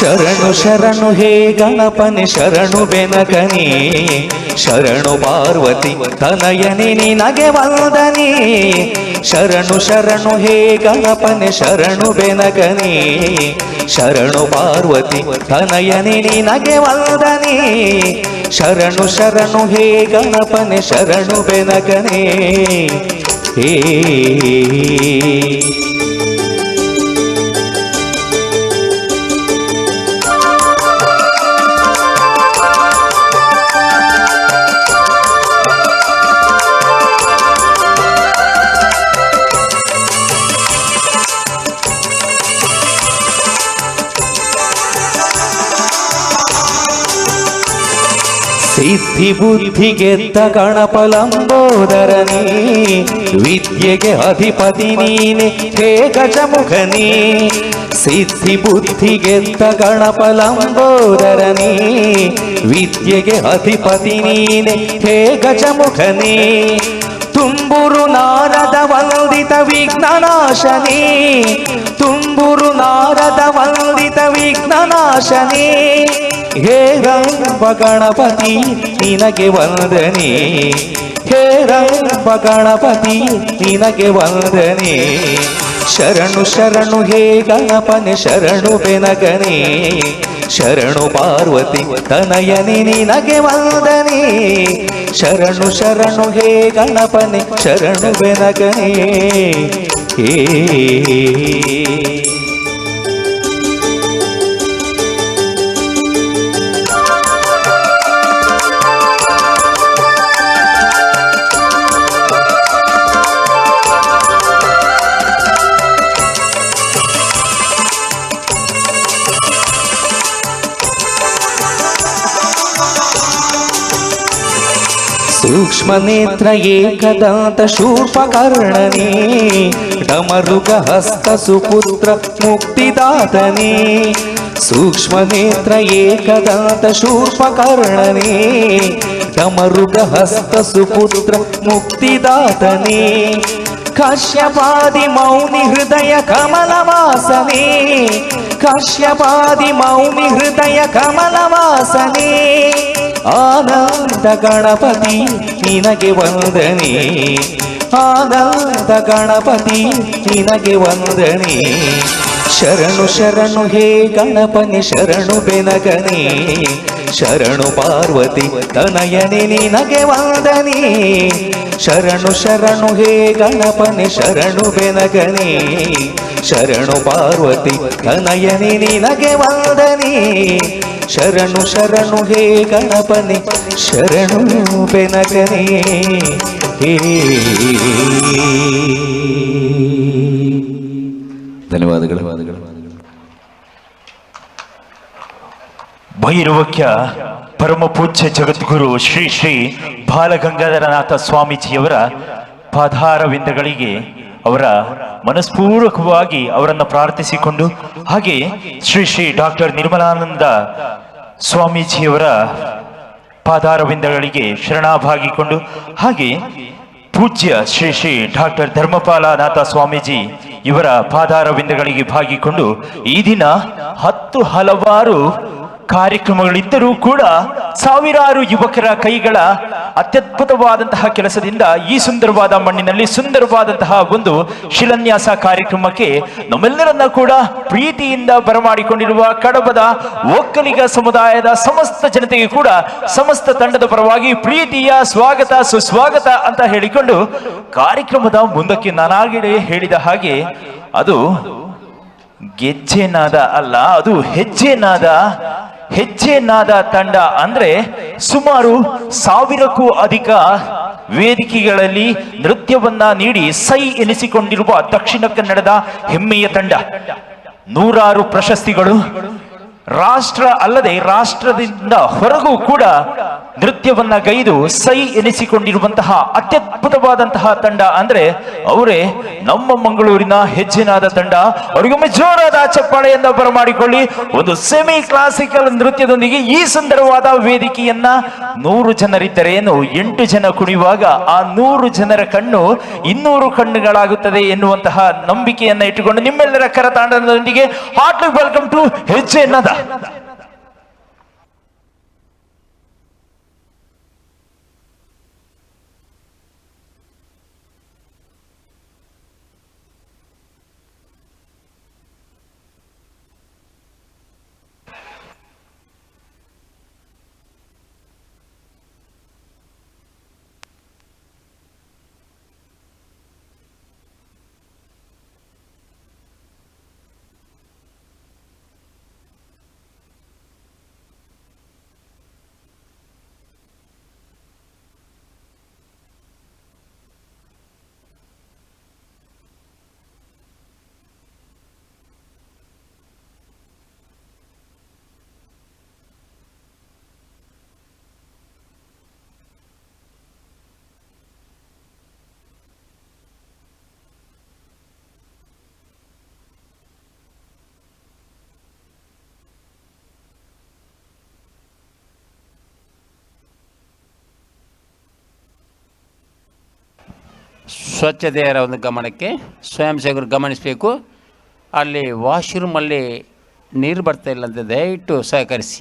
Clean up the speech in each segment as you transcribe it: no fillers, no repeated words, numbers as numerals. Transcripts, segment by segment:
ಶರಣು ಶರಣು ಹೇ ಗಣಪನೆ ಶರಣು ಬೆನಕನೇ, ಶರಣು ಪಾರ್ವತಿ ತನಯನೆ ನಿನಗೆ ವಂದನೆ. ಶರಣು ಶರಣು ಹೇ ಗಣಪನೆ ಶರಣು ಬೆನಕನೇ, ಶರಣು ಪಾರ್ವತಿ ತನಯನೆ ನಿನಗೆ ವಂದನೆ. ಶರಣು ಶರಣು ಹೇ ಗಣಪನೆ ಶರಣು ಬೆನಕನೇ. ಹೇ ಸಿದ್ಧಿ ಬುದ್ಧಿ ಗೆದ್ದ ಗಣಪಲಂಬೋದರನೇ, ವಿದ್ಯೆಗೆ ಅಧಿಪತಿ ನೀನೆ ಹೇ ಗಜಮುಖನೇ. ಸಿದ್ಧಿ ಬುದ್ಧಿ ಗೆದ್ದ ಗಣಪಲಂಬೋದರನೇ, ವಿದ್ಯೆಗೆ ಅಧಿಪತಿ ನೀನೆ ಹೇ ಗಜಮುಖನೇ. ತುಂಬುರು ನಾರದ ವಂದಿತ ವಿಘ್ನನಾಶನೇ, ತುಂಬುರು ನಾರದ ವಂದಿತ ವಿಘ್ನನಾಶನೇ. ಹೇ ರಂಭ ಗಣಪತಿ ನಿನಗೆ ವಂದನೆ, ಹೇ ರಂಭ ಗಣಪತಿ ನಿನಗೆ ವಂದನೆ. ಶರಣು ಶರಣು ಹೇ ಗಣಪನೆ ಶರಣು ಬೆನಗನೆ, ಶರಣು ಪಾರ್ವತಿ ತನಯನೆ ನಿನಗೆ ವಂದನೆ. ಶರಣು ಶರಣು ಹೇ ಗಣಪನೆ ಶರಣು ಬೆನಗನೆ. ಹೇ ಸೂಕ್ಷ್ಮ ನೇತ್ರ ಏಕದಂತ ಶೂರ್ಪಕರ್ಣನೇ, ಡಮರುಗ ಹಸ್ತ ಸುಪುತ್ರ ಮುಕ್ತಿದಾತನೇ. ಸೂಕ್ಷ್ಮ ನೇತ್ರ ಏಕದಂತ ಶೂರ್ಪಕರ್ಣನೇ, ಡಮರುಗ ಹಸ್ತ ಸುಪುತ್ರ ಮುಕ್ತಿದಾತನೇ. ಕಶ್ಯಪಾದಿ ಮೌನಿ ಹೃದಯ ಕಮಲವಾಸನೇ, ಕಶ್ಯಪಾದಿ ಮೌನಿ ಹೃದಯ ಕಮಲವಾಸನೇ. ಆನಂದ ಗಣಪತಿ ನಿನಗೆ ವಂದನೆ, ಆನಂದ ಗಣಪತಿ ನಿನಗೆ ವಂದನೆ. ಶರಣು ಶರಣು ಹೇ ಗಣಪನೆ ಶರಣು ಬೆನಗನೆ, ಶರಣು ಪಾರ್ವತಿ ತನಯನೆ ನಿನಗೆ ವಂದನೆ. ಶರಣು ಶರಣು ಹೇ ಗಣಪನೆ ಶರಣು ಬೆನಗನೆ, ಶರಣು ಪಾರ್ವತಿ ತನಯನೆ ನಿನಗೆ ವಂದನೆ. ಶರಣು ಶರಣು ಹೇ ಗಣಪನೆ ಶರಣು ಬೆನಗನೆ. ಹೇ ಧನ್ಯವಾದಗಳು. ಭೈರವಕ್ಯ ಪರಮ ಪೂಜ್ಯ ಜಗದ್ಗುರು ಶ್ರೀ ಶ್ರೀ ಬಾಲಗಂಗಾಧರನಾಥ ಸ್ವಾಮೀಜಿಯವರ ಪಾದಾರವಿಂದಗಳಿಗೆ ಅವರ ಮನಸ್ಪೂರ್ವಕವಾಗಿ ಅವರನ್ನು ಪ್ರಾರ್ಥಿಸಿಕೊಂಡು, ಹಾಗೆ ಶ್ರೀ ಶ್ರೀ ಡಾಕ್ಟರ್ ನಿರ್ಮಲಾನಂದ ಸ್ವಾಮೀಜಿಯವರ ಪಾದಾರವಿಂದಗಳಿಗೆ ಶರಣಾಭಾಗಿಕೊಂಡು, ಹಾಗೆ ಪೂಜ್ಯ ಶ್ರೀ ಶ್ರೀ ಡಾಕ್ಟರ್ ಧರ್ಮಪಾಲನಾಥ ಸ್ವಾಮೀಜಿ ಇವರ ಪಾದಾರವಿಂದಗಳಿಗೆ ಭಾಗಿಕೊಂಡು, ಈ ದಿನ ಹಲವಾರು ಕಾರ್ಯಕ್ರಮಗಳಿದ್ದರೂ ಕೂಡ ಸಾವಿರಾರು ಯುವಕರ ಕೈಗಳ ಅತ್ಯದ್ಭುತವಾದಂತಹ ಕೆಲಸದಿಂದ ಈ ಸುಂದರವಾದ ಮಣ್ಣಿನಲ್ಲಿ ಸುಂದರವಾದಂತಹ ಒಂದು ಶಿಲಾನ್ಯಾಸ ಕಾರ್ಯಕ್ರಮಕ್ಕೆ ನಮ್ಮೆಲ್ಲರನ್ನ ಕೂಡ ಪ್ರೀತಿಯಿಂದ ಬರಮಾಡಿಕೊಂಡಿರುವ ಕಡಬದ ಒಕ್ಕಲಿಗ ಸಮುದಾಯದ ಸಮಸ್ತ ಜನತೆಗೆ ಕೂಡ ಸಮಸ್ತ ತಂಡದ ಪರವಾಗಿ ಪ್ರೀತಿಯ ಸ್ವಾಗತ ಸುಸ್ವಾಗತ ಅಂತ ಹೇಳಿಕೊಂಡು, ಕಾರ್ಯಕ್ರಮದ ಮುಂದಕ್ಕೆ ನಾನಾಗಿಡೆ ಹೇಳಿದ ಹಾಗೆ ಅದು ಗೆಜ್ಜೆನಾದ ಅಲ್ಲ, ಅದು ಹೆಜ್ಜೆನಾದ. ಹೆಜ್ಜೆನಾದ ತಂಡ ಅಂದ್ರೆ ಸುಮಾರು 1000ಕ್ಕೂ ಅಧಿಕ ವೇದಿಕೆಗಳಲ್ಲಿ ನೃತ್ಯವನ್ನ ನೀಡಿ ಸೈ ಎನಿಸಿಕೊಂಡಿರುವ ದಕ್ಷಿಣ ಕನ್ನಡದ ಹೆಮ್ಮೆಯ ತಂಡ. 100 ಪ್ರಶಸ್ತಿಗಳು, ರಾಷ್ಟ್ರ ಅಲ್ಲದೆ ರಾಷ್ಟ್ರದಿಂದ ಹೊರಗೂ ಕೂಡ ನೃತ್ಯವನ್ನ ಗೈದು ಸೈ ಎನಿಸಿಕೊಂಡಿರುವಂತಹ ಅತ್ಯದ್ಭುತವಾದಂತಹ ತಂಡ ಅಂದ್ರೆ ಅವರೇ ನಮ್ಮ ಮಂಗಳೂರಿನ ಹೆಜ್ಜೆನಾದ ತಂಡ. ಅವರಿಗೊಮ್ಮೆ ಜೋರಾದ ಚಪ್ಪಾಳೆಯಿಂದ ಬರಮಾಡಿಕೊಳ್ಳಿ. ಒಂದು ಸೆಮಿ ಕ್ಲಾಸಿಕಲ್ ನೃತ್ಯದೊಂದಿಗೆ ಈ ಸುಂದರವಾದ ವೇದಿಕೆಯನ್ನ 100 ಜನರಿದ್ದರೆ 8 ಜನ ಕುಣಿಯುವಾಗ ಆ 100 ಜನರ ಕಣ್ಣು 200 ಕಣ್ಣುಗಳಾಗುತ್ತದೆ ಎನ್ನುವಂತಹ ನಂಬಿಕೆಯನ್ನ ಇಟ್ಟುಕೊಂಡು ನಿಮ್ಮೆಲ್ಲರ ಕರತಾಂಡದೊಂದಿಗೆ ಹಾರ್ಟ್ಲಿ ವೆಲ್ಕಮ್ ಟು ಹೆಜ್ಜೆನಾದ. ಸ್ವಚ್ಛತೆಯರ ಒಂದು ಗಮನಕ್ಕೆ ಸ್ವಯಂ ಸೇವಕರು ಗಮನಿಸಬೇಕು. ಅಲ್ಲಿ ವಾಶ್ರೂಮಲ್ಲಿ ನೀರು ಬರ್ತಾ ಇಲ್ಲ ಅಂತ ದಯವಿಟ್ಟು ಸಹಕರಿಸಿ.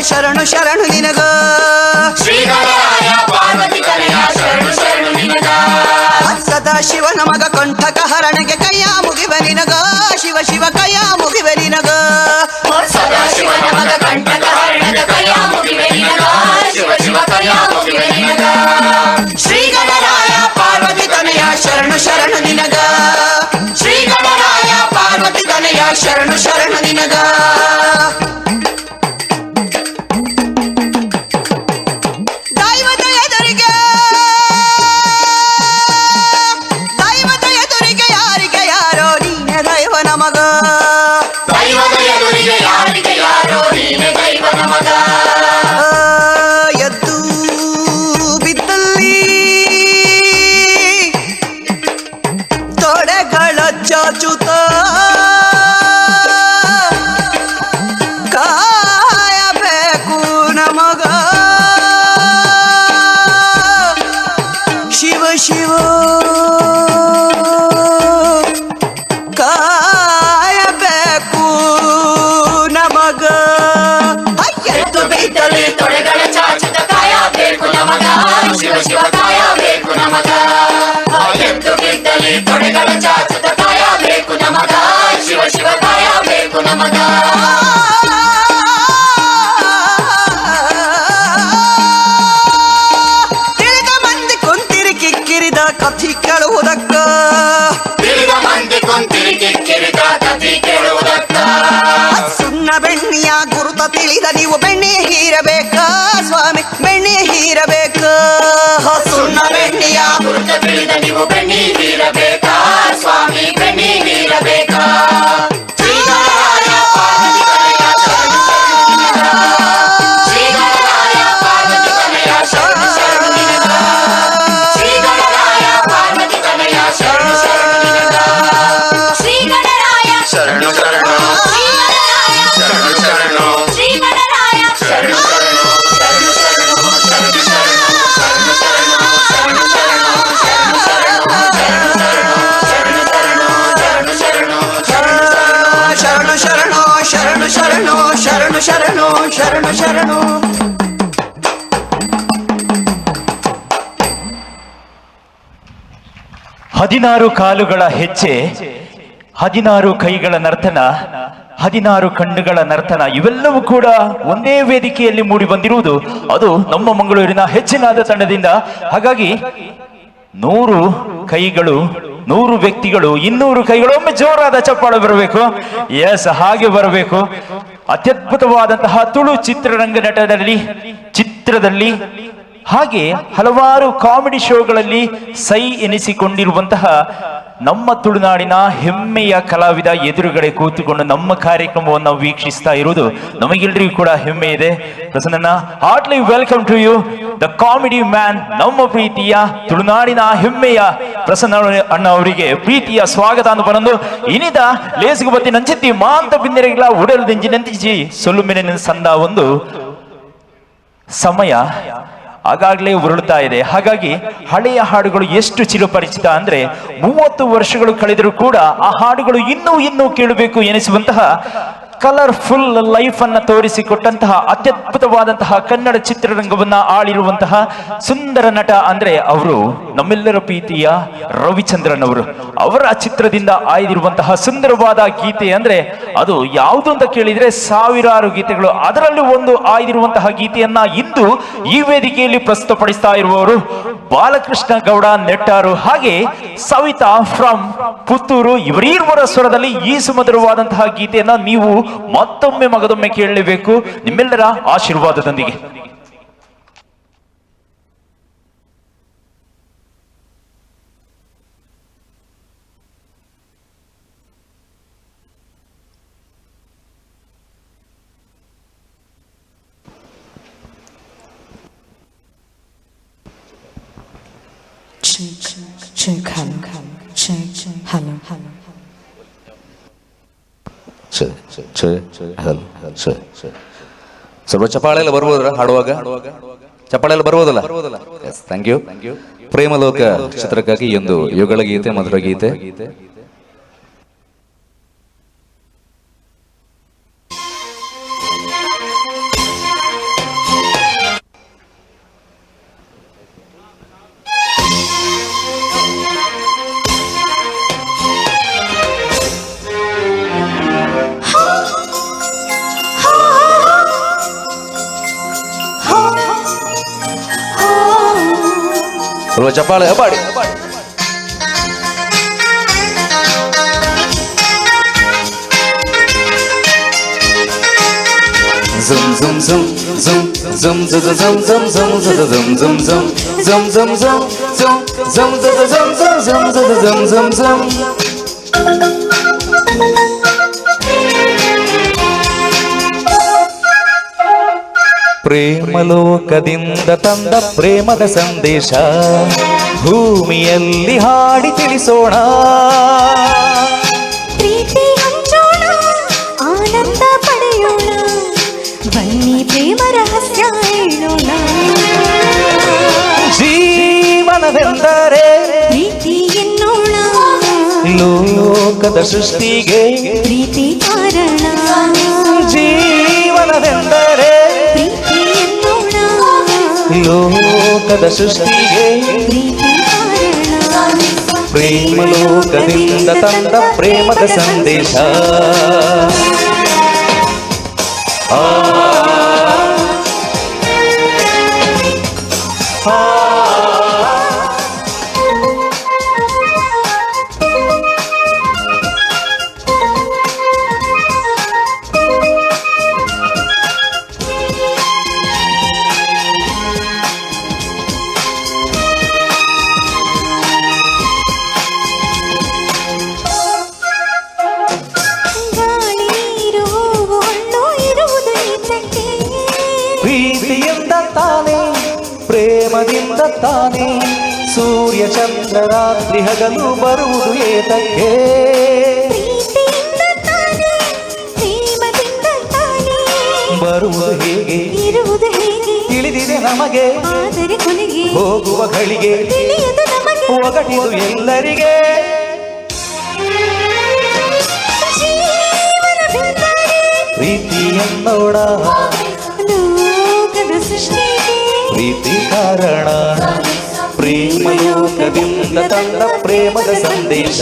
ಶರಣು ಶರಣು ನಿನಗ ಶ್ರೀಗಣರಾಯ ಪಾರ್ವತಿ ತನಯ ಶರಣು ಶರಣು ನಿನಗ ಸದಾ ಶಿವನ ಮಗ ಕಂಠಕ ಹರಣಗೆ ಕೈಯ ಮುಗಿವ ನಿನಗ ಶಿವ ಶಿವ ಕೈಯ ಮುಗಿವ ನಿನಗ ಸದಾ ಶಿವನ ಮಗ ಕಂಠಕ ಹರಣಗ ಕೈಯ ಮುಗಿವೆ ನಿನಗ ಶಿವ ಶಿವ ಕೈಯ ಮುಗಿವೆ ನಿನಗ ಶ್ರೀಗಣರಾಯ ಪಾರ್ವತಿ ತನಯ ಶರಣು ಶರಣು ನಿನಗ ಶ್ರೀಗಣರಾಯ ಪಾರ್ವತಿ ತನಯ ಶರಣು ಶರಣು ನಿನಗ ಶಿವ ಶಿವ ಕಾಯ ಬೇಕು ನಮಗ ಎದ್ದು ಬಿದ್ದಲ್ಲಿ ತೊಡೆಗಳ ಚಾಚುತ್ತ ಕಾಯ ಬೇಕು ನಮಗ ಶಿವ ಶಿವ ಕಾಯ ಬೇಕು ನಮಗ ತಿಳಿದ ಮಂದಿ ಕುಂತಿರಿ ಕಿಕ್ಕಿರಿದ ಕಥಿ ಕೇಳುವುದಕ್ಕ ತಿಳಿದ ಮಂದಿ ಕುಂತಿರಿ ಕಿಕ್ಕಿರಿದ ಕಥಿ ಕೇಳುವುದಕ್ಕ ಸುಣ್ಣ ಬೆಣ್ಣಿಯ ಗುರುತ ತಿಳಿದ ನೀವು ಬೆಣ್ಣೆ ಹೀರಬೇಕ ಸ್ವಾಮಿ ಬೆಣ್ಣೆ ಹೀರಬೇಕ ಸುಣ್ಣ ಬೆಣ್ಣಿಯ ಗುರುತ ತಿಳಿದ ನೀವು ಬೆಣ್ಣಿ ಹೀರಬೇಕ ಸ್ವಾಮಿ ಬೆಣ್ಣಿ ಹೀರಬೇಕ ಶ್ರೀಗಣರಾಯ ಪಾರ್ವತಿ ತನಯ ಶರಣು ಶರಣು ನಿನಗ ಶ್ರೀಗಣರಾಯ ಪಾರ್ವತಿ ತನಯ ಶರಣು ಶರಣು ನಿನಗ ಶ್ರೀಗಣರಾಯ ಪಾರ್ವತಿ ತನಯ ಶರಣು ಶರಣು ನಿನಗ ಶ್ರೀಗಣರಾಯ ಶರಣು ಶರಣು ಶರಣು ಶರಣು ಶ್ರೀಗಣರಾಯ ಶರಣು ಶರಣು ಶರಣು ಶರಣು ಶರಣು ಶರಣು ಶರಣು ಶರಣು ಶರಣು ಶರಣು ಶರಣು 16 ಕಾಲುಗಳ ಹೆಜ್ಜೆ, 16 ಕೈಗಳ ನರ್ತನ, 16 ಕಣ್ಣುಗಳ ನರ್ತನ ಇವೆಲ್ಲವೂ ಕೂಡ ಒಂದೇ ವೇದಿಕೆಯಲ್ಲಿ ಮೂಡಿ ಬಂದಿರುವುದು ಅದು ನಮ್ಮ ಮಂಗಳೂರಿನ ಹೆಚ್ಚಿನಾದ ತಂಡದಿಂದ. ಹಾಗಾಗಿ 100 ಕೈಗಳು 100 ವ್ಯಕ್ತಿಗಳು 200 ಕೈಗಳು ಒಮ್ಮೆ ಜೋರಾದ ಚಪ್ಪಾಳೆ ಬರಬೇಕು. ಎಸ್, ಹಾಗೆ ಬರಬೇಕು. ಅತ್ಯದ್ಭುತವಾದಂತಹ ತುಳು ಚಿತ್ರರಂಗ ಚಿತ್ರದಲ್ಲಿ ಹಾಗೆ ಹಲವಾರು ಕಾಮಿಡಿ ಶೋಗಳಲ್ಲಿ ಸೈ ಎನಿಸಿಕೊಂಡಿರುವಂತಹ ನಮ್ಮ ತುಳುನಾಡಿನ ಹೆಮ್ಮೆಯ ಕಲಾವಿದ ಎದುರುಗಡೆ ಕೂತುಕೊಂಡು ನಮ್ಮ ಕಾರ್ಯಕ್ರಮವನ್ನು ವೀಕ್ಷಿಸ್ತಾ ಇರುವುದು ನಮಗೆಲ್ಲರಿಗೂ ಕೂಡ ಹೆಮ್ಮೆ ಇದೆ. Prasanna, heartly welcome to you the comedy man. ನಮ್ಮ ಪ್ರೀತಿಯ ತುಳುನಾಡಿನ ಹೆಮ್ಮೆಯ ಪ್ರಸನ್ನ ಅಣ್ಣ ಅವರಿಗೆ ಪ್ರೀತಿಯ ಸ್ವಾಗತ ಅಂತ ಬಂದು ಇನಿದ ಲೇಸಿಗೆ ಬತ್ತಿ ನಂಚಿತ್ತಿ ಮಾಂತ ಬಿಂದೆರೆಗಳ ಉಡಲು ದಿಂಜಿ ನಂತಿಸಿ ಸೊಲ್ಲುಮೆನೆ ಸಂದ ಒಂದು ಸಮಯ ಆಗಾಗ್ಲೇ ಉರುಳುತ್ತಾ ಇದೆ. ಹಾಗಾಗಿ ಹಳೆಯ ಹಾಡುಗಳು ಎಷ್ಟು ಚಿರಪರಿಚಿತ ಅಂದ್ರೆ 30 ವರ್ಷಗಳು ಕಳೆದರೂ ಕೂಡ ಆ ಹಾಡುಗಳು ಇನ್ನೂ ಕೇಳಬೇಕು ಎನಿಸುವಂತಹ ಕಲರ್ಫುಲ್ ಲೈಫ್ ಅನ್ನ ತೋರಿಸಿಕೊಟ್ಟಂತಹ ಅತ್ಯದ್ಭುತವಾದಂತಹ ಕನ್ನಡ ಚಿತ್ರರಂಗವನ್ನ ಆಳಿರುವಂತಹ ಸುಂದರ ನಟ ಅಂದ್ರೆ ಅವರು ನಮ್ಮೆಲ್ಲರ ಪ್ರೀತಿಯ ರವಿಚಂದ್ರನ್ ಅವರು. ಅವರ ಚಿತ್ರದಿಂದ ಆಯ್ದಿರುವಂತಹ ಸುಂದರವಾದ ಗೀತೆ ಅಂದ್ರೆ ಅದು ಯಾವುದು ಅಂತ ಕೇಳಿದ್ರೆ ಸಾವಿರಾರು ಗೀತೆಗಳು, ಅದರಲ್ಲೂ ಒಂದು ಆಯ್ದಿರುವಂತಹ ಗೀತೆಯನ್ನ ಇಂದು ಈ ವೇದಿಕೆಯಲ್ಲಿ ಪ್ರಸ್ತುತಪಡಿಸ್ತಾ ಇರುವವರು ಬಾಲಕೃಷ್ಣ ಗೌಡ ನೆಟ್ಟಾರು ಹಾಗೆ ಸವಿತಾ ಫ್ರಮ್ ಪುತ್ತೂರು. ಇವರೀರ್ವರ ಸ್ವರದಲ್ಲಿ ಈ ಸುಮಧುರವಾದಂತಹ ಗೀತೆಯನ್ನ ನೀವು ಮತ್ತೊಮ್ಮೆ ಮಗದೊಮ್ಮೆ ಕೇಳಲೇಬೇಕು ನಿಮ್ಮೆಲ್ಲರ ಆಶೀರ್ವಾದದೊಂದಿಗೆ. ಸ್ವಲ್ಪ ಚಪ್ಪಾಳೆ ಎಲ್ಲ ಬರ್ಬೋದ್ರ ಹಾಡುವಾಗ? ಚಪ್ಪಾಳೆ ಎಲ್ಲ ಬರ್ಬೋದಲ್ಲ? Thank you. ಪ್ರೇಮಲೋಕ ಚಿತ್ರಕ್ಕಾಗಿ ಒಂದು ಯುಗಳ ಗೀತೆ, ಮಧುರ ಗೀತೆ. ಚಪ್ಪಾಳೆ body. Zum zum zum zum zum zum zum zum zum zum zum zum zum zum zum zum zum. ಪ್ರೇಮಲೋಕದಿಂದ ತಂದ ಪ್ರೇಮದ ಸಂದೇಶ ಭೂಮಿಯಲ್ಲಿ ಹಾಡಿ ತಿಳಿಸೋಣ. ಪ್ರೀತಿ ಹಂಚೋಣ, ಆನಂದ ಪಡೆಯೋಣ, ಬನ್ನಿ ಪ್ರೇಮ ರಹಸ್ಯ ಹೇಳೋಣ. ಜೀವನವೆಂದರೆ ಪ್ರೀತಿ ಎನ್ನೋಣ, ಲೋಕದ ಸೃಷ್ಟಿಗೆ ಪ್ರೀತಿ ಕಾರಣ. ಜೀವನವೆಂದರೆ ಪ್ರೀತಿ ಎನ್ನೋಣ, ಲೋಕದ ಸೃಷ್ಟಿಗೆ ಪ್ರೀತಿ ಕಾರಣ. ಪ್ರೇಮಲೋಕದಿಂದ ತಂದ ಪ್ರೇಮದ ಸಂದೇಶ. ಪ್ರೀತಿಯಿಂದ ತಾನೇ, ಪ್ರೇಮದಿಂದ ತಾನೇ ಸೂರ್ಯ ಚಂದ್ರ ರಾತ್ರಿ ಹಗಲು ಬರುವುದು ಏತಕ್ಕೆ? ಪ್ರೀತಿಯಿಂದ ತಾನೇ, ಪ್ರೇಮದಿಂದ ತಾನೇ ಬರುವುದು ಹೇಗೆ, ಇರುವುದು ಹೇಗೆ ತಿಳಿದಿದೆ ನಮಗೆ, ಆದರೆ ಕೊನೆಗೆ ಹೋಗುವ ಗಳಿಗೆ ತಿಳಿಯದು ನಮಗೆ. ಒಗಟಿದು ಎಲ್ಲರಿಗೆ. ಪ್ರೀತಿಯನ್ನೋಡ, ಲೋಕದ ಸೃಷ್ಟಿಗೆ ಪ್ರೀತಿ ಕಾರಣ. ಪ್ರೇಮಲೋಕದಿಂದ ತಂದ ಪ್ರೇಮದ ಸಂದೇಶ.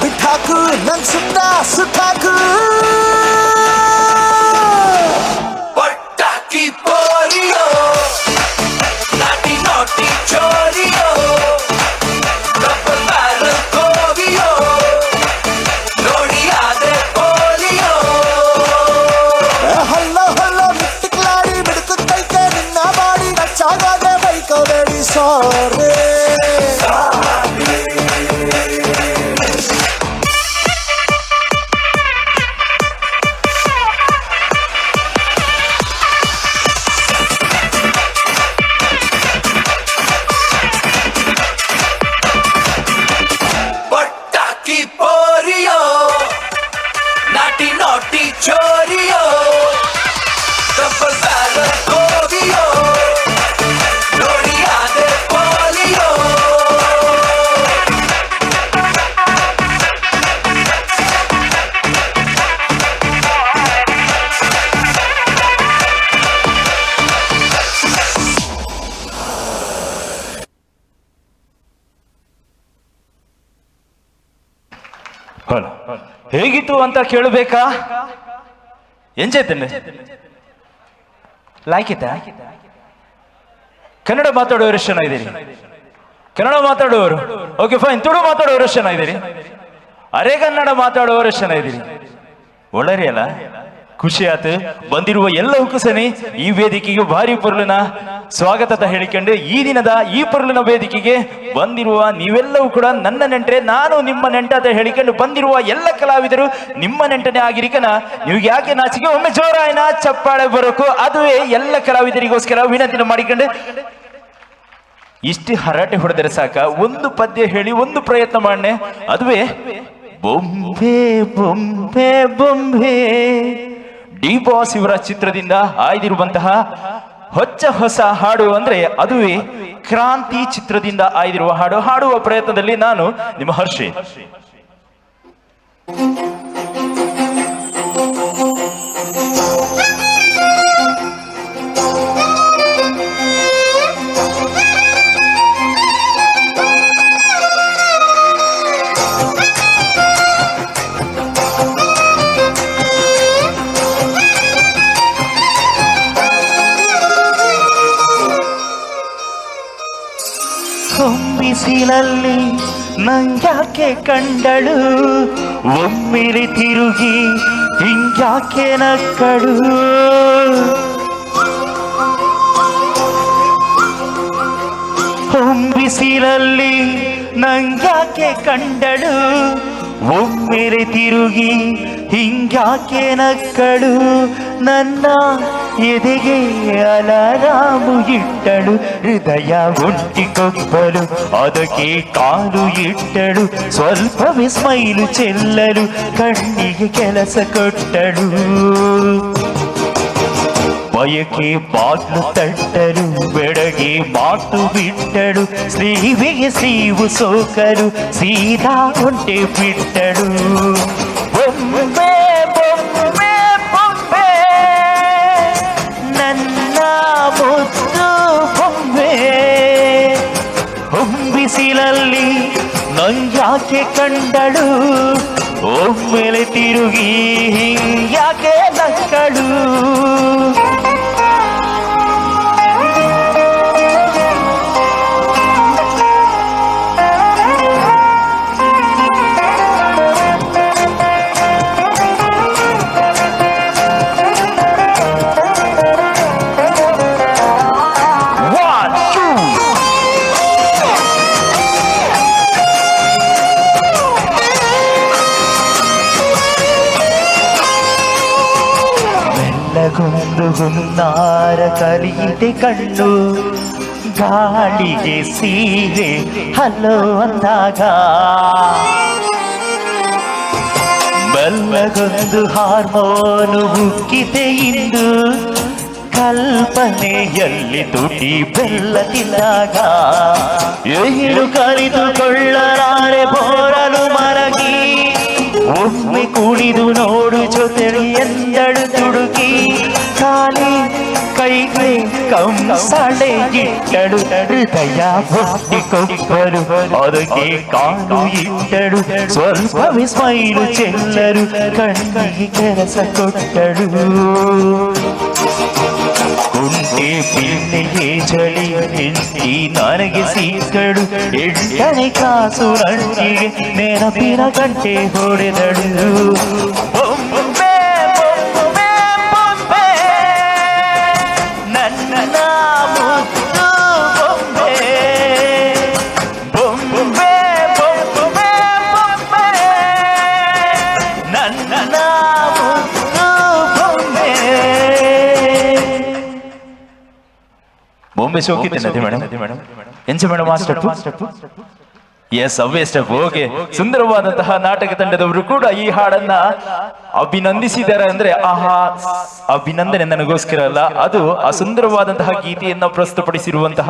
ಬಿಟ್ಟಾಕು ನನ್ ಸುತ್ತ ಸುತ್ತಾಕು ಪಟಾಕಿ ಪೋಲಿಯೋ ನಾಟಿ ನಾಟಿ ಚೋರಿಯೋ ರಬ್ಬರ್ ಬ್ಯಾರಲ್ ಕೋವಿಯೋ ನೋಡಿ ಆದೆ ಪೋಲಿಯೋ ಹಲ್ಲೋ ಹಲ್ಲೋ ಮಿಟ್ಟಿಕ್ಲಾಡಿ ಬಿಡುತ್ತೈತೆ ನಿನ್ನ ಬಾಡಿ ಕಚ್ಚಾಗಾದ್ರೆ ಬೈಕೋಬೇಡಿ ಸಾರಿ ಪಟಾಕಿ ಪೋರಿಯೋ ನಾಟಿ ನಾಟಿ ಚೋರಿಯೋ ರಬ್ಬರ್ ಬ್ಯಾರಲ್ ಕೋವಿಯೋ ನೋಡಿ ಆದೆ ಪೋಲಿಯೋ ಹೇಗಿತ್ತು ಅಂತ ಕೇಳಬೇಕಾ? ಎಂಜಾಯ್ತೇನೆ ಲಾಯ್ಕಿತ ಕನ್ನಡ ಮಾತಾಡೋರು ಎಷ್ಟು ಜನ ಇದ್ದೀರಿ? ಕನ್ನಡ ಮಾತಾಡುವವರು ಓಕೆ ಫೈನ್. ತುಳು ಮಾತಾಡೋರು ಎಷ್ಟು ಜನ ಇದ್ದೀರಿ? ಅರೆ ಕನ್ನಡ ಮಾತಾಡುವವರು ಎಷ್ಟು ಜನ ಇದ್ದೀರಿ? ಒಳ್ಳೆರಿ ಅಲ್ಲ, ಖುಷಿ ಆಯ್ತು. ಬಂದಿರುವ ಎಲ್ಲವಕ್ಕೂ ಸನಿ ಈ ವೇದಿಕೆಗೆ ಭಾರಿ ಪೊರ್ಲಿನ ಸ್ವಾಗತ ಹೇಳಿಕೊಂಡು ಈ ದಿನದ ಈ ಪೊರ್ಲಿನ ವೇದಿಕೆಗೆ ಬಂದಿರುವ ನೀವೆಲ್ಲವೂ ಕೂಡ ನನ್ನ ನೆಂಟರೆ, ನಾನು ನಿಮ್ಮ ನೆಂಟ ಅಂತ ಹೇಳಿಕೊಂಡು ಬಂದಿರುವ ಎಲ್ಲ ಕಲಾವಿದರು ನಿಮ್ಮ ನೆಂಟನೆ ಆಗಿರಿಕನ ನೀವು ಯಾಕೆ ನಾಚಿಕೆ ಒಮ್ಮೆ ಜೋರಾಯಿನ ಚಪ್ಪಾಳೆ ಬರೋಕು. ಅದುವೇ ಎಲ್ಲ ಕಲಾವಿದರಿಗೋಸ್ಕರ ವಿನಂತಿನ ಮಾಡಿಕೊಂಡು ಇಷ್ಟು ಹರಟೆ ಹೊಡೆದರೆ ಸಾಕ, ಒಂದು ಪದ್ಯ ಹೇಳಿ ಒಂದು ಪ್ರಯತ್ನ ಮಾಡನೆ. ಅದುವೇ ಬೊಂಬೆ ಬೊಂಬೆ ಬೊಂಬೆ ಡಿ ಬಾಸ್ ಇವರ ಚಿತ್ರದಿಂದ ಆಯ್ದಿರುವಂತಹ ಹೊಸ ಹಾಡು ಅಂದ್ರೆ ಅದುವೇ ಕ್ರಾಂತಿ ಚಿತ್ರದಿಂದ ಆಯ್ದಿರುವ ಹಾಡು ಹಾಡುವ ಪ್ರಯತ್ನದಲ್ಲಿ ನಾನು ನಿಮ್ಮ ಹರ್ಷಿ. ಬಿಸಿಲಲ್ಲಿ ನಂಗ್ಯಾಕೆ ಕಂಡಳು, ಒಮ್ಮೆಲೆ ತಿರುಗಿ ಹಿಂಗ್ಯಾಕೆ ನಕ್ಕಳು. ಬಿಸಿಲಲ್ಲಿ ನಂಗ್ಯಾಕೆ ಕಂಡಳು, ಒಮ್ಮೆಲೆ ತಿರುಗಿ ಹಿಂಗ್ಯಾಕೆ ನಕ್ಕಳು. ನನ್ನ ಎದೆಗೆ ಅಲಾರಾಮು ಇಟ್ಟಳು, ಹೃದಯ ಒಟ್ಟಿಕೊಬ್ಬಲು ಅದಕ್ಕೆ ಕಾಲು ಇಟ್ಟಳು. ಸ್ವಲ್ಪವೇ ಸ್ಮೈಲು ಚೆಲ್ಲಲು ಕಣ್ಣಿಗೆ ಕೆಲಸ ಕೊಟ್ಟಳು. ಬಯಕೆ ಬಾಗ್ಲು ತಟ್ಟಲು ಬೆಳಗ್ಗೆ ಮಾತು ಬಿಟ್ಟಳು. ಸ್ಲೀವಿಗೆ ಸ್ಲೀವು ಸೋಕಲು ಸೀದಾ ಹೊಂಟೆ ಬಿಟ್ಟಳು. ಬೊಂಬೆ ಬೊಂಬೆ ಬೊಂಬೆ ನನ್ನ ಮುದ್ದು ಬೊಂಬೆ. ಹೊಂಬಿಸಿಲಲ್ಲಿ ನಂಗ್ಯಾಕೆ ಕಂಡಳು, ಒಮ್ಮೆಲೆ ತಿರುಗಿ ಹಿಂಗ್ಯಾಕೆ ನಕ್ಕಳು. ಗುಂದು ಹುನ್ನಾರ ಕಲಿಯಿದೆ ಕಣ್ಣು, ಗಾಳಿಗೆ ಸೀರೆ ಹಲೋ ಅಂದಾಗ. ಬೆಲ್ಲಗೊಂದು ಹಾರ್ಮೋನು ಉಕ್ಕಿದೆ ಇಂದು, ಕಲ್ಪನೆಯಲ್ಲಿ ತುಟಿ ಬೆಲ್ಲ ತಿಂದಾಗ. ಏನು ಕಲಿತುಕೊಳ್ಳಲಾರೆ ಬೋರಲು ಮರಗಿ, ಒಮ್ಮೆ ಕುಣಿದು ನೋಡು ಜೊತೆಲಿ ಎಂದಳು ತುಡುಕಿ. ಖಾಲಿ ಕೈಗೆ ಕಂಸಾಳೆ ಇಟ್ಟಳು ಹೃದಯ ಒಟ್ಟಿಕೊಬ್ಬರು ಅದಕ್ಕೆ ಕಾಲು ಇಟ್ಟಳು ಸ್ವಲ್ಪವೇ ಸ್ಮೈಲು ಚೆಲ್ಲರು ಕಣ್ಣಿಗೆ ಕೆಲಸ ಕೊಟ್ಟಳು ಕುಂಟೆ ಪಿನ್ನೆಗೆ ಚಳಿ ಹೆಂಡತಿ ನನಗೆ ಸಿಕ್ಕಳು 8ನೇ ಕಾಸು ರಂಜಿಗೆ ನೆನಪಿನ ಗಂಟೆ ಹೊಡೆದಳು ಬೊಂಬೆ ಬೊಂಬೆ ಬೊಂಬೆ ನನ್ನ ಮುದ್ದು ಬೊಂಬೆ ಬೊಂಬೆ ಬೊಂಬೆ ಬೊಂಬೆ ನನ್ನ ಮುದ್ದು ಬೊಂಬೆ ಬೊಂಬೆ ಶೋಕಿದ್ದೇನೆ ಮೇಡಮ್ ಎಂಚ ಮೇಡಮ್ ಆ ಸ್ಟೆಪ್ ಎಸ್ ಅವೇ ಸ್ಟೆಪ್ ಓಕೆ ಸುಂದರವಾದಂತಹ ನಾಟಕ ತಂಡದವರು ಕೂಡ ಈ ಹಾಡನ್ನ ಅಭಿನಂದಿಸಿದ್ದಾರೆ ಅಂದ್ರೆ ಆಹಾ ಅಭಿನಂದನೆ ನನಗೋಸ್ಕರ ಅಲ್ಲ, ಅದು ಆ ಸುಂದರವಾದಂತಹ ಗೀತೆಯನ್ನ ಪ್ರಸ್ತುತಪಡಿಸಿರುವಂತಹ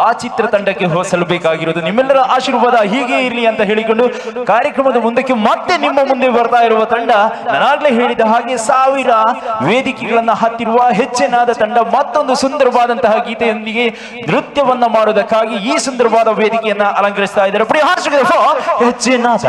ಆ ಚಿತ್ರತಂಡಕ್ಕೆ ಸಲ್ಲಬೇಕಾಗಿರೋದು ನಿಮ್ಮೆಲ್ಲರ ಆಶೀರ್ವಾದ ಹೀಗೆ ಇರಲಿ ಅಂತ ಹೇಳಿಕೊಂಡು ಕಾರ್ಯಕ್ರಮದ ಮುಂದಕ್ಕೆ ಮತ್ತೆ ನಿಮ್ಮ ಮುಂದೆ ಬರ್ತಾ ಇರುವ ತಂಡ ನಾನಾಗ್ಲೇ ಹೇಳಿದ ಹಾಗೆ 1000 ವೇದಿಕೆಗಳನ್ನ ಹತ್ತಿರುವ ಹೆಚ್ಚಿನಾದ ತಂಡ ಮತ್ತೊಂದು ಸುಂದರವಾದಂತಹ ಗೀತೆಯೊಂದಿಗೆ ನೃತ್ಯವನ್ನ ಮಾಡೋದಕ್ಕಾಗಿ ಈ ಸುಂದರವಾದ ವೇದಿಕೆಯನ್ನ ಅಲಂಕರಿಸ್ತಾ ಇದ್ದಾರೆ. ಹೆಚ್ಚಿನಾದ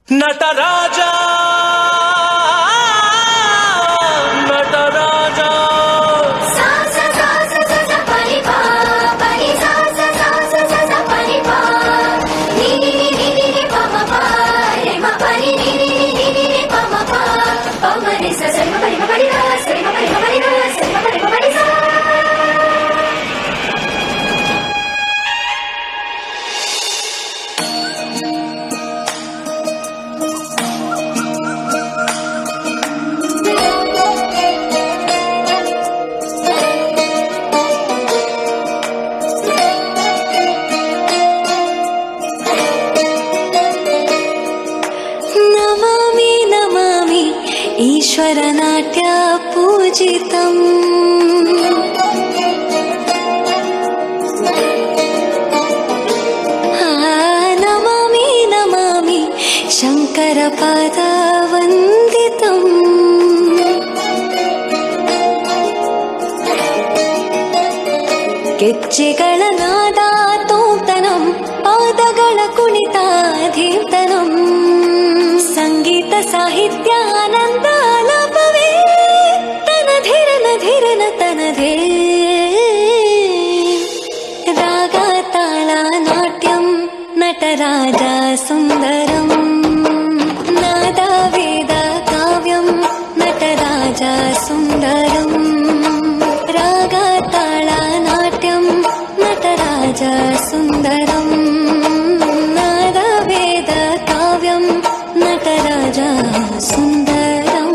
ನಟರಾಜ ನಟರಾಜ ईश्वरनाट्य पूजितम् नमामि नमामि शङ्करपादवन्दितम् ಗೆಜ್ಜೆಗಳ ನಾದ ತೋಂತನಂ ಪಾದಗಳ ಕುಣಿತ ಧೀರ್ತನಂ ಸಂಗೀತ ಸಾಹಿತ್ಯ ಆನಂದ ಆಲಾಪವೇ ತನಧಿರನ ಧಿರನ ತನಧೇ ರಾಗ ತಾಳ ನಾಟ್ಯಂ ನಟರಾಜ ಸುಂದರಂ ನಾದ ವೇದ ಕಾವ್ಯಂ ನಟರಾಜ ಸುಂದರಂ ರಾಗ ತಾಳ ನಾಟ್ಯಂ ನಟರಾಜ ಸುಂದರಂ ನಾದ ವೇದ ಕಾವ್ಯಂ ನಟರಾಜ ಸುಂದರಂ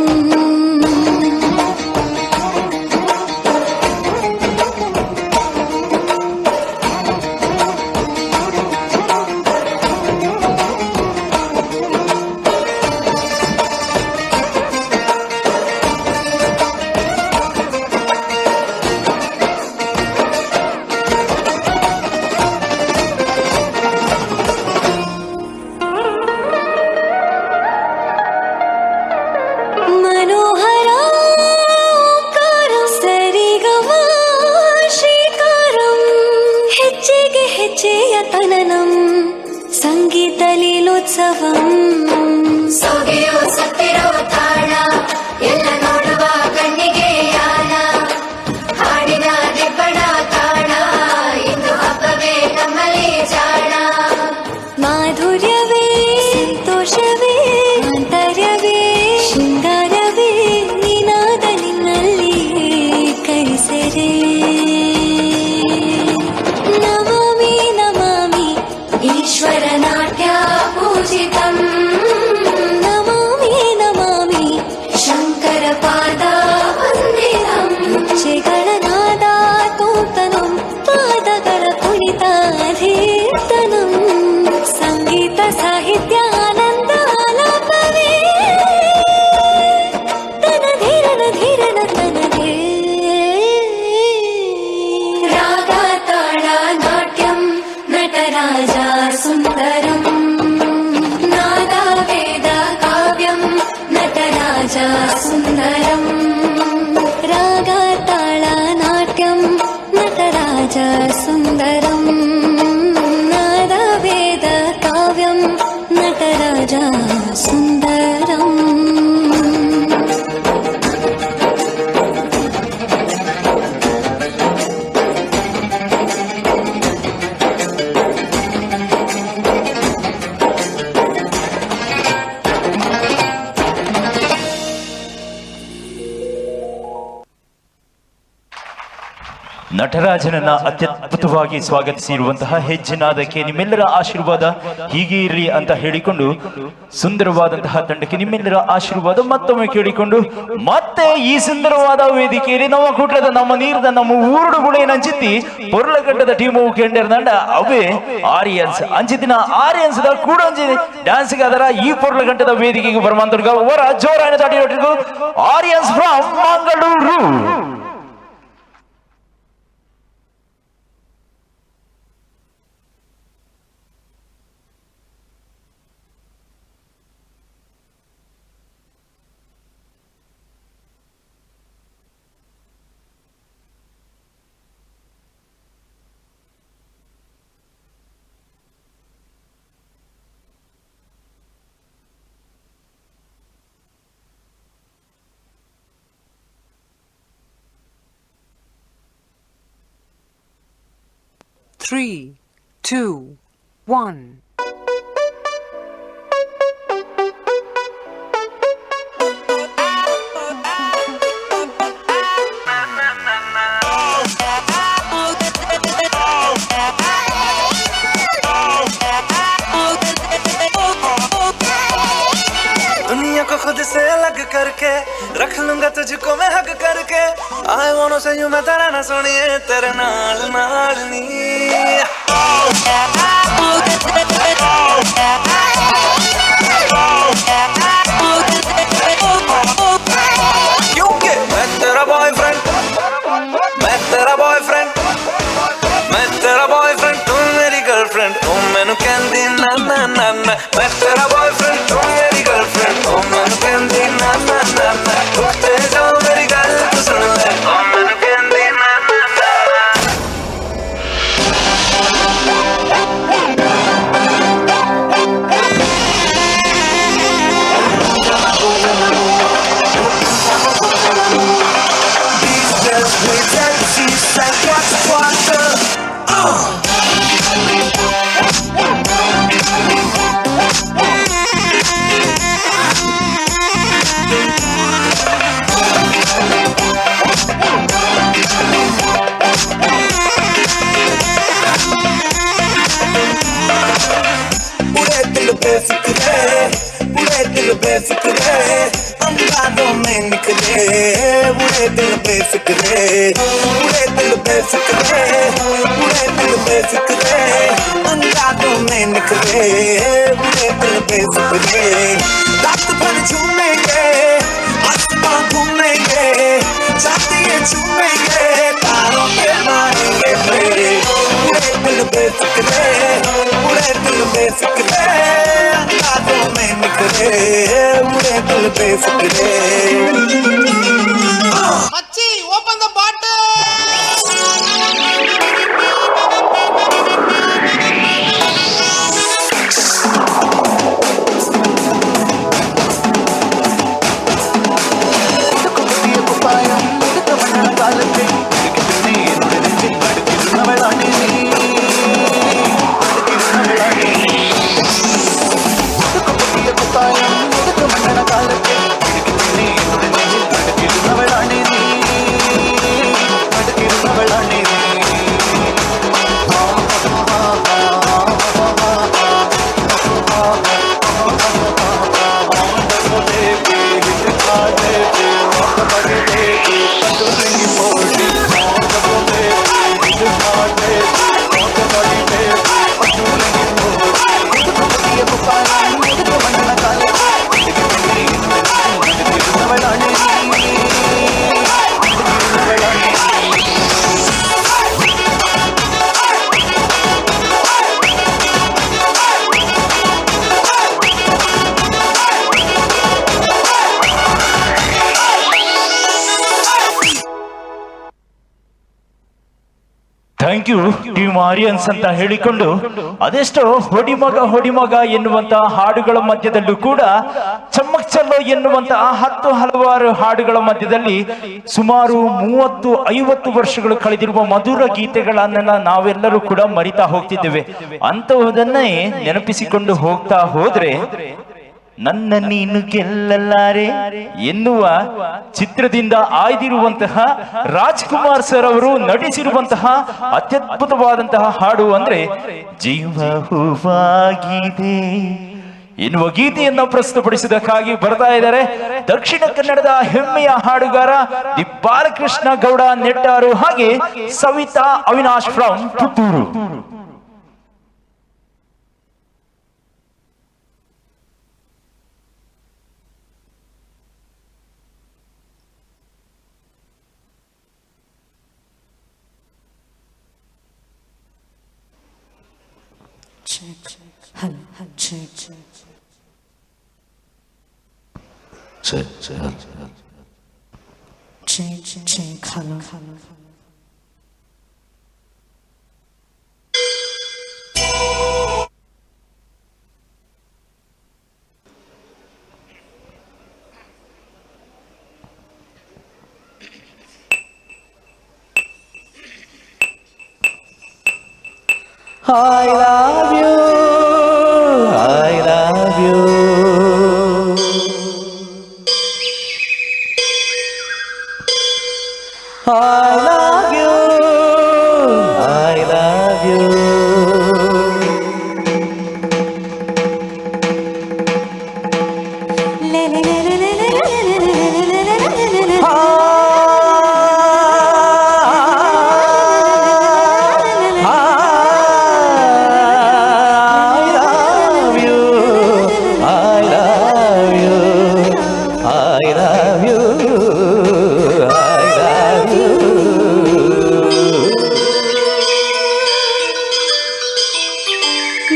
ತನನಂ ಸಂಗೀತ ಲೀಲೋತ್ಸವಂ ಸೊಗೆಯೋ ಸತ್ತಿರೋ ತಾಣ ಎಲ್ಲ ನೋಡುವ ಕಣ್ಣಿಗೆ ಯಾನ ಹಾಡಿನ ದಿಬ್ಬಣ ತಾಣ ಇಂದು ಹಬ್ಬವೇ ನಮ್ಮಲ್ಲಿ ಜಾಣ ಮಾಧುರ್ಯವೇ ಸಂತೋಷವೇ ಆಂತರ್ಯವೇ ಶೃಂಗಾರವೇ ನಿನಾದ ನಿನ್ನಲ್ಲಿ ಕೈಸೆರೆ ईश्वरनाट्य पूजितम् नमामि नमामि ನಟರಾಜ ಸುಂದರಂ ನಾದವೇದ ಕಾವ್ಯಂ ನಟರಾಜ ಸುಂದರಂ ರಾಗ ತಾಳ ನಾಟ್ಯಂ ನಟರಾಜ ಸುಂದರಂ ನಾದವೇದ ಕಾವ್ಯಂ ನಟರಾಜ ಸುಂದರಂ ನಟರಾಜನನ್ನ ಅತ್ಯದ್ಭುತವಾಗಿ ಸ್ವಾಗತಿಸಿರುವಂತಹ ಹೆಜ್ಜೆನಾದಕ್ಕೆ ನಿಮ್ಮೆಲ್ಲರ ಆಶೀರ್ವಾದ ಹೀಗೆ ಇರಲಿ ಅಂತ ಹೇಳಿಕೊಂಡು ಸುಂದರವಾದಂತಹ ತಂಡಕ್ಕೆ ನಿಮ್ಮೆಲ್ಲರ ಆಶೀರ್ವಾದ ಮತ್ತೊಮ್ಮೆ ಕೇಳಿಕೊಂಡು ಮತ್ತೆ ಈ ಸುಂದರವಾದ ವೇದಿಕೆಯಲ್ಲಿ ನಮ್ಮ ಕೂಟದ ನಮ್ಮ ನೀರದ ನಮ್ಮ ಊರುಡು ಗುಳೆಯನ್ನು ಅಂಚಿತ್ತಿ ಪೊರ್ಲಗಡ್ಡದ ಟೀಮು ಕೇಂದ್ರದಂಡ ಅವೇ ಆರಿಯನ್ಸ್ ಅಂಚಿತ್ತಿನ ಆರಿಯನ್ಸ್ ಕೂಡ ಡ್ಯಾನ್ಸ್ ಅದರ ಈ ಪೊರ್ಲಗಡ್ಡದ ವೇದಿಕೆಗೆ ಬರುವಂತ ಅವರ ಜೋರಾನ ತಾಟಿ Aryans from Mangaluru. Three, two, one. दुनिया को खुद से अलग करके रख लूंगा तुझको मैं हक करके I wanna say you मैं तेरा ना सुनिए तेरे नाल नाल नी क्योंकि मैं तेरा बॉयफ्रेंड मैं तेरा बॉयफ्रेंड तू मेरी गर्लफ्रेंड तू मैनू कहंदी ना ना ना ना मैं तेरा बॉयफ्रेंड तू मेरी गर्लफ्रेंड तू मैनू कहंदी ना ना ना ना उठते जाओ मेरी गल तू सुन ले तू मैनू कहंदी ना ना ना These girls play sexy like what's Befikre अंगारों में निकले बुरे दिल बेफिक्रे अंगारों में निकले बुरे दिल बेफिक्रे रात भर झूमेंगे आसमां घूमेंगे चांदियां झूमेंगे तारों के मारेंगे फेरे बुरे दिल बेफिक्रे अंगारों में निकले बुरे दिल Befikre Machi, open the bottle! ಕಾಲಕ್ಕೆ ಥ್ಯಾಂಕ್ ಯು ಟೀಮ್ ಆರಿಯನ್ಸ್ ಅಂತ ಹೇಳಿಕೊಂಡು ಅದೆಷ್ಟೋ ಹೊಡಿಮಗ ಎನ್ನುವಂತಹ ಹಾಡುಗಳ ಮಧ್ಯದಲ್ಲೂ ಕೂಡ ಚಮ್ಮಕ್ ಚಲ್ಲೋ ಎನ್ನುವಂತಹ ಹಲವಾರು ಹಾಡುಗಳ ಮಧ್ಯದಲ್ಲಿ ಸುಮಾರು 30-50 ವರ್ಷಗಳು ಕಳೆದಿರುವ ಮಧುರ ಗೀತೆಗಳನ್ನ ನಾವೆಲ್ಲರೂ ಕೂಡ ಮರಿತಾ ಹೋಗ್ತಿದ್ದೇವೆ. ಅಂತಹುದನ್ನೇ ನೆನಪಿಸಿಕೊಂಡು ಹೋಗ್ತಾ ಹೋದ್ರೆ ನನ್ನ ನೀನು ಗೆಲ್ಲಲಾರೆ ಎನ್ನುವ ಚಿತ್ರದಿಂದ ಆಯ್ದಿರುವಂತಹ ರಾಜ್ಕುಮಾರ್ ಸರ್ ಅವರು ನಟಿಸಿರುವಂತಹ ಅತ್ಯದ್ಭುತವಾದಂತಹ ಹಾಡು ಅಂದ್ರೆ ಜೀವ ಹೂವಾಗಿದೆ ಎನ್ನುವ ಗೀತೆಯನ್ನ ಪ್ರಸ್ತುತಪಡಿಸುವುದಕ್ಕಾಗಿ ಬರ್ತಾ ಇದ್ದಾರೆ ದಕ್ಷಿಣ ಕನ್ನಡದ ಹೆಮ್ಮೆಯ ಹಾಡುಗಾರ ದಿ ಬಾಲಕೃಷ್ಣ ಗೌಡ ನೆಟ್ಟಾರು ಹಾಗೆ Savitha Avinash from Puttur. I love you, I love you. I love you, I love you.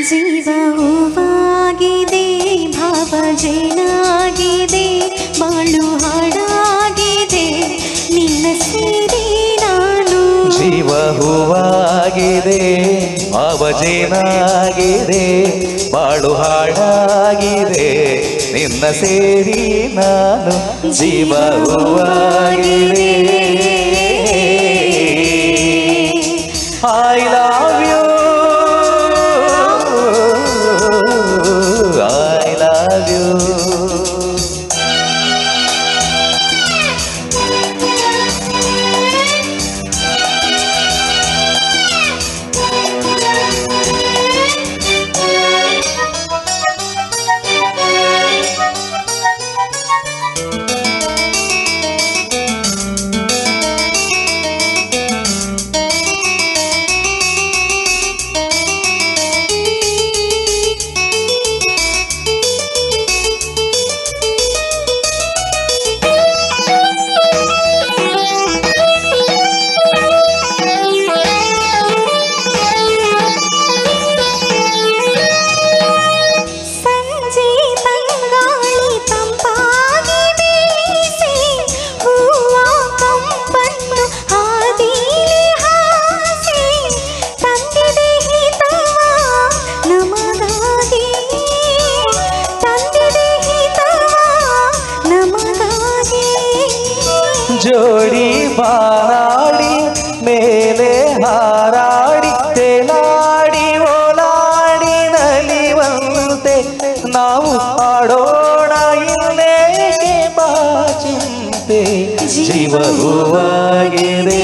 ಜೀವ ಹೂವಾಗಿದೆ ಭಾವ ಜೇನಾಗಿದೆ ಬಾಳು ಹಾಡಾಗಿದೆ ನಿನ್ನ ಸೇರಿ ನಾನು ಜೀವ ಹೂವಾಗಿದೆ ಭಾವಜೇನಾಗಿದೆ ಬಾಳು ಹಾಡಾಗಿದೆ ನಿನ್ನ ಸೇರಿ ನಾನು ಜೀವ ಹೂವಾಗಿದೆ I love you, I love you. ಜೋಡಿ ಬಾರಾಡಿ ಮೇಲೆ ಹಾರಾಡಿ ತೇಲಾಡಿ ಓಲಾಡಿ ನಲಿವಂತೆ ನಾವು ಆಡೋಣ ಇಲ್ಲೇಕೆ ಬಾಚಿಂತೆ ಜೀವ ಹೂವಾಗಿದೆ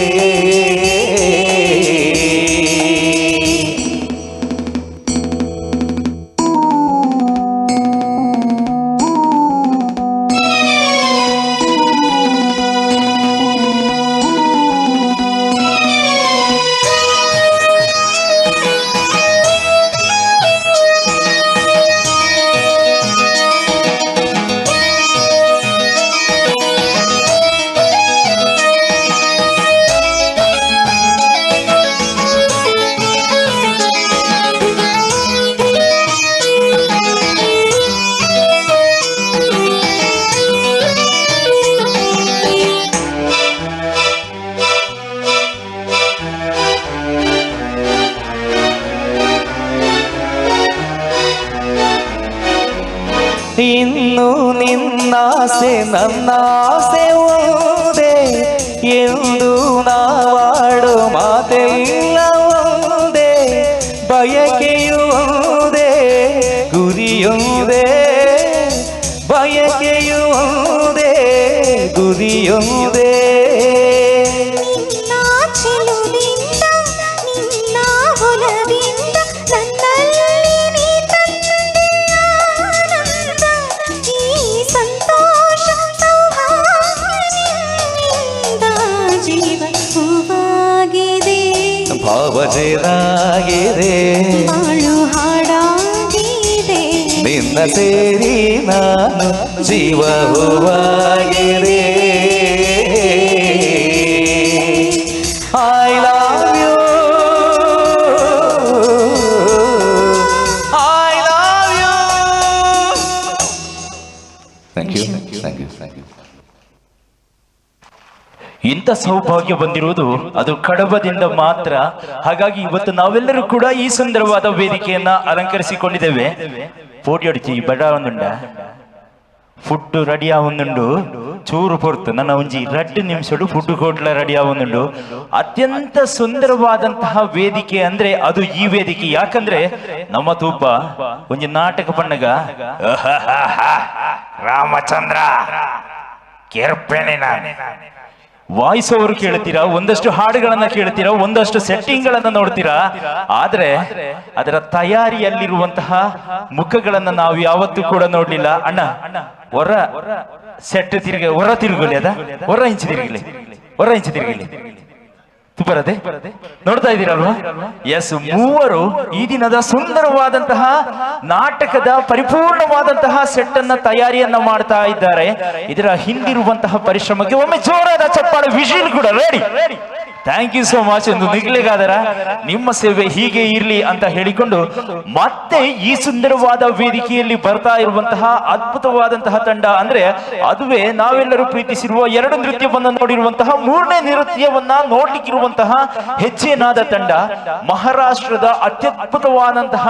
ಇನ್ನು ನಿನ್ನಾಸೆ ನನ್ನಾಸೆ ಒಂದೇ ಎಂದು ನಾವಾಡೋ ಮಾತೆಲ್ಲ ಒಂದೇ ಬಯಕೆಯು ಒಂದೇ ಗುರಿಯೊಂದೇ ಬಯಕೆಯು ಒಂದೇ ಗುರಿಯೊಂದೇ ನಿನ್ನ ಚೆಲುವಿಂದ ನಿನ್ನ ಒಲವಿಂದ ನನ್ನಲ್ಲಿ ನೀ ತಂದೆ ಆನಂದ ಈ ಸಂತೋಷ ಸೌಭಾಗ್ಯದಿಂದ ಜೀವ ಹೂವಾಗಿದೆ ಭಾವಜೇನಾಗಿದೆ ಬಾಳು ಹಾಡಾಗಿದೆ ನಿನ್ನ ಸೇರಿ ನಾನು ಜೀವ ಹೂವಾಗಿದೆ I love you I love you Thank you thank you thank you ಇಂಥ ಸೌಭಾಗ್ಯ ಬಂದಿರುವುದು ಅದು ಕಡಬದಿಂದ ಮಾತ್ರ. ಹಾಗಾಗಿ ಇವತ್ತು ನಾವೆಲ್ಲರೂ ಕೂಡ ಈ ಸುಂದರವಾದ ವೇದಿಕೆಯನ್ನ ಅಲಂಕರಿಸಿಕೊಂಡಿದ್ದೇವೆ. ಪೋಡಿಯೊಡಿಚಿ ಬಡ ಒಂದುಂಡ ಫುಡ್ ರೆಡಿ ಆವೊಂದುಂಡು ಚೂರು ಪೊರ್ತು ನನ್ನ ಒಂಜಿ 2 ನಿಮಿಷಡು ಫುಡ್ ಕೋಟ್ಲ ರೆಡಿ ಆವೊಂದುಂಡು. ಅತ್ಯಂತ ಸುಂದರವಾದಂತಹ ವೇದಿಕೆ ಅಂದ್ರೆ ಅದು ಈ ವೇದಿಕೆ. ಯಾಕಂದ್ರೆ ನಮ್ಮ ತೂಪ ಒಂಜಿ ನಾಟಕ ಪಣ್ಣಗ ರಾಮಚಂದ್ರ ಕೆರ್ಪೆನೆ ವಾಯ್ಸ್ ಓವರ್ ಕೇಳ್ತೀರಾ, ಒಂದಷ್ಟು ಹಾಡುಗಳನ್ನ ಕೇಳ್ತೀರಾ, ಒಂದಷ್ಟು ಸೆಟ್ಟಿಂಗ್ ಗಳನ್ನ ನೋಡ್ತೀರಾ. ಆದ್ರೆ ಅದರ ತಯಾರಿಯಲ್ಲಿರುವಂತಹ ಮುಖಗಳನ್ನ ನಾವು ಯಾವತ್ತೂ ಕೂಡ ನೋಡ್ಲಿಲ್ಲ. ಅಣ್ಣ ಹೊರ ಸೆಟ್ ಹೊರ ತಿರುಗಲಿ ಅದ ಹೊರ ಇಂಚು ತಿರುಗಲಿ ಬರದೆ ನೋಡ್ತಾ ಇದ್ದೀರಲ್ವಾ? ಎಸ್, ಮೂವರು ಈ ದಿನದ ಸುಂದರವಾದಂತಹ ನಾಟಕದ ಪರಿಪೂರ್ಣವಾದಂತಹ ಸೆಟ್ ಅನ್ನ ತಯಾರಿಯನ್ನ ಮಾಡ್ತಾ ಇದ್ದಾರೆ. ಇದರ ಹಿಂದಿರುವಂತಹ ಪರಿಶ್ರಮಕ್ಕೆ ಒಮ್ಮೆ ಜೋರಾದ ಚಪ್ಪಾಳೆ, ವಿಷಲ್ ಕೂಡ ready. Thank you so much. ಎಂದು ನಿಗ್ಲಿಗಾದರ ನಿಮ್ಮ ಸೇವೆ ಹೀಗೆ ಇರ್ಲಿ ಅಂತ ಹೇಳಿಕೊಂಡು ಮತ್ತೆ ಈ ಸುಂದರವಾದ ವೇದಿಕೆಯಲ್ಲಿ ಬರ್ತಾ ಇರುವಂತಹ ಅದ್ಭುತವಾದಂತಹ ತಂಡ ಅಂದ್ರೆ ಅದುವೇ ನಾವೆಲ್ಲರೂ ಪ್ರೀತಿಸಿರುವ 2 ನೃತ್ಯವನ್ನ ನೋಡಿರುವಂತಹ 3ನೇ ನೃತ್ಯವನ್ನ ನೋಡ್ಲಿಕ್ಕಿರುವಂತಹ ಹೆಜ್ಜೆನಾದ ತಂಡ. ಮಹಾರಾಷ್ಟ್ರದ ಅತ್ಯದ್ಭುತವಾದಂತಹ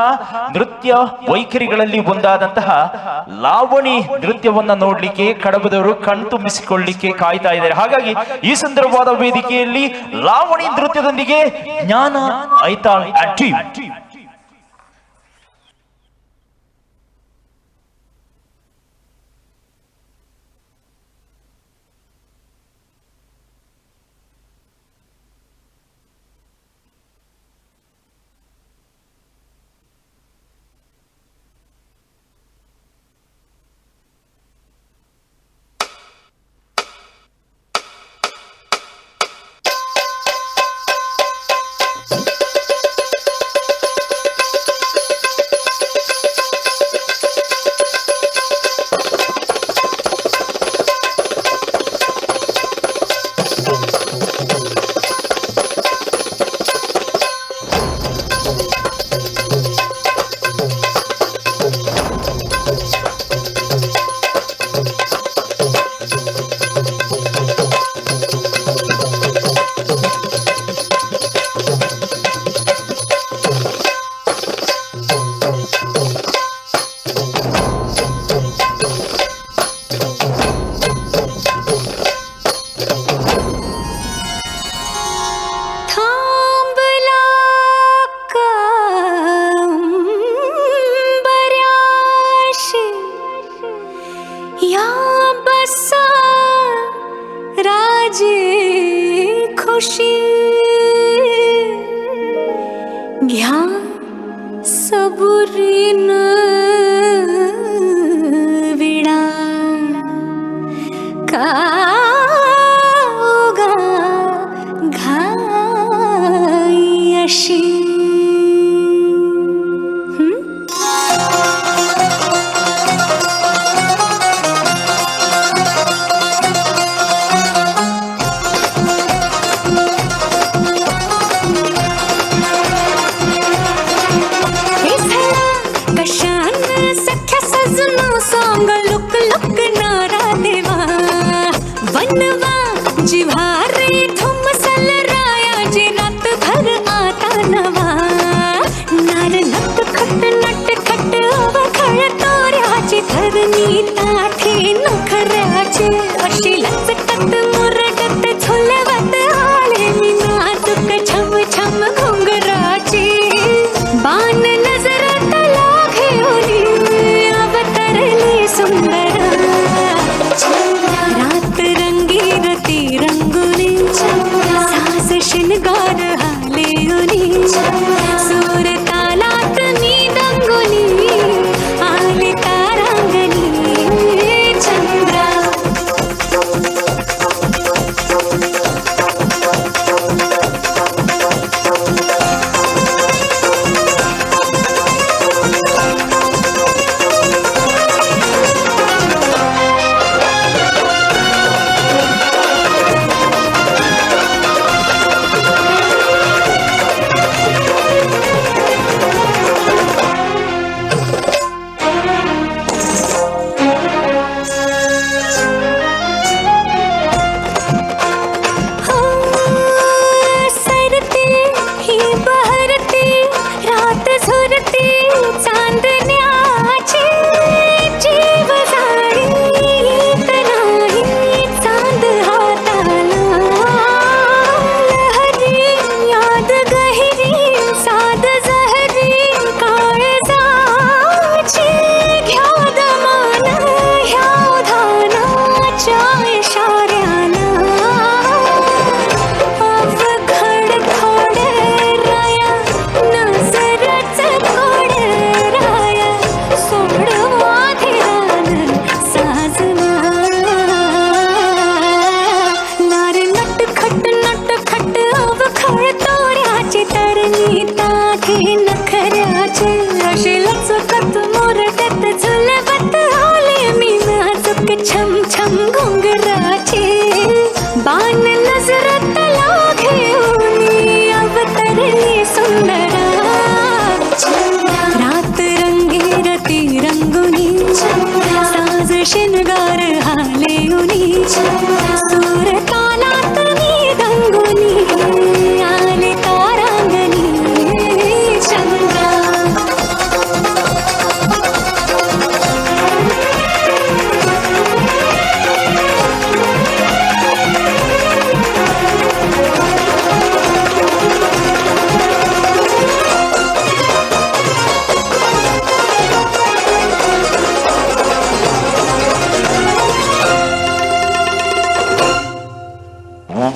ನೃತ್ಯ ವೈಖರಿಗಳಲ್ಲಿ ಒಂದಾದಂತಹ ಲಾವಣಿ ನೃತ್ಯವನ್ನ ನೋಡ್ಲಿಕ್ಕೆ ಕಡಬದವರು ಕಣ್ತುಂಬಿಸಿಕೊಳ್ಳಿಕ್ಕೆ ಕಾಯ್ತಾ ಇದ್ದಾರೆ. ಹಾಗಾಗಿ ಈ ಸುಂದರವಾದ ವೇದಿಕೆಯಲ್ಲಿ ಲಾವಣಿ ನೃತ್ಯದೊಂದಿಗೆ ಜ್ಞಾನ ಐತಾಳ್ ಟೀಮ್. खुशी घ्या सबुरीन विडा कागा घाई अशी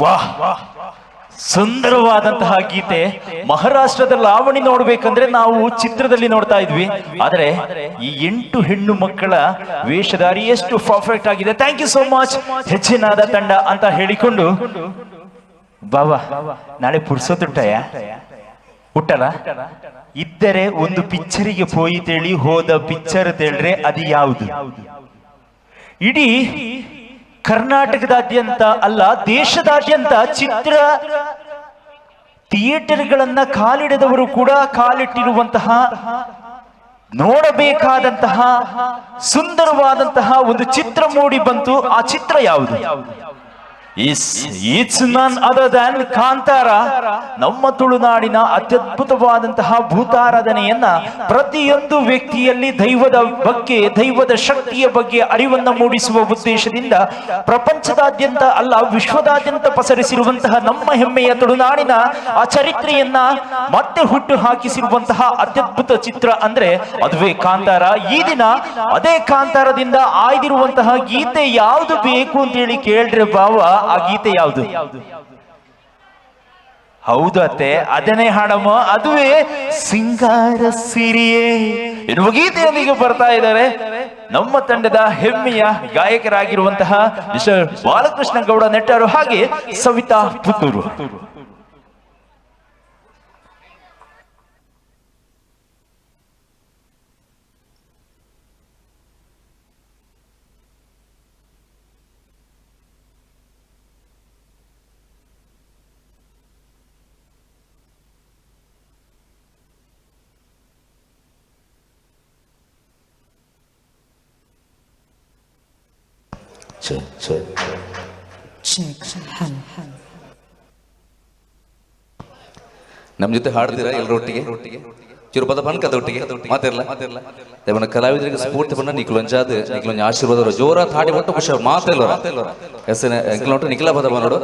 ವಾಹ್, ಸುಂದರವಾದಂತಹ ಗೀತೆ. ಮಹಾರಾಷ್ಟ್ರದ ಲಾವಣಿ ನೋಡ್ಬೇಕಂದ್ರೆ ನಾವು ಚಿತ್ರದಲ್ಲಿ ನೋಡ್ತಾ ಇದ್ವಿ, ಆದ್ರೆ ಈ 8 ಹೆಣ್ಣು ಮಕ್ಕಳ ವೇಷಧಾರಿ ಎಷ್ಟು ಪರ್ಫೆಕ್ಟ್ ಆಗಿದೆ. ಥ್ಯಾಂಕ್ ಯು ಸೋ ಮಚ್ ಹೆಚ್ಚಿನಾದ ತಂಡ ಅಂತ ಹೇಳಿಕೊಂಡು, ಬಾಬಾ ನಾಳೆ ಪುರ್ಸೋತುಟ್ಟಯ ಹುಟ್ಟಲ್ಲ ಇದ್ದರೆ ಒಂದು ಪಿಕ್ಚರಿಗೆ ಪೋಯಿ ತೇಳಿ ಹೋದ ಪಿಕ್ಚರ್ ತೇಳ್ರೆ ಅದು ಯಾವುದು? ಇಡೀ ಕರ್ನಾಟಕದಾದ್ಯಂತ ಅಲ್ಲ, ದೇಶದಾದ್ಯಂತ ಚಿತ್ರ ಥಿಯೇಟರ್ಗಳನ್ನ ಕಾಲಿಡದವರು ಕೂಡ ಕಾಲಿಟ್ಟಿರುವಂತಹ, ನೋಡಬೇಕಾದಂತಹ ಸುಂದರವಾದಂತಹ ಒಂದು ಚಿತ್ರ ಮೂಡಿ ಬಂತು. ಆ ಚಿತ್ರ ಯಾವುದು? It's none other than Kantara. ನಮ್ಮ ತುಳುನಾಡಿನ ಅತ್ಯದ್ಭುತವಾದಂತಹ ಭೂತಾರಾಧನೆಯನ್ನ ಪ್ರತಿಯೊಂದು ವ್ಯಕ್ತಿಯಲ್ಲಿ ದೈವದ ಬಗ್ಗೆ, ದೈವದ ಶಕ್ತಿಯ ಬಗ್ಗೆ ಅರಿವನ್ನ ಮೂಡಿಸುವ ಉದ್ದೇಶದಿಂದ ಪ್ರಪಂಚದಾದ್ಯಂತ ಅಲ್ಲ, ವಿಶ್ವದಾದ್ಯಂತ ಪಸರಿಸಿರುವಂತಹ ನಮ್ಮ ಹೆಮ್ಮೆಯ ತುಳುನಾಡಿನ ಆ ಚರಿತ್ರೆಯನ್ನ ಮತ್ತೆ ಹುಟ್ಟು ಹಾಕಿಸಿರುವಂತಹ ಅತ್ಯದ್ಭುತ ಚಿತ್ರ ಅಂದ್ರೆ ಅದುವೇ ಕಾಂತಾರ. ಈ ದಿನ ಅದೇ ಕಾಂತಾರದಿಂದ ಆಯ್ದಿರುವಂತಹ ಗೀತೆ ಯಾವುದು ಬೇಕು ಅಂತ ಹೇಳಿ ಕೇಳ್ರೆ ಬಾವ, ಆ ಗೀತೆ ಯಾವುದು? ಹೌದು ಅತ್ತೆ, ಅದನ್ನೇ ಹಾಡಮ್ಮ, ಅದುವೇ ಸಿಂಗಾರ ಸಿರಿಯೇ ಎನ್ನುವ ಗೀತೆಯೊಂದಿಗೆ ಬರ್ತಾ ಇದ್ದಾರೆ ನಮ್ಮ ತಂಡದ ಹೆಮ್ಮೆಯ ಗಾಯಕರಾಗಿರುವಂತಹ ಮಿಸ್ಟರ್ ಬಾಲಕೃಷ್ಣ ಗೌಡ ನೆಟ್ಟರು ಹಾಗೆ ಸವಿತಾ ಪುತ್ತೂರು. ನಮ್ಮ ಜೊತೆ ಹಾಡ್ತೀರಾ ಎಲ್ಲರೊಟ್ಟಿಗೆ? ಚೂರು ಪದ ಪನ್ಕದ ಒಟ್ಟಿಗೆ ಮಾತಿರ್ಲ ದೇವನ ಕಲಾವಿದರಿಗೆ ಸ್ಫೂರ್ತಿ ಪಂಡ ನಿಕ್ಲೊಂಜಾದ ನಿಕ್ಲೊಂಜ ಆಶೀರ್ವಾದ ಜೋರ ತಾಡಿ ಬಂತು ಖುಷಿ ಮಾತೆಲ್ಲರ ಹೆಸರು ನಿಕ್ಲೊಂಟು ನಿಕ್ಲ ಪದ ಬನ್ನೋಡು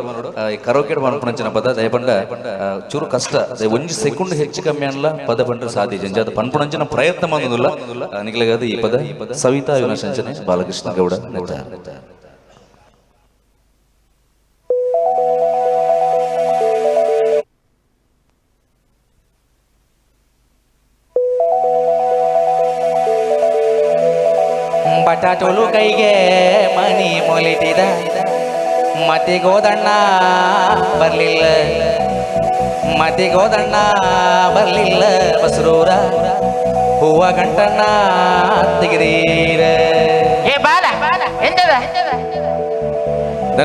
ಕರೋಕೆಡ್ ಪನ್ಪುಣಂಚಿನ ಪದ ದಯ ಪಂಡ ಚೂರು ಕಷ್ಟ ಒಂಜಿ ಸೆಕೆಂಡ್ ಹೆಚ್ಚು ಕಮ್ಮಿ ಅನ್ಲ ಪದ ಪಂಡ್ರೆ ಸಾಧ್ಯ ಜಂಜಾದ ಪನ್ಪುಣಂಚಿನ ಪ್ರಯತ್ನ ಬಂದಿಲ್ಲ ನಿಕ್ಲಗಾದ ಈ ಪದ ಸವಿತಾ ಯುನ ಸಂಚನೆ ಬಾಲಕೃಷ್ಣ ಗೌಡ ನೆಟ್ಟಾರ. ಬಟಾಟೋಲು ಕೈಗೆ ಮನಿ ಮೊಲಿಟಿದ ಮತಿಗೋದಣ್ಣ ಬರ್ಲಿಲ್ಲ, ಮತಿಗೋದಣ್ಣ ಬರ್ಲಿಲ್ಲ ಬಸರೂರ ಹೂವ ಗಂಟಣ್ಣ ತೆಗೆದೀರ.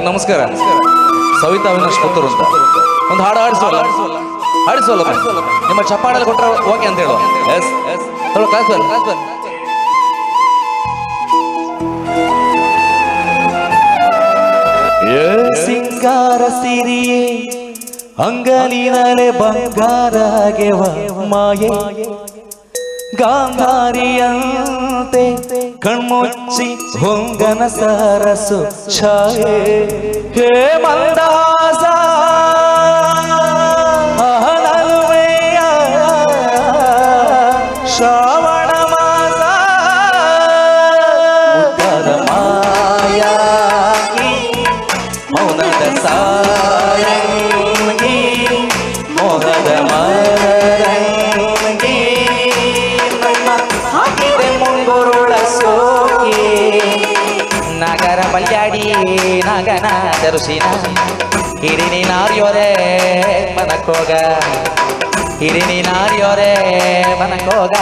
ನಮಸ್ಕಾರ, ಸವಿತಾ ಅವಿನಾಶ್ ಪುತ್ತೂರು ಅಂತ ಒಂದು ಹಾಡು ಹಾಡಿಸೋಲ್ಲ ನಿಮ್ಮ ಚಪ್ಪಾಡಲ್ಲಿ ಕೊಟ್ಟರೆ ಓಕೆ ಅಂತ ಹೇಳುವ. ಎಸ್ ಎಸ್ ಕ್ಲಾಸ್ ಸಿಂಗಾರ ಸಿರಿಯೇ ಅಂಗಲಿನಲೆ ಬಂಗಾರಗೆವ ಮಾಯೆ ಗಾಂಧಾರಿಯಂತೆ ಕಣ್ಮುಚ್ಚಿ ಹೊಂಗನ ಸರಸು ಛಾಯೆ ಹೇ ಮಂದಹಾಸ ನಲುವೆಯ ಶ್ರಾವಣ ಮಾಸ ಮುಖದ ಮಾಯಾ ಮೌನದ ಸಾರಂಗಿ ಮೋಹದ ಮರಂಗಿ ನಮ್ಮ ಹಾಕಿದೆ ಮುಂಗುರುಳ ಸೋಕಿ ನಗರ ಬಲ್ಯಾಡಿ ನಗನ ದರುಸಿನ ಹಿರಿನಿ ನಾರ್ಯೋರೆ ಮನಕೋಗ ಹಿರಿನಿ ನಾರ್ಯೋರೆ ಮನಕೋಗ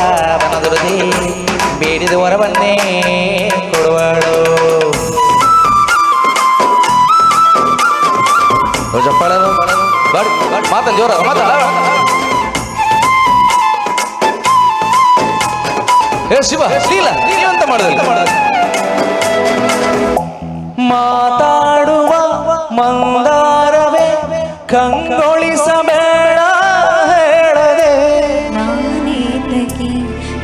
ಮನದುರುದಿ ಬೇಡಿದ ವರವನ್ನೇ ಕೊಡುವಳು. ಚಪ್ಪಾಳೆ ಮಾತಲ್ಲಿ ಜೋರ ಶಿವ ಲೀಲ ನೀವಂತ ಮಾಡೋದಿಲ್ಲ. ಮಾತಾಡುವ ಮಂದಾರವೇ ಕಂಗೊಳಿಸಬೇಡ ಹೇಳದೆ ನಾನೇತಗೆ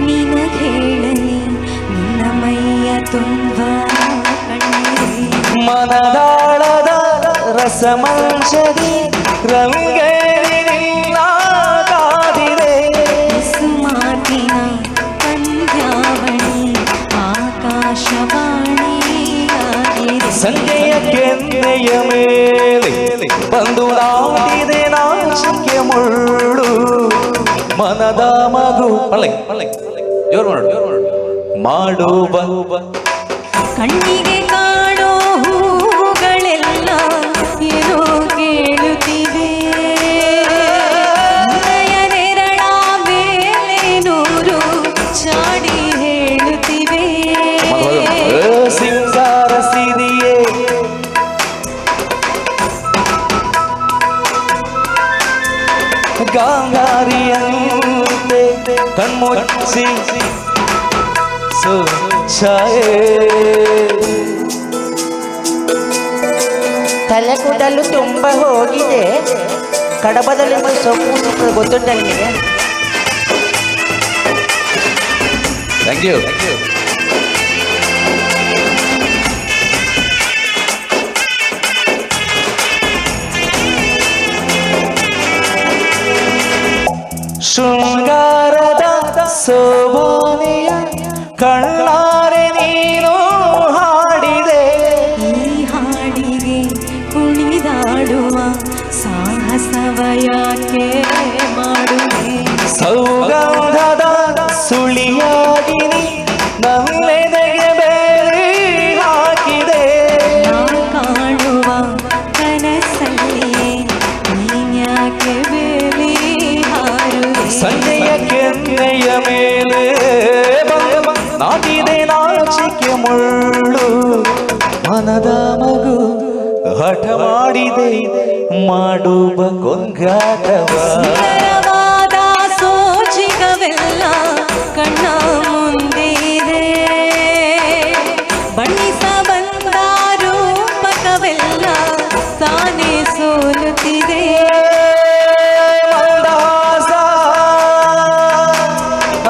ನಿನಗೇಳಲಿ ನಿನ್ನ ಮೈಯ ತುಂಬ ಮನದಾಳದ ರಸಮಂಚದಿ ರಂಗೇರಿನ ಕಾದಿದೆ ಸುಮಾತಿನ ಪಂದ್ಯಾವಣಿ ಆಕಾಶವಾಣಿಯಾಗಿದೆ ಸಂಜೆಯ ಕೆನ್ನೆಯ ಮೇಲೆ ಬಂದು ನಾಟಿದೆ ನಾಚಿಕೆ ಮುಳ್ಳು ಮನದ ಮಗು ಮಾಡುವ ಕಣ್ಣಿಗೆ ಕಾಣೋ ಹೂಗಳೆಲ್ಲ ಏನೋ ಕೇಳುತ್ತಿವೆ ನೆರಳ ಮೇಲೆ ನೂರು ಚಾಡಿ ಹೇಳುತ್ತಿವೆ ಸಿಂಗಾರ ಸಿರಿಯೇ ಗಾಂಧಾರಿಯಂತೆ ಕಣ್ಮುಚ್ಚಿ ಛಾಯೆ ತಲೆ ಕೂದಲು ತುಂಬ ಹೋಗಿದೆ ಕಡಬದಲ್ಲಿ ಸೊಪ್ಪು ಗೊತ್ತುಂಟ ನಿಮಗೆ ಥ್ಯಾಂಕ್ ಯು ಶೃಂಗಾರದ ಸೋಬಾನೆಯ ಕಣ್ಣಾರೆ ನೀನು ಹಾಡಿದೆ ಈ ಹಾಡಿಗೆ ಕುಣಿದಾಡುವ ಸಾಹಸವ ಯಾಕೆ ಮಾಡುವೆ ಸೌಗಂಧದ ಸುಳಿಯಾಗಿ ನೀ ನನ್ನೆದೆಗೆ ಬೇರೆ ಹಾಕಿದೆ ನಾ ಕಾಣುವ ಕನಸಲ್ಲಿಯೇ ನೀನ್ಯಾಕೆ ಬೇಲಿ ಹಾರುವೆ ಸಂಜೆಯ ಕೆನ್ನೆಯ ಮೇಲೆ ನಾಟಿದೆ ನಾಚಿಕೆ ಮುಳ್ಳು ಮನದ ಮಗು ಹಠ ಮಾಡಿದೆ ಮಾಡುವ ಗೊಂಗಾಟವ ಸುಂದರವಾದ ಸೋಜಿಗವೆಲ್ಲ ಕಣ್ಣ ಮುಂದೆ ಇದೆ ಬಣ್ಣಿಸ ಬಂದ ರೂಪಕವೆಲ್ಲ ತಾನೇ ಸೋಲುತ್ತಿದೆ ಮಂದಹಾಸ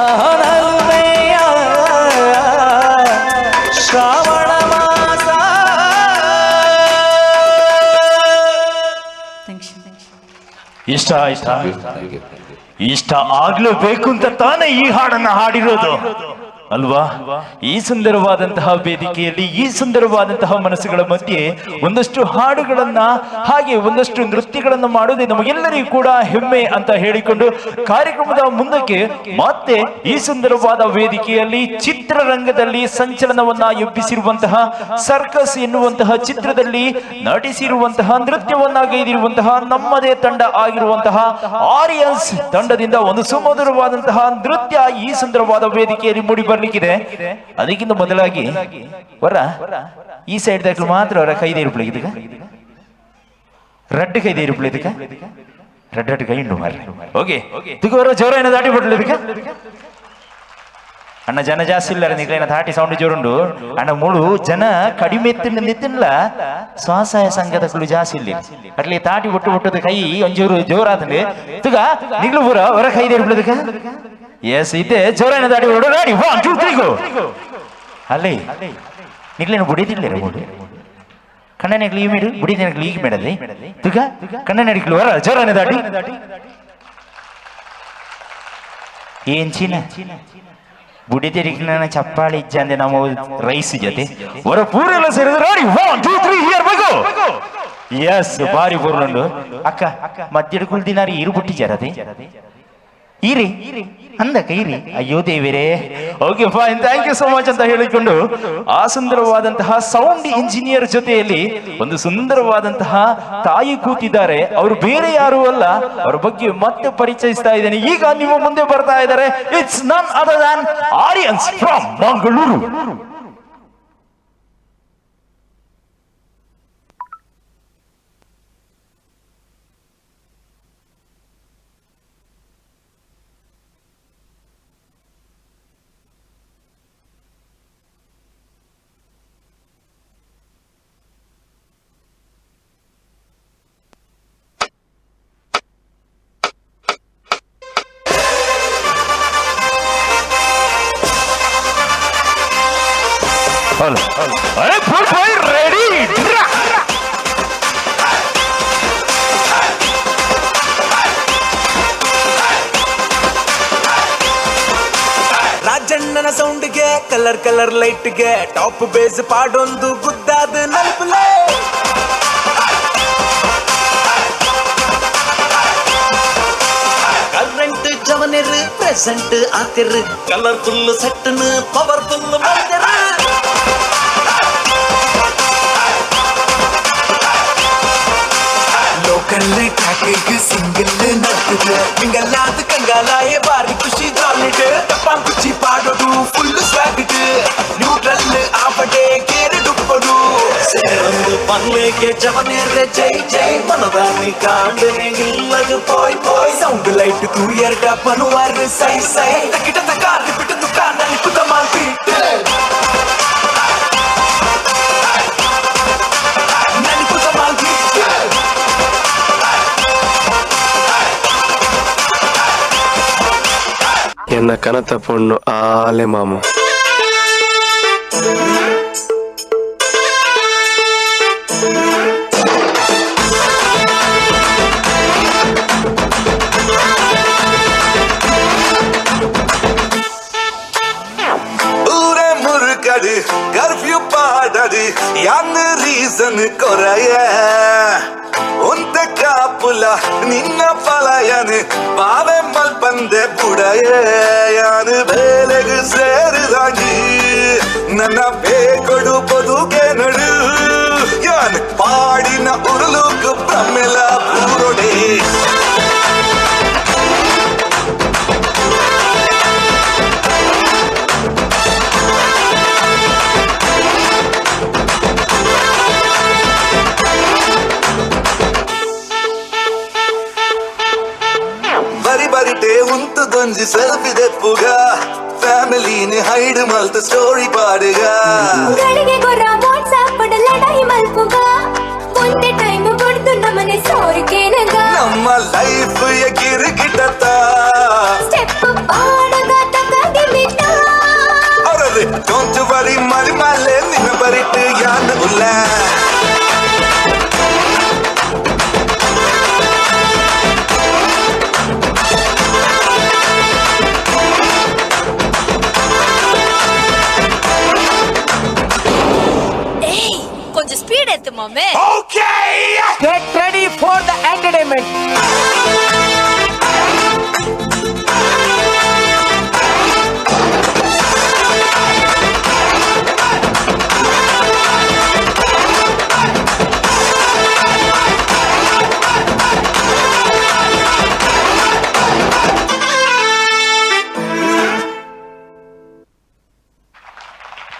ಅಹನಲ್ಮೆಯ ಶ್ರಾವಣ ಮಾಸ ಇಷ್ಟ ಆಯ್ತಾ ಇಷ್ಟ ಆಗ್ಲೇಬೇಕು ಅಂತ ತಾನೇ ಈ ಹಾಡನ್ನ ಹಾಡಿರೋದು ಅಲ್ವಾ? ಈ ಸುಂದರವಾದಂತಹ ವೇದಿಕೆಯಲ್ಲಿ ಈ ಸುಂದರವಾದಂತಹ ಮನಸ್ಸುಗಳ ಮಧ್ಯೆ ಒಂದಷ್ಟು ಹಾಡುಗಳನ್ನ ಹಾಗೆ ಒಂದಷ್ಟು ನೃತ್ಯಗಳನ್ನ ಮಾಡೋದೇ ನಮಗೆಲ್ಲರಿಗೂ ಕೂಡ ಹೆಮ್ಮೆ ಅಂತ ಹೇಳಿಕೊಂಡು ಕಾರ್ಯಕ್ರಮದ ಮುಂದಕ್ಕೆ ಮತ್ತೆ ಈ ಸುಂದರವಾದ ವೇದಿಕೆಯಲ್ಲಿ ಚಿತ್ರರಂಗದಲ್ಲಿ ಸಂಚಲನವನ್ನ ಎಬ್ಬಿಸಿರುವಂತಹ ಸರ್ಕಸ್ ಎನ್ನುವಂತಹ ಚಿತ್ರದಲ್ಲಿ ನಟಿಸಿರುವಂತಹ ನೃತ್ಯವನ್ನ ಗೈದಿರುವಂತಹ ನಮ್ಮದೇ ತಂಡ ಆಗಿರುವಂತಹ ಆರಿಯನ್ಸ್ ತಂಡದಿಂದ ಒಂದು ಸುಮಧುರವಾದಂತಹ ನೃತ್ಯ ಈ ಸುಂದರವಾದ ವೇದಿಕೆಯಲ್ಲಿ ಮೂಡಿ ಬರ್ಲಿಕ್ಕಿದೆ. ಅದಕ್ಕಿಂತ ಮೊದಲಾಗಿ ವರ ಈ ಸೈಡ್ ದಾಖಲು ಮಾತ್ರ ಅವರ ಕೈದೇ ಇರ್ಬಿಡಿ ಇದಕ್ಕೆ ರೆಡ್ ಕೈದೇ ಇರ್ಬಿಡಿ ಇದಕ್ಕೆ ರೆಡ್ ರೆಡ್ ಕೈ ಉಂಟು ಮಾರ್ರೆ. ಓಕೆ ತುಗವರ ಜೋರ ಏನ ದಾಟಿ ಬಿಡ್ಲಿ ಇದಕ್ಕೆ ಅಣ್ಣ ಜನ ಜಾಸ್ತಿ ಇಲ್ಲ ನಿಕ್ಲೇನ ದಾಟಿ ಸೌಂಡ್ ಜೋರುಂಡು ಅಣ್ಣ ಮುಳು ಜನ ಕಡಿಮೆ ನಿತ್ತಿಲ್ಲ ಸ್ವಸಹಾಯ ಸಂಘದ ಕುಳು ಜಾಸ್ತಿ ಇಲ್ಲಿ ಅಟ್ಲಿ ತಾಟಿ ಒಟ್ಟು ಒಟ್ಟದ ಕೈ ಒಂಚೂರು ಜೋರಾದ್ರೆ ತುಗ ನಿಗ್ಲು ಪೂರ ಹೊರ ಕೈದೇ ಇರ್ಬಿಡಿ ಇದಕ್ಕೆ ಎಸ್ ಇದೆ ಜೋರಾನ ದಾಟಿ ಹೊರಡು ರೆಡಿ 1 2 3 ಗೋ ಅಲ್ಲೇ ನಿಗ್ಲೇನು ಬುಡಿದಿಲ್ಲ ಬೋಡು ಕಣ್ಣನೆಗ್ಲಿ ಈ ಮೇಡು ಬುಡಿದಿನಗ್ಲಿ ಈಗ ಮೇಡದೆ ತುಗ ಕಣ್ಣನೆಗ್ಲಿ ಹೊರ ಜೋರಾನ ದಾಟಿ ಏನ್ ಚೀನ ಬುಡಿ ತೆರಿಕಿನ ಚಪ್ಪಾಳಿ ಇಜ್ಜಂದೆ ನಮ್ಮ ರೈಸ್ ಜೊತೆ ಹೊರ ಪೂರೆಲ್ಲ ಸೇರಿದ್ರೆ ready 1 2 3 here we go yes ಬಾರಿ ಬೋರ್ಲಂಡು ಅಕ್ಕ ಮಧ್ಯದ ಕುಲ್ದಿನಾರಿ ಇರು ಬುಟ್ಟಿ ಜರದೆ ಇರಿ ಅಂದಕ ಇರಿ ಅಯ್ಯೋ ದೇವಿರೇ okay fine thank you so much ಅಂತ ಹೇಳಿಕೊಂಡು ಆ ಸುಂದರವಾದಂತಹ ಸೌಂಡ್ ಇಂಜಿನಿಯರ್ ಜೊತೆಯಲ್ಲಿ ಒಂದು ಸುಂದರವಾದಂತಹ ತಾಯಿ ಕೂತಿದ್ದಾರೆ. ಅವರು ಬೇರೆ ಯಾರು ಅಲ್ಲ, ಅವರ ಬಗ್ಗೆ ಮತ್ತೆ ಪರಿಚಯಿಸ್ತಾ ಇದ್ದೇನೆ. ಈಗ ನಿಮ್ಮ ಮುಂದೆ ಬರ್ತಾ ಇದ್ದಾರೆ. It's none other than Aryans from Mangaluru. Rajanna ನನ್ನ ಸೌಂಡ್ಗೆ ಕಲರ್ ಕಲರ್ ಲೈಟ್ಗೆ ಟಾಪ್ ಬೇಸ್ ಪಾಡೊಂದು ಗುದ್ದಾದ ನಲ್ಪಲೆ ಕರೆಂಟ್ ಜವನಿರ್ ಪ್ರೆಸೆಂಟ್ ಆತಿರ್ ಕಲರ್ಫುಲ್ ಸೆಟ್ಟನ್ ಪವರ್ಫುಲ್ ಮಾಡ್ತಿರ ಲೋಕಲ್ ಟ್ಯಾಕಿಗ್ ಸಿಂಗಲ್ ನಡ್ತಿದ್ ಹಿಂಗಲ್ಲಾದ ಕಂಗಾಲಾಯ ಬಾರಿ ಖುಷಿ ಜಾಲಿಡ್ ತಪ್ಪಾಂ ಕುಚ್ಚಿ ಪಾಡೋದು ಫುಲ್ ಸ್ವಾಗಿಡ್ ನ್ಯೂಟ್ರಲ್ ಆಪಡೆ ಕೇರ್ ಡುಪ್ಪಡು ಸೇರೊಂದು ಪನ್ಲೆಗೆ ಜವನೇರ್ರೆ ಜೈ ಜೈ ಮನದಾನಿ ಕಾಂಡನೆ ನಿಲ್ಲದು ಪೋಯ್ ಪೋಯ್ ಸೌಂಡ್ ಲೈಟ್ ತೂ ಎರಡ ಪನುವಾರ್ ಸೈ ಸೈ ತಕಿಟ ತಕಾರಿ ಬಿಟ್ಟು ದುಕಾನಲ್ಲಿ ಕುತ ಮಾಲ್ಪೀಟ್ ನನಿ ಕುತ ಮಾಲ್ಪೀಟ್ என்ன கனத்த பொண்ணு ஆலே மாமா ஊரே முறுக்கடு கர்ஃபியூ பாடடு யான்னு ரீசன் குறைய உந்த காப்புல ನಿನ್ನ ಪಲಾಯನು ಬಾವೆ ಮಲ್ಪಂದೆ ಬುಡಯಾನು ಬೇಲೆಗು ಸೇರಿದಾಗಿ ನನ್ನ ಬೇಕೊಡು ಬದುಕೆ ನಡು ಯಾನ್ ಪಾಡಿನ ಉರುಳುಕು ಪ್ರಮೆಲ ಪೂರೊಡೆ ఉంటుందొంజి సెల్ఫీ తెప్పుగా ఫ్యామిలీని హైడ్ మల్త స్టోరీ పాడుగా ಗಳಿಗೆ ಗೊರ ವಾಟ್ಸಾಪ್ ಲಡಾಯಿ ಮಲ್ಪುಗ ಒಂದೇ ಟೈಮ್ ಕೊಡ್ತುನ್ನ ಮನೆ ಸೋರಿಕೆನಗ ನಮ್ಮ ಲೈಫ್ ಎಗಿರಿಗಿಟತ ಸ್ಟೆಪ್ ಪಾಡಗ ತಗದಿ ಮಿಟ ಅವರದು ಡೋಂಟ್ ವರಿ ಮಲಿ ಮಲೆ ನಿನ್ನ ಬರಿಟ್ ಯಾನ ಉಲ್ಲ கொஞ்சம் ஸ்பீட் ஏத்து மாமே Okay! Get ready for the entertainment.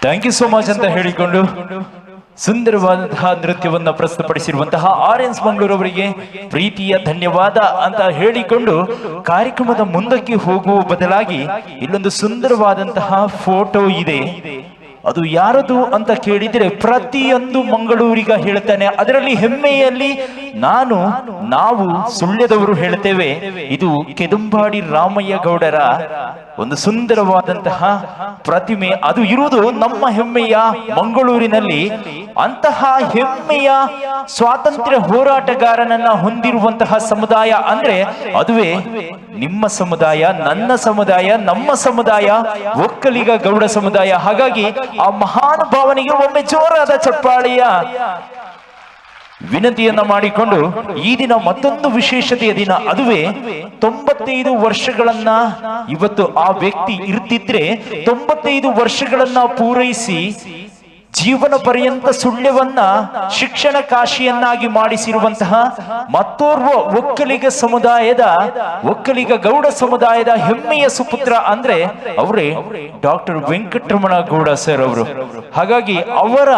Thank you so much ಅಂತ ಹೇಳಿಕೊಂಡು ಸುಂದರವಾದಂತಹ ನೃತ್ಯವನ್ನ ಪ್ರಸ್ತುತಪಡಿಸಿರುವಂತಹ ಆರ್ಎನ್ಸ್ ಮಂಗಳೂರು ಅವರಿಗೆ ಪ್ರೀತಿಯ ಧನ್ಯವಾದ ಅಂತ ಹೇಳಿಕೊಂಡು ಕಾರ್ಯಕ್ರಮದ ಮುಂದಕ್ಕೆ ಹೋಗುವ ಬದಲಾಗಿ ಇಲ್ಲೊಂದು ಸುಂದರವಾದಂತಹ ಫೋಟೋ ಇದೆ. ಅದು ಯಾರದು ಅಂತ ಕೇಳಿದ್ರೆ ಪ್ರತಿಯೊಂದು ಮಂಗಳೂರಿಗ ಹೇಳ್ತಾನೆ, ಅದರಲ್ಲಿ ಹೆಮ್ಮೆಯಲ್ಲಿ ನಾವು ಸುಳ್ಯದವರು ಹೇಳ್ತೇವೆ. ಇದು ಕೆದಂಬಾಡಿ ರಾಮಯ್ಯ ಗೌಡರ ಒಂದು ಸುಂದರವಾದಂತಹ ಪ್ರತಿಮೆ. ಅದು ಇರುವುದು ನಮ್ಮ ಹೆಮ್ಮೆಯ ಮಂಗಳೂರಿನಲ್ಲಿ. ಅಂತಹ ಹೆಮ್ಮೆಯ ಸ್ವಾತಂತ್ರ್ಯ ಹೋರಾಟಗಾರನನ್ನ ಹೊಂದಿರುವಂತಹ ಸಮುದಾಯ ಅಂದ್ರೆ ಅದುವೇ ನಿಮ್ಮ ಸಮುದಾಯ, ನನ್ನ ಸಮುದಾಯ, ನಮ್ಮ ಸಮುದಾಯ, ಒಕ್ಕಲಿಗ ಗೌಡ ಸಮುದಾಯ. ಹಾಗಾಗಿ ಆ ಮಹಾನುಭಾವನಿಗೆ ಒಮ್ಮೆ ಜೋರಾದ ಚಪ್ಪಾಳೆಯ ವಿನಂತಿಯನ್ನ ಮಾಡಿಕೊಂಡು ಈ ದಿನ ಮತ್ತೊಂದು ವಿಶೇಷತೆಯ ದಿನ. ಅದುವೇ 95 ವರ್ಷಗಳನ್ನ ಇವತ್ತು ಆ ವ್ಯಕ್ತಿ ಇರ್ತಿದ್ರೆ 95 ವರ್ಷಗಳನ್ನ ಪೂರೈಸಿ ಜೀವನ ಪರ್ಯಂತ ಸುಳ್ಯವನ್ನ ಶಿಕ್ಷಣ ಕಾಶಿಯನ್ನಾಗಿ ಮಾಡಿಸಿರುವಂತಹ ಮತ್ತೋರ್ವ ಒಕ್ಕಲಿಗ ಗೌಡ ಸಮುದಾಯದ ಹೆಮ್ಮೆಯ ಸುಪುತ್ರ ಅಂದ್ರೆ ಅವರೇ ಡಾಕ್ಟರ್ ವೆಂಕಟರಮಣ ಗೌಡ ಸರ್ ಅವರು. ಹಾಗಾಗಿ ಅವರ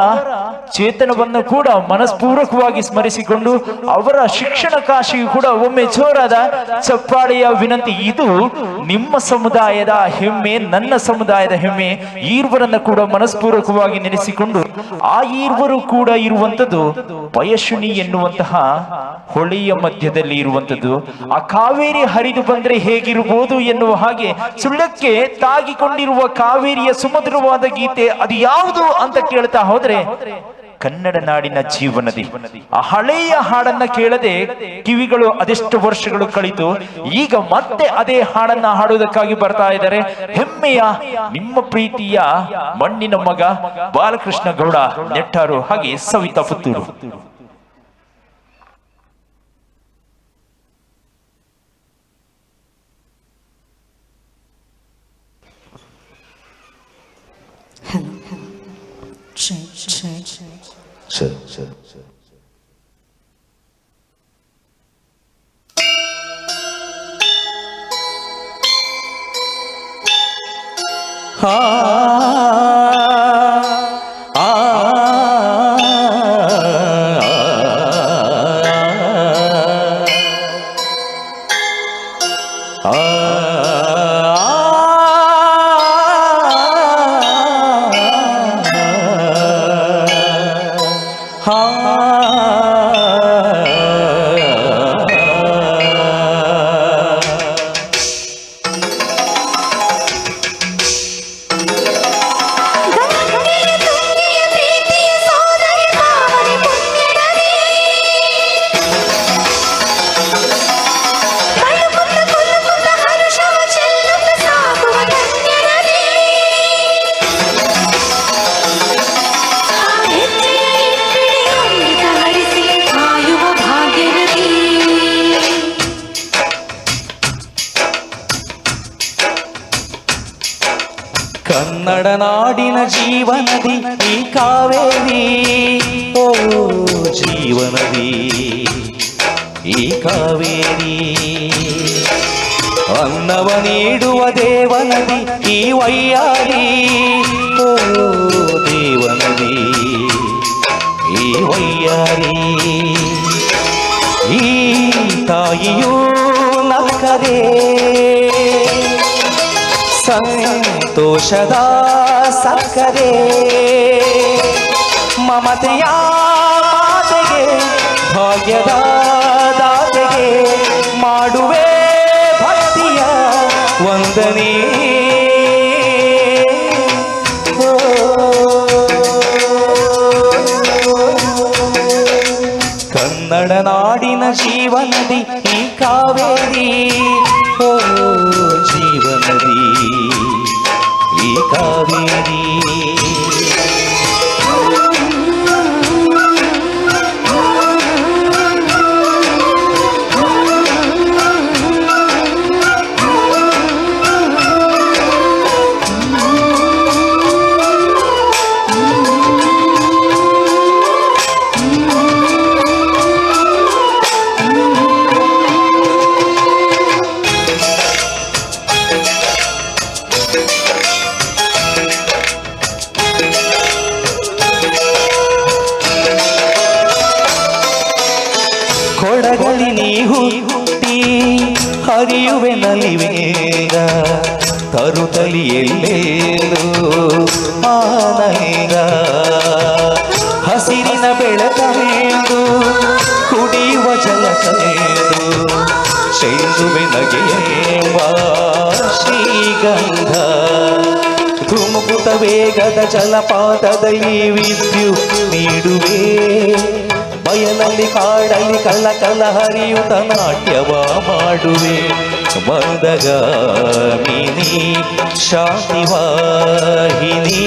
ಚೇತನವನ್ನು ಕೂಡ ಮನಸ್ಪೂರ್ವಕವಾಗಿ ಸ್ಮರಿಸಿಕೊಂಡು ಅವರ ಶಿಕ್ಷಣ ಕಾಶಿಗೂ ಕೂಡ ಒಮ್ಮೆ ಜೋರಾದ ಚಪ್ಪಾಳೆಯ ವಿನಂತಿ. ಇದು ನಿಮ್ಮ ಸಮುದಾಯದ ಹೆಮ್ಮೆ, ನನ್ನ ಸಮುದಾಯದ ಹೆಮ್ಮೆ. ಈರ್ವರನ್ನ ಕೂಡ ಮನಸ್ಪೂರ್ವಕವಾಗಿ ನೆನೆಸಿಕೊಂಡು ಆ ಈರ್ವರು ಕೂಡ ಇರುವಂತದ್ದು ಪಯಶುನಿ ಎನ್ನುವಂತಹ ಹೊಳೆಯ ಮಧ್ಯದಲ್ಲಿ ಇರುವಂತದ್ದು. ಆ ಕಾವೇರಿ ಹರಿದು ಬಂದ್ರೆ ಹೇಗಿರಬಹುದು ಎನ್ನುವ ಹಾಗೆ ಸುಳ್ಳಕ್ಕೆ ತಾಗಿಕೊಂಡಿರುವ ಕಾವೇರಿಯ ಸುಮಧುರವಾದ ಗೀತೆ ಅದು ಯಾವುದು ಅಂತ ಕೇಳ್ತಾ ಹೋದ್ರೆ ಕನ್ನಡ ನಾಡಿನ ಜೀವನದಿ. ಆ ಹಳೆಯ ಹಾಡನ್ನ ಕೇಳದೆ ಕಿವಿಗಳು ಅದೆಷ್ಟು ವರ್ಷಗಳು ಕಳಿತು, ಈಗ ಮತ್ತೆ ಅದೇ ಹಾಡನ್ನ ಹಾಡುವುದಕ್ಕಾಗಿ ಬರ್ತಾ ಇದ್ದಾರೆ. ಹೆಮ್ಮೆಯ ನಿಮ್ಮ ಪ್ರೀತಿಯ ಮಣ್ಣಿನ ಮಗ ಬಾಲಕೃಷ್ಣ ಗೌಡ ನೆಟ್ಟಾರು, ಹಾಗೆ ಸವಿತಾ ಪುತ್ತೂರು. ಕನ್ನಡ ನಾಡಿನ ಜೀವನದಿ ಈ ಕಾವೇರಿ, ಓ ಜೀವನದಿ ಈ ಕಾವೇರಿ. ಅನ್ನವ ನೀಡುವ ದೇವನದಿ ಈ ವೈಯಾರಿ, ಓ ದೇವನದಿ ಈ ವೈಯಾರಿ. ಈ ತಾಯಿಯೂ ನಕ್ಕರೆ ಸಂತೋಷದ ಸಕ್ಕರೆ, ಮಮತೆಯ ಮಾತೆಗೆ ಭಾಗ್ಯದ ದಾತೆಗೆ ಮಾಡುವೆ ಭಕ್ತಿಯ ವಂದನೆ. ಕನ್ನಡ ನಾಡಿನ ಜೀವನದಿ ಈ ಕಾವೇರಿ, ಓ ಜೀವನದಿ ಈ ಕಾವೇರಿ. ಕೊಡಗಲಿ ನೀ ಹುಟ್ಟಿ ಹರಿಯುವೆ ನಲಿವೇಗ, ತರುತ್ತಲಿ ಎಲ್ಲೇನು ಆನಂದ. ಹಸಿರಿನ ಬೆಳಕೇಂದು ಕುಡಿಯುವ ಜಲಕೇಂದು ಚೆಲ್ಲುವೆ ನಗೆಯುವ ಶ್ರೀಗಂಧ. ಧುಮುಕುತ ವೇಗದ ಜಲಪಾತದಲ್ಲಿ ವಿದ್ಯುತ್ ನೀಡುವೆ, ಬಯಲಲ್ಲಿ ಕಾಡಲ್ಲಿ ಕಲ್ಲ ಕಲ್ಲ ಹರಿಯುತ್ತ ನಾಟ್ಯವ ಮಾಡುವೆ. ಮಂದಗಾಮಿನಿ ಶಾಂತಿವಾಹಿನಿ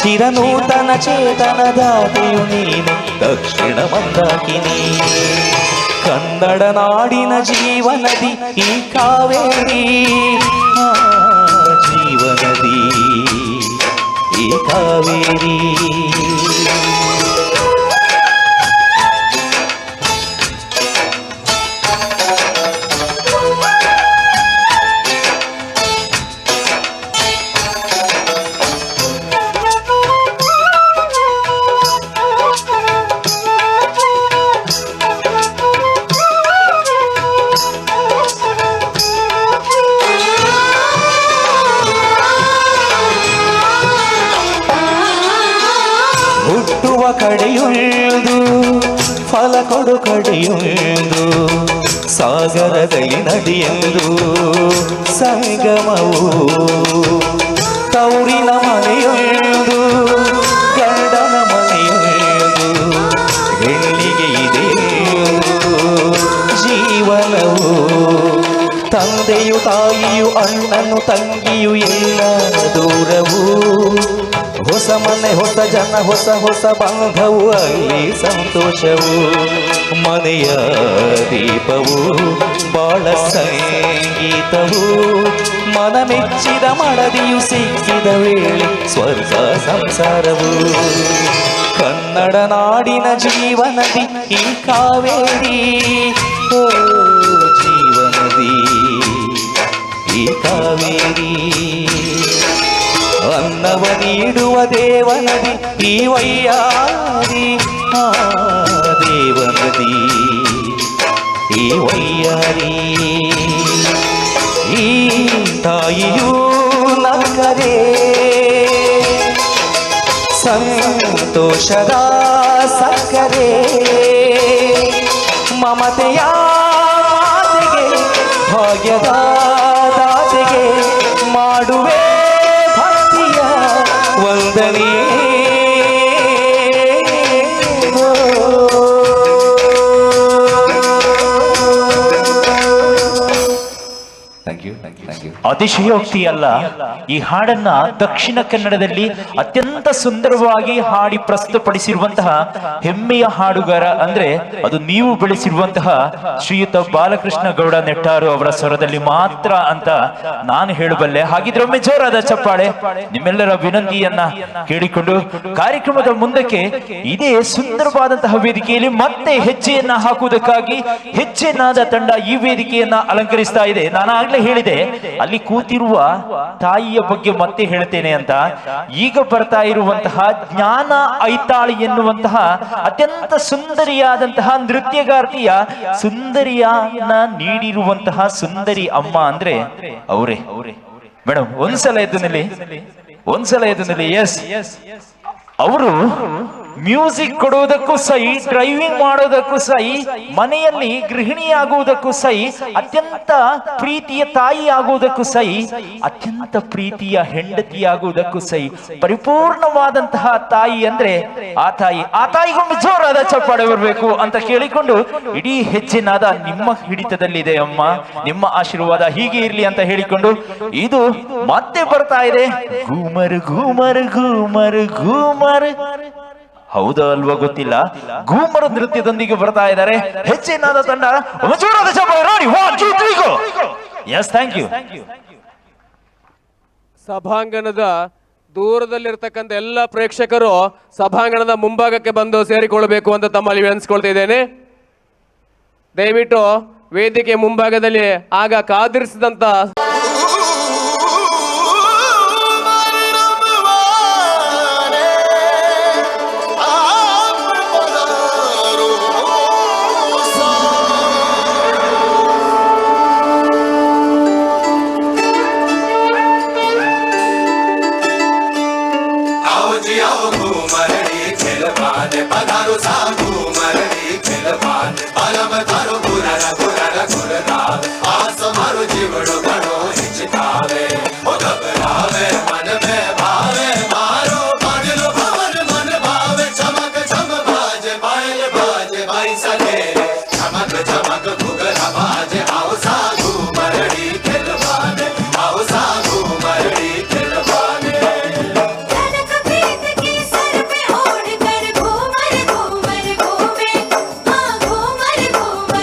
ಚಿರನೂತನ ಚೇತನದಾತೆಯು ನೀನೆ ದಕ್ಷಿಣ ಮಂದಾಕಿನಿ. ಕನ್ನಡ ನಾಡಿನ ಜೀವನದಿ ಈ ಕಾವೇರಿ, ಜೀವನದಿ ಈ ಕಾವೇರಿ. ಹುಟ್ಟುವ ಕಡೆಯುವುದು ಫಲ ಕೊಡು ಕಡೆಯುವುದು, ಸಾಗರದಲ್ಲಿ ನದಿಯೆಂದು ಸಂಗಮವು. ತೌರಿನ ಮನೆಯೊಂದು ಗಂಡನ ಮನೆಯೊಂದು ತಂದೆಯು ತಾಯಿಯು ಅಣ್ಣನು ತಂಗಿಯು ಎಲ್ಲ ದೂರವು ಹೊಸ ಮನೆ ಹೊಸ ಜನ ಹೊಸ ಹೊಸ ಬಾಂಧವು ಅಲ್ಲಿ ಸಂತೋಷವು ಮನೆಯ ದೀಪವು ಬಾಳ ಸಂಗೀತವು ಮನ ಮೆಚ್ಚಿದ ಮಡದಿಯು ಸಿಕ್ಕಿದ ವೇಳೆ ಸ್ವರ್ಗ ಸಂಸಾರವು ಕನ್ನಡ ನಾಡಿನ ಜೀವನದಿ ಈ ಕಾವೇರಿ ಓ ಜೀವನದಿ ಈ ಕಾವೇರಿ ಅನ್ನವ ನೀಡುವ ದೇವನದಿ ಈ ವೈಯಾರಿ ಆ ದೇವನದಿ ಈ ವೈಯಾರಿ ಈ ತಾಯಿಯೂ ನಕ್ಕರೆ ಸಂತೋಷದ ಸಕ್ಕರೆ ಮಮತೆಯ ಮಾತೆಗೆ ಭಾಗ್ಯದ ದಾತೆಗೆ ಮಾಡುವೆ ಭಕ್ತಿಯ ವಂದನೆ ಅತಿಶಯೋಕ್ತಿ ಅಲ್ಲ, ಈ ಹಾಡನ್ನ ದಕ್ಷಿಣ ಕನ್ನಡದಲ್ಲಿ ಅತ್ಯಂತ ಸುಂದರವಾಗಿ ಹಾಡಿ ಪ್ರಸ್ತುತಪಡಿಸಿರುವಂತಹ ಹೆಮ್ಮೆಯ ಹಾಡುಗಾರ ಅಂದ್ರೆ ಅದು ನೀವು ಬೆಳೆಸಿರುವಂತಹ ಶ್ರೀಯುತ ಬಾಲಕೃಷ್ಣ ಗೌಡ ನೆಟ್ಟಾರು ಅವರ ಸ್ವರದಲ್ಲಿ ಮಾತ್ರ ಅಂತ ನಾನು ಹೇಳಬಲ್ಲೆ. ಹಾಗಿದ್ರೆ ಒಮ್ಮೆ ಜೋರಾದ ಚಪ್ಪಾಳೆ ನಿಮ್ಮೆಲ್ಲರ ವಿನಂತಿಯನ್ನ ಕೇಳಿಕೊಂಡು ಕಾರ್ಯಕ್ರಮದ ಮುಂದಕ್ಕೆ ಇದೇ ಸುಂದರವಾದಂತಹ ವೇದಿಕೆಯಲ್ಲಿ ಮತ್ತೆ ಹೆಜ್ಜೆಯನ್ನ ಹಾಕುವುದಕ್ಕಾಗಿ ಹೆಜ್ಜೆನಾದ ತಂಡ ಈ ವೇದಿಕೆಯನ್ನ ಅಲಂಕರಿಸ್ತಾ ಇದೆ. ನಾನು ಆಗ್ಲೇ ಹೇಳಿದೆ ಅಲ್ಲಿ ಕೂತಿರುವ ತಾಯಿಯ ಬಗ್ಗೆ ಮತ್ತೆ ಹೇಳ್ತೇನೆ ಅಂತ. ಈಗ ಬರ್ತಾ ಇರುವಂತಹ ಜ್ಞಾನ ಐತಾಳಿ ಎನ್ನುವಂತಹ ಅತ್ಯಂತ ಸುಂದರಿಯಾದಂತಹ ನೃತ್ಯಗಾರ್ತಿಯ ಸುಂದರಿಯನ್ನ ನೀಡಿರುವಂತಹ ಸುಂದರಿ ಅಮ್ಮ ಅಂದ್ರೆ ಅವರೇ ಮೇಡಮ್. ಒಂದ್ಸಲ ಎದ್ದು ನಿಲ್ಲಿ. ಎಸ್, ಅವರು ಮ್ಯೂಸಿಕ್ ಕೊಡುವುದಕ್ಕೂ ಸಹಿ, ಡ್ರೈವಿಂಗ್ ಮಾಡೋದಕ್ಕೂ ಸಹಿ, ಮನೆಯಲ್ಲಿ ಗೃಹಿಣಿಯಾಗುವುದಕ್ಕೂ ಸಹಿ, ಅತ್ಯಂತ ಪ್ರೀತಿಯ ತಾಯಿ ಆಗುವುದಕ್ಕೂ ಸಹಿ, ಅತ್ಯಂತ ಪ್ರೀತಿಯ ಹೆಂಡತಿಯಾಗುವುದಕ್ಕೂ ಸಹಿ, ಪರಿಪೂರ್ಣವಾದಂತಹ ತಾಯಿ ಅಂದ್ರೆ ಆ ತಾಯಿಗೊಮ್ಮೆ ಜೋರಾದ ಚಪ್ಪಾಳೆ ಬರಬೇಕು ಅಂತ ಕೇಳಿಕೊಂಡು ಇಡೀ ಹೆಜ್ಜೆನಾದ ನಿಮ್ಮ ಹಿಡಿತದಲ್ಲಿದೆ ಅಮ್ಮ, ನಿಮ್ಮ ಆಶೀರ್ವಾದ ಹೀಗೆ ಇರ್ಲಿ ಅಂತ ಹೇಳಿಕೊಂಡು ಇದು ಮತ್ತೆ ಬರ್ತಾ ಇದೆ. ಘೂಮರ್ ಘೂಮರ್ ಘೂಮರ್ ಘೂಮರ್, ಹೌದಾ ಅಲ್ವಾ ಗೊತ್ತಿಲ್ಲ, ಘೂಮರ ನೃತ್ಯದೊಂದಿಗೆ ಬರ್ತಾ ಇದ್ದಾರೆ ಹೆಚ್ಚಿನಾದ ತಂಡ. ಜೋರಾದ ಚಪ್ಪಾಳೆ ನೋಡಿ. 1 2 3 ಗೋ. S, thank you. ಸಭಾಂಗಣದ ದೂರದಲ್ಲಿರ್ತಕ್ಕಂಥ ಎಲ್ಲ ಪ್ರೇಕ್ಷಕರು ಸಭಾಂಗಣದ ಮುಂಭಾಗಕ್ಕೆ ಬಂದು ಸೇರಿಕೊಳ್ಳಬೇಕು ಅಂತ ತಮ್ಮಲ್ಲಿ ವಿನಂತಿಸಿಕೊಳ್ತಾ ಇದ್ದೇನೆ. ದಯವಿಟ್ಟು ವೇದಿಕೆ ಮುಂಭಾಗದಲ್ಲಿ ಆಗ ಕಾದಿರಿಸಿದಂತ घूमर घूमर घूमे, हाँ घूमर घूमर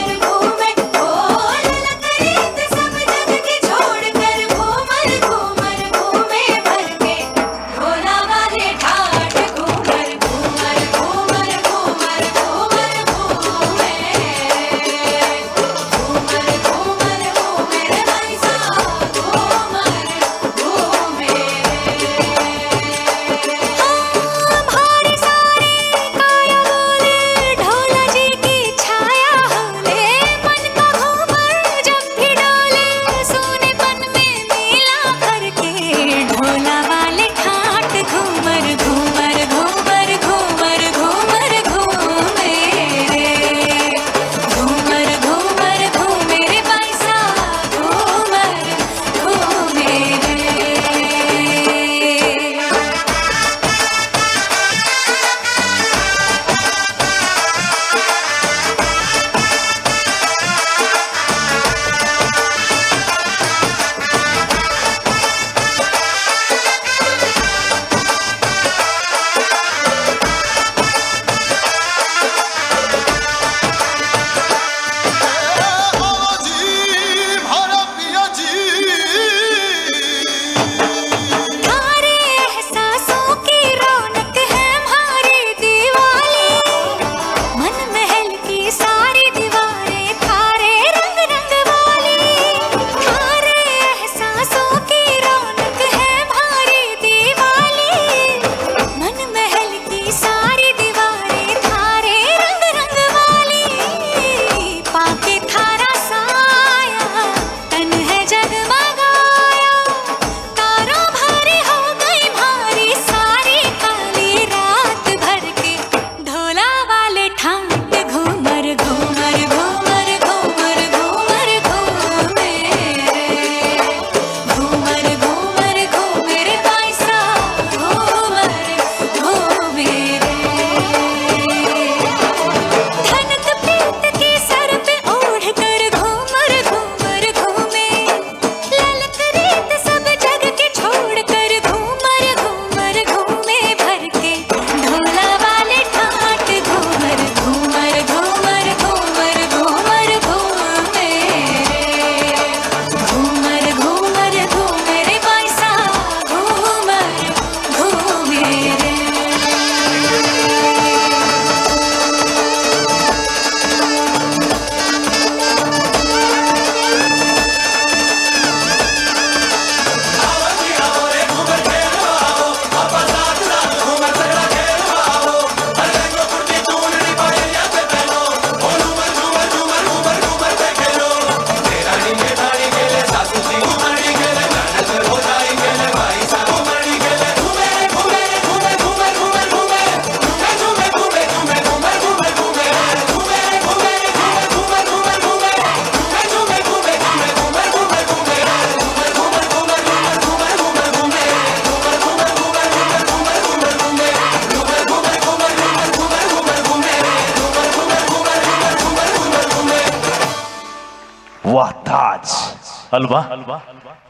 ಅಲ್ವಾ?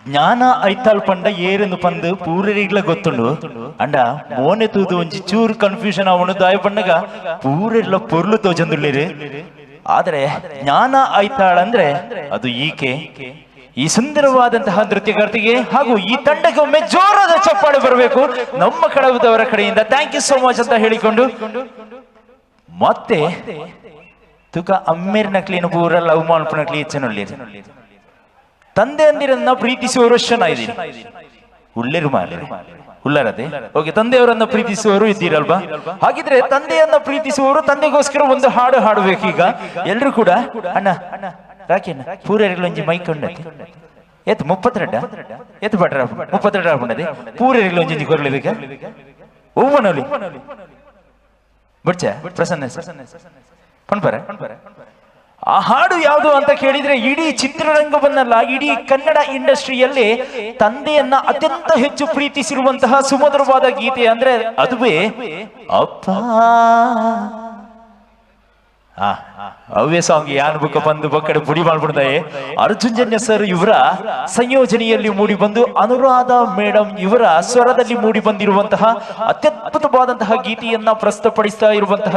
ಜ್ಞಾನ ಐತಾಳ್ ಪಂಡ ಏರೆಂದು ಪಂದು ಪೂರರಿಗ್ಲ ಗೊತ್ತುಂಡು ಅಂಡ ಮೋನೆ ತೂದು ಒಂಜಿ ಚೂರು ಕನ್ಫ್ಯೂಷನ್ ಅವನು ದಾಯ ಪಂಡಗ ಪೂರೆಲ್ಲ ಪೊರ್ಲು ತೋಜಂದುಳ್ಳಿರಿ. ಆದ್ರೆ ಜ್ಞಾನ ಐತಾಳ್ ಅಂದ್ರೆ ಅದು ಈಕೆ. ಈ ಸುಂದರವಾದಂತಹ ನೃತ್ಯಗಾರ್ತಿಗೆ ಹಾಗೂ ಈ ತಂಡಕ್ಕೆ ಒಮ್ಮೆ ಜೋರಾದ ಚಪ್ಪಾಳೆ ಬರಬೇಕು ನಮ್ಮ ಕಳವದವರ ಕಡೆಯಿಂದ. ಥ್ಯಾಂಕ್ ಯು ಸೋ ಮಚ್ ಅಂತ ಹೇಳಿಕೊಂಡು ಮತ್ತೆ ತುಕ ಅಮ್ಮೇರ್ ನಕ್ಲಿನ ಪೂರ ಲವ್ ಮಾಡ್ಪನಕ್ಲಿ ಹೆಚ್ಚನೊಳ್ಳಿ ತಂದೆ ಅಂದಿರನ್ನ ಪ್ರೀತಿಸುವವರು ಜನ ಇದ್ದೀರಿ. ಉಳ್ಳೆರು ಮಾಲೆ ಉಳ್ಳರದೆ ಓಕೆ, ತಂದೆಯವರನ್ನ ಪ್ರೀತಿಸುವವರು ಇದ್ದೀರಲ್ವಾ? ಹಾಗಿದ್ರೆ ತಂದೆಯನ್ನ ಪ್ರೀತಿಸುವವರು ತಂದೆಗೋಸ್ಕರ ಒಂದು ಹಾಡು ಹಾಡಬೇಕೀಗ ಎಲ್ರು ಕೂಡ. ಅಣ್ಣ ರಾಕೇನ ಪೂರರಿಗೊಂಜಿ ಮೈಕ್ ಉಂಡತಿ ಎತ್ 32 ಎತ್ ಬಟ್ರ 32 ಆಪುಂಡದೆ ಪೂರರಿಗೊಂಜಿ ಕೊರ್ಲಿದಕ್ಕೆ ಒವ್ವನೊಲಿ ಬಿಡ್ಚ ಪ್ರಸನ್ನ ಪಣ್ಪರ. ಆ ಹಾಡು ಯಾವುದು ಅಂತ ಕೇಳಿದ್ರೆ ಇಡೀ ಚಿತ್ರರಂಗವನ್ನಲ್ಲ, ಇಡೀ ಕನ್ನಡ ಇಂಡಸ್ಟ್ರಿಯಲ್ಲಿ ತಂದೆಯನ್ನ ಅತ್ಯಂತ ಹೆಚ್ಚು ಪ್ರೀತಿಸಿರುವಂತಹ ಸುಮಧುರವಾದ ಗೀತೆ ಅಂದ್ರೆ ಅದುವೇ ಅಪ್ಪ. ಅವ್ಯ ಸಾಂಗ್ ಯಾನ್ ಬುಕ್ಕ ಬಂದು ಬಕ್ಕಡೆ ಪುಡಿ ಮಾಡ್ಬಿಡ್ತಾye. ಅರ್ಜುನ್ ಜನ್ಯ ಸರ್ ಇವರ ಸಂಯೋಜನೆಯಲ್ಲಿ ಮೂಡಿ ಬಂದು ಅನುರಾಧ ಮೇಡಮ್ ಇವರ ಸ್ವರದಲ್ಲಿ ಮೂಡಿ ಬಂದಿರುವಂತಹ ಅತ್ಯದ್ಭುತವಾದಂತಹ ಗೀತೆಯನ್ನ ಪ್ರಸ್ತುತಪಡಿಸ್ತಾ ಇರುವಂತಹ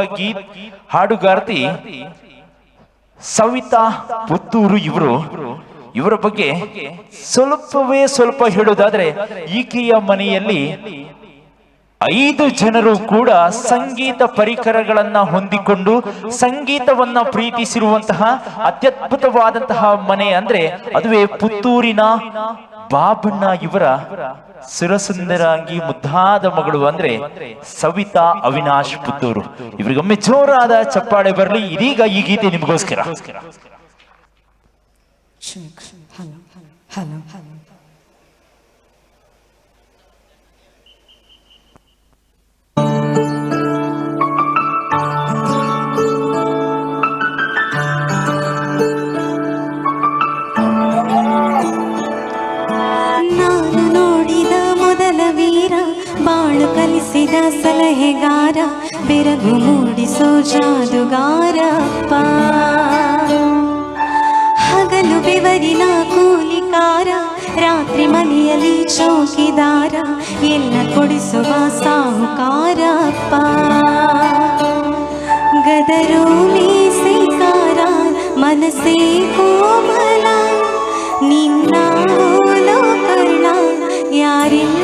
ಹಾಡುಗಾರ್ತಿ ಸವಿತಾ ಪುತ್ತೂರು. ಇವರ ಬಗ್ಗೆ ಸ್ವಲ್ಪ ಹೇಳುವುದಾದ್ರೆ ಈಕೆಯ ಮನೆಯಲ್ಲಿ 5 ಜನರು ಕೂಡ ಸಂಗೀತ ಪರಿಕರಗಳನ್ನ ಹೊಂದಿಕೊಂಡು ಸಂಗೀತವನ್ನ ಪ್ರೀತಿಸಿರುವಂತಹ ಅತ್ಯದ್ಭುತವಾದಂತಹ ಮನೆ ಅಂದ್ರೆ ಅದುವೇ ಪುತ್ತೂರಿನ ಬಾಬಣ್ಣ ಇವರ ಸುರಸುಂದರಾಂಗಿ ಮುದ್ದಾದ ಮಗಳು ಅಂದ್ರೆ ಸವಿತಾ ಅವಿನಾಶ್ ಪುತ್ತೂರು. ಇವರಿಗೊಮ್ಮೆ ಜೋರಾದ ಚಪ್ಪಾಳೆ ಬರಲಿ. ಇದೀಗ ಈ ಗೀತೆ ನಿಮಗೋಸ್ಕರ. ಬಾಳು ಕಲಿಸಿದ ಸಲಹೆಗಾರ, ಬೆರಗು ಮೂಡಿಸೋ ಜಾದುಗಾರಪ್ಪ. ಹಗಲು ಬೆವರಿನ ಕೂಲಿಕಾರ, ರಾತ್ರಿ ಮನೆಯಲ್ಲಿ ಚೌಕಿದಾರ, ಎಲ್ಲ ಕೊಡಿಸುವ ಸಾಹುಕಾರಪ್ಪ. ಗದರು ಮೀಸೆಕಾರ, ಮನಸ್ಸೇ ಕೋಮಲ, ನಿನ್ನ ಲೋಕರ್ಣ ಯಾರಿಲ್ಲ.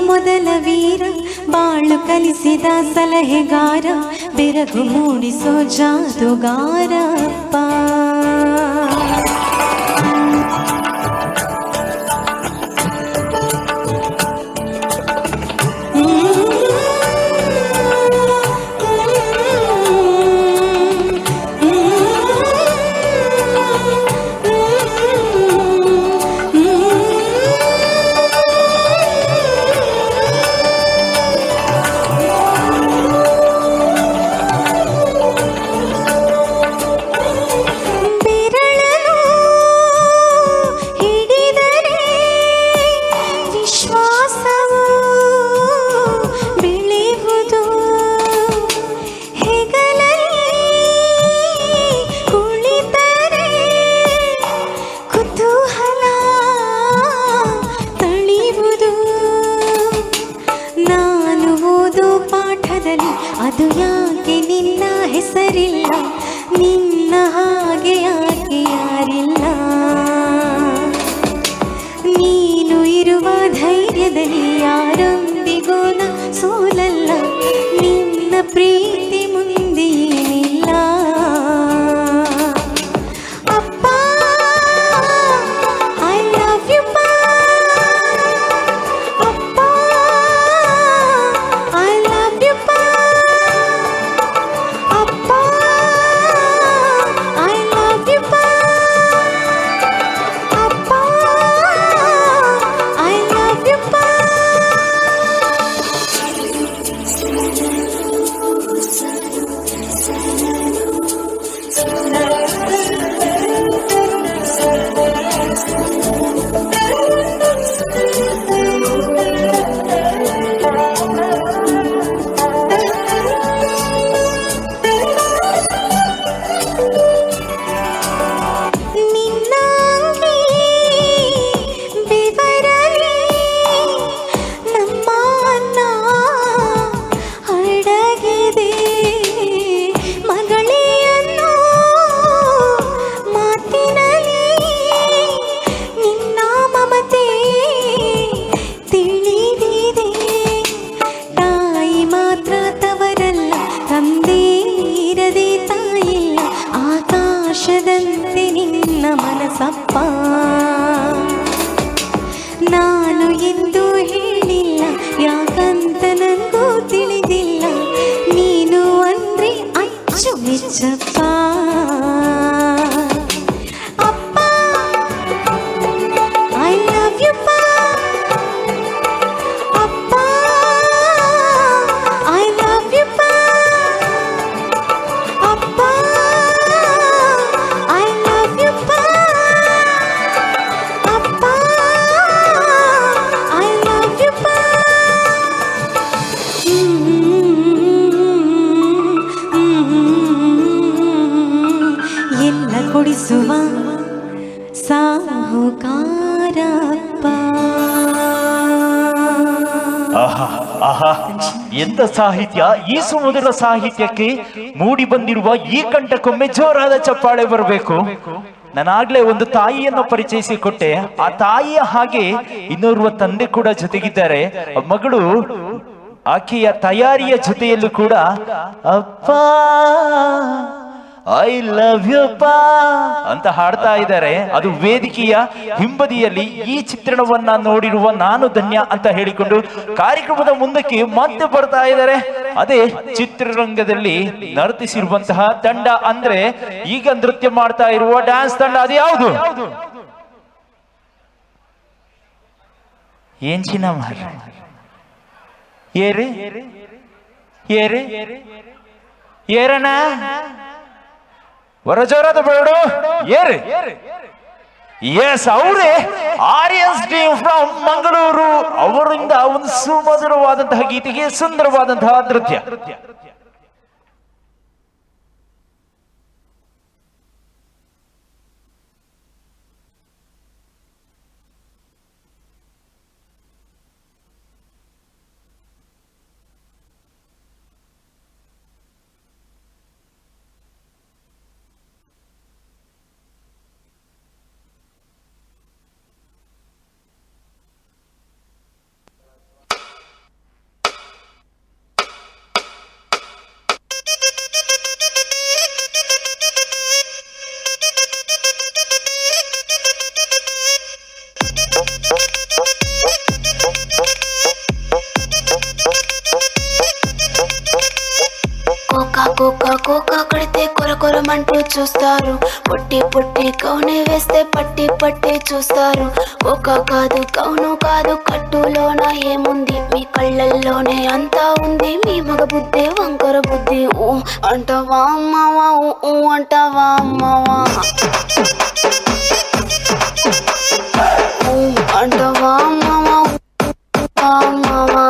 ಮೊದಲ ವೀರ, ಬಾಳು ಕಲಿಸಿದ ಸಲಹೆಗಾರ, ಬೆರಗು ಮೂಡಿಸೋ ಜಾದುಗಾರಪ್ಪ. ಅದು ಯಾಕೆ ನಿನ್ನ ಹೆಸರಿಲ್ಲ, ನಿನ್ನ ಹಾಗೆ ಯಾಕೆ ಯಾರಿಲ್ಲ. ನೀನು ಇರುವ ಧೈರ್ಯದಲ್ಲಿ ಯಾರೊಂದಿಗೂ ಸೋಲಲ್ಲ, ನಿನ್ನ ಪ್ರೀತಿ ಮುಂದೆ ಏನಿಲ್ಲ. ಅಪ್ಪ ಐ ಲವ್ ಯು ಪಾ, ಅಪ್ಪ ಐ ಲವ್ ಯು ಪಾ, ಅಪ್ಪ ಐ ಲವ್ ಯು ಪಾ, ಅಪ್ಪ ಐ ಲವ್ ಯು ಪಾ. ವಶದಂತೆ ನಿನ್ನ ಮನಸಪ್ಪ ನಾನು ಎಂದು ಹೇಳಿಲ್ಲ ಯಾಕಂತ ನನಗೂ ತಿಳಿದಿಲ್ಲ ನೀನು ಅಂದ್ರೆ ಅಚ್ಚು ಮೆಚ್ಚಪ್ಪ ಅಪ್ಪ ಐ ಲವ್ ಯು ಅಪ್ಪ ಐ ಲವ್ ಯು ಅಪ್ಪ ಐ ಲವ್ ಯು ಅಪ್ಪ ಐ ಲವ್ ಯು ಎಲ್ಲ ಕೊಡಿಸುವ ಸಾಹುಕಾರಪ್ಪ ಆಹಾ ಆಹಾ ಎಂತ ಸಾಹಿತ್ಯ! ಈ ಸುಮಧುರ ಸಾಹಿತ್ಯಕ್ಕೆ ಮೂಡಿ ಬಂದಿರುವ ಈ ಕಂಠಕ್ಕೊಮ್ಮೆ ಜೋರಾದ ಚಪ್ಪಾಳೆ ಬರಬೇಕು. ನಾನಾಗ್ಲೇ ಒಂದು ತಾಯಿಯನ್ನು ಪರಿಚಯಿಸಿಕೊಟ್ಟೆ. ಆ ತಾಯಿಯ ಹಾಗೆ ಇನ್ನೋರ್ವ ತಂದೆ ಕೂಡ ಜೊತೆಗಿದ್ದಾರೆ. ಮಗಳು ಆಕೆಯ ತಯಾರಿಯ ಜೊತೆಯಲ್ಲೂ ಕೂಡ ಅಪ್ಪ ಐ ಲವ್ ಯು ಪಾ ಅಂತ ಹಾಡ್ತಾ ಇದ್ದಾರೆ. ಅದು ವೇದಿಕೆಯ ಹಿಂಬದಿಯಲ್ಲಿ. ಈ ಚಿತ್ರಣವನ್ನ ನೋಡಿರುವ ನಾನು ಧನ್ಯ ಅಂತ ಹೇಳಿಕೊಂಡು ಕಾರ್ಯಕ್ರಮದ ಮುಂದಕ್ಕೆ ಮತ್ತೆ ಬರ್ತಾ ಇದ್ದಾರೆ. ಅದೇ ಚಿತ್ರರಂಗದಲ್ಲಿ ನರ್ತಿಸಿರುವಂತಹ ತಂಡ ಅಂದ್ರೆ ಈಗ ನೃತ್ಯ ಮಾಡ್ತಾ ಇರುವ ಡ್ಯಾನ್ಸ್ ತಂಡ ಅದು ಯಾವುದು? ಏನ್ ಚಿನ್ನಮ್ಮ ಏರೆ ಏರೆ ಏರಣ ವರಜೋರದ ಬೇಡು ಏರೆ. ಎಸ್, ಅವರೇ ಆರ್ಯನ್ಸ್ ಟೀಮ್ ಫ್ರಮ್ ಮಂಗಳೂರು. ಅವರಿಂದ ಒಂದು ಸುಮಧುರವಾದಂತಹ ಗೀತೆಗೆ ಸುಂದರವಾದಂತಹ ನೃತ್ಯ. కోకా కడితే కొర కొరమంటూ చూస్తారు, పొట్టి పొట్టి కౌనే వేస్తే పట్టి పట్టి చూస్తారు. కోకా కాదు కౌను కాదు, కట్టులోన ఏముంది, మీ కళ్ళల్లోనే అంతా ఉంది. మీ మగ బుద్ధి వంకర బుద్ధి. ఊ అంటావా అమ్మావా, ఊ అంటావా అమ్మావా, ఊ అంటావా అమ్మావా, అమ్మావా.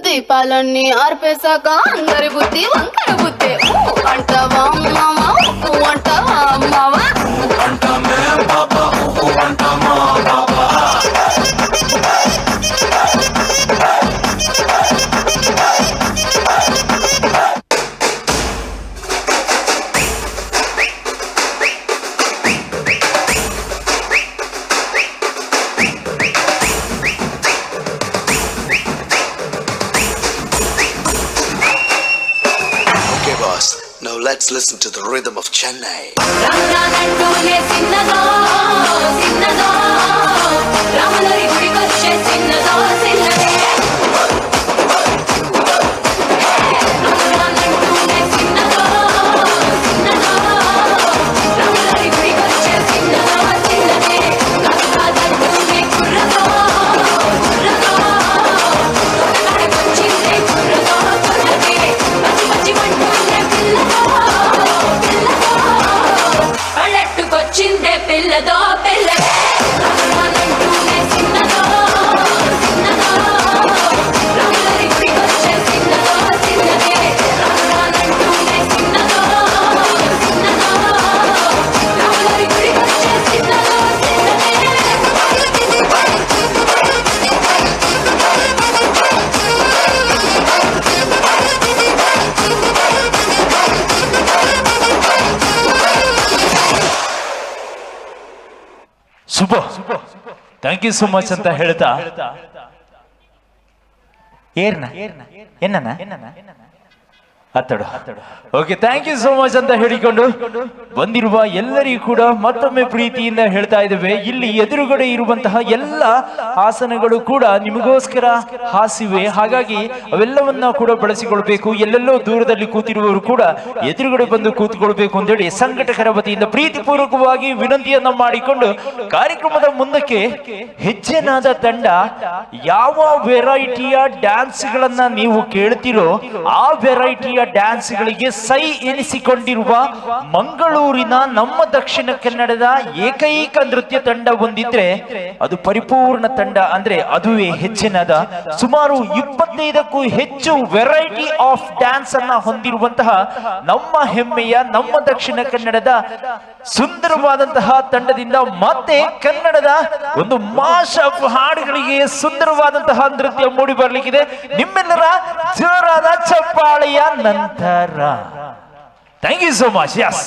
దీపాలన్నీ ఆర్పేశాక అందరి బుద్ధి వంకర బుద్ధి. అంటావా అమ్మావా, అంటావా అమ్మావా, Now let's listen to the rhythm of Chennai. పిల్లదో పిల్ల ಥ್ಯಾಂಕ್ ಯು ಸೋ ಮಚ್ ಅಂತ ಹೇಳ್ತಾ ಹತ್ತಡು okay thank you so much ಅಂತ ಹೇಳಿಕೊಂಡು ಬಂದಿರುವ ಎಲ್ಲರಿಗೂ ಕೂಡ ಮತ್ತೊಮ್ಮೆ ಪ್ರೀತಿಯಿಂದ ಹೇಳ್ತಾ ಇದ್ದೇವೆ. ಇಲ್ಲಿ ಎದುರುಗಡೆ ಇರುವಂತಹ ಎಲ್ಲ ಆಸನಗಳು ಕೂಡ ನಿಮಗೋಸ್ಕರ ಹಾಸಿವೆ, ಹಾಗಾಗಿ ಅವೆಲ್ಲವನ್ನ ಕೂಡ ಬಳಸಿಕೊಳ್ಬೇಕು. ಎಲ್ಲೆಲ್ಲೋ ದೂರದಲ್ಲಿ ಕೂತಿರುವವರು ಕೂಡ ಎದುರುಗಡೆ ಬಂದು ಕೂತ್ಕೊಳ್ಬೇಕು ಅಂತೇಳಿ ಸಂಘಟಕರ ವತಿಯಿಂದ ಪ್ರೀತಿಪೂರ್ವಕವಾಗಿ ವಿನಂತಿಯನ್ನ ಮಾಡಿಕೊಂಡು ಕಾರ್ಯಕ್ರಮದ ಮುಂದಕ್ಕೆ ಹೆಜ್ಜೆನಾದ ತಂಡ ಯಾವ ವೆರೈಟಿಯ ಡ್ಯಾನ್ಸ್ ಗಳನ್ನ ನೀವು ಕೇಳ್ತಿರೋ ಆ ವೆರೈಟಿಯ ಡ್ಯಾನ್ಸ್ ಗಳಿಗೆ ಸೈ ಎನಿಸಿಕೊಂಡಿರುವ ಮಂಗಳೂರಿನ ನಮ್ಮ ದಕ್ಷಿಣ ಕನ್ನಡದ ಏಕೈಕ ನೃತ್ಯ ತಂಡ ಒಂದಿದ್ರೆ ಅದು ಪರಿಪೂರ್ಣ ತಂಡ ಅಂದ್ರೆ ಅದುವೇ ಹೆಜ್ಜೆನಾದ. ಸುಮಾರು 25ಕ್ಕೂ ಹೆಚ್ಚು ವೆರೈಟಿ ಆಫ್ ಡ್ಯಾನ್ಸ್ ಅನ್ನ ಹೊಂದಿರುವಂತಹ ನಮ್ಮ ಹೆಮ್ಮೆಯ ನಮ್ಮ ದಕ್ಷಿಣ ಕನ್ನಡದ ಸುಂದರವಾದಂತಹ ತಂಡದಿಂದ ಮತ್ತೆ ಕನ್ನಡದ ಒಂದು ಮಾಶ್ ಆಫ್ ಹಾಡುಗಳಿಗೆ ಸುಂದರವಾದಂತಹ ನೃತ್ಯ ಮೂಡಿ ಬರ್ಲಿಕ್ಕಿದೆ. ನಿಮ್ಮೆಲ್ಲರ ಜೋರಾದ ಚಪ್ಪಾಳೆಯ ನಂತರ thank you so much. Yes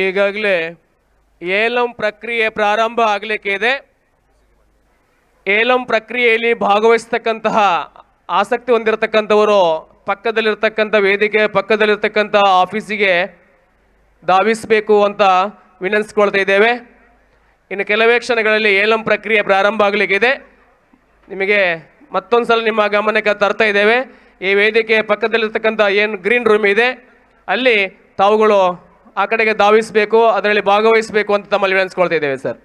ಈಗಾಗಲೇ ಏಲಂ ಪ್ರಕ್ರಿಯೆ ಪ್ರಾರಂಭ ಆಗಲಿಕ್ಕೆ ಇದೆ. ಏಲಂ ಪ್ರಕ್ರಿಯೆಯಲ್ಲಿ ಭಾಗವಹಿಸ್ತಕ್ಕಂತಹ ಆಸಕ್ತಿ ಹೊಂದಿರತಕ್ಕಂಥವರು ಪಕ್ಕದಲ್ಲಿರ್ತಕ್ಕಂಥ ವೇದಿಕೆ ಪಕ್ಕದಲ್ಲಿರ್ತಕ್ಕಂಥ ಆಫೀಸಿಗೆ ಧಾವಿಸಬೇಕು ಅಂತ ವಿನಂತಿಸ್ಕೊಳ್ತಾ ಇದ್ದೇವೆ. ಇನ್ನು ಕೆಲವೇ ಕ್ಷಣಗಳಲ್ಲಿ ಏಲಂ ಪ್ರಕ್ರಿಯೆ ಪ್ರಾರಂಭ ಆಗಲಿಕ್ಕಿದೆ. ನಿಮಗೆ ಮತ್ತೊಂದು ಸಲ ನಿಮ್ಮ ಗಮನಕ್ಕೆ ತರ್ತಾ ಇದ್ದೇವೆ. ಈ ವೇದಿಕೆ ಪಕ್ಕದಲ್ಲಿರ್ತಕ್ಕಂಥ ಏನು ಗ್ರೀನ್ ರೂಮ್ ಇದೆ ಅಲ್ಲಿ ತಾವುಗಳು ಆ ಕಡೆಗೆ ಧಾವಿಸಬೇಕು, ಅದರಲ್ಲಿ ಭಾಗವಹಿಸಬೇಕು ಅಂತ ತಮ್ಮಲ್ಲಿ ವಿನಂತಿಸ್ಕೊಳ್ತಾ ಇದ್ದೇವೆ ಸರ್.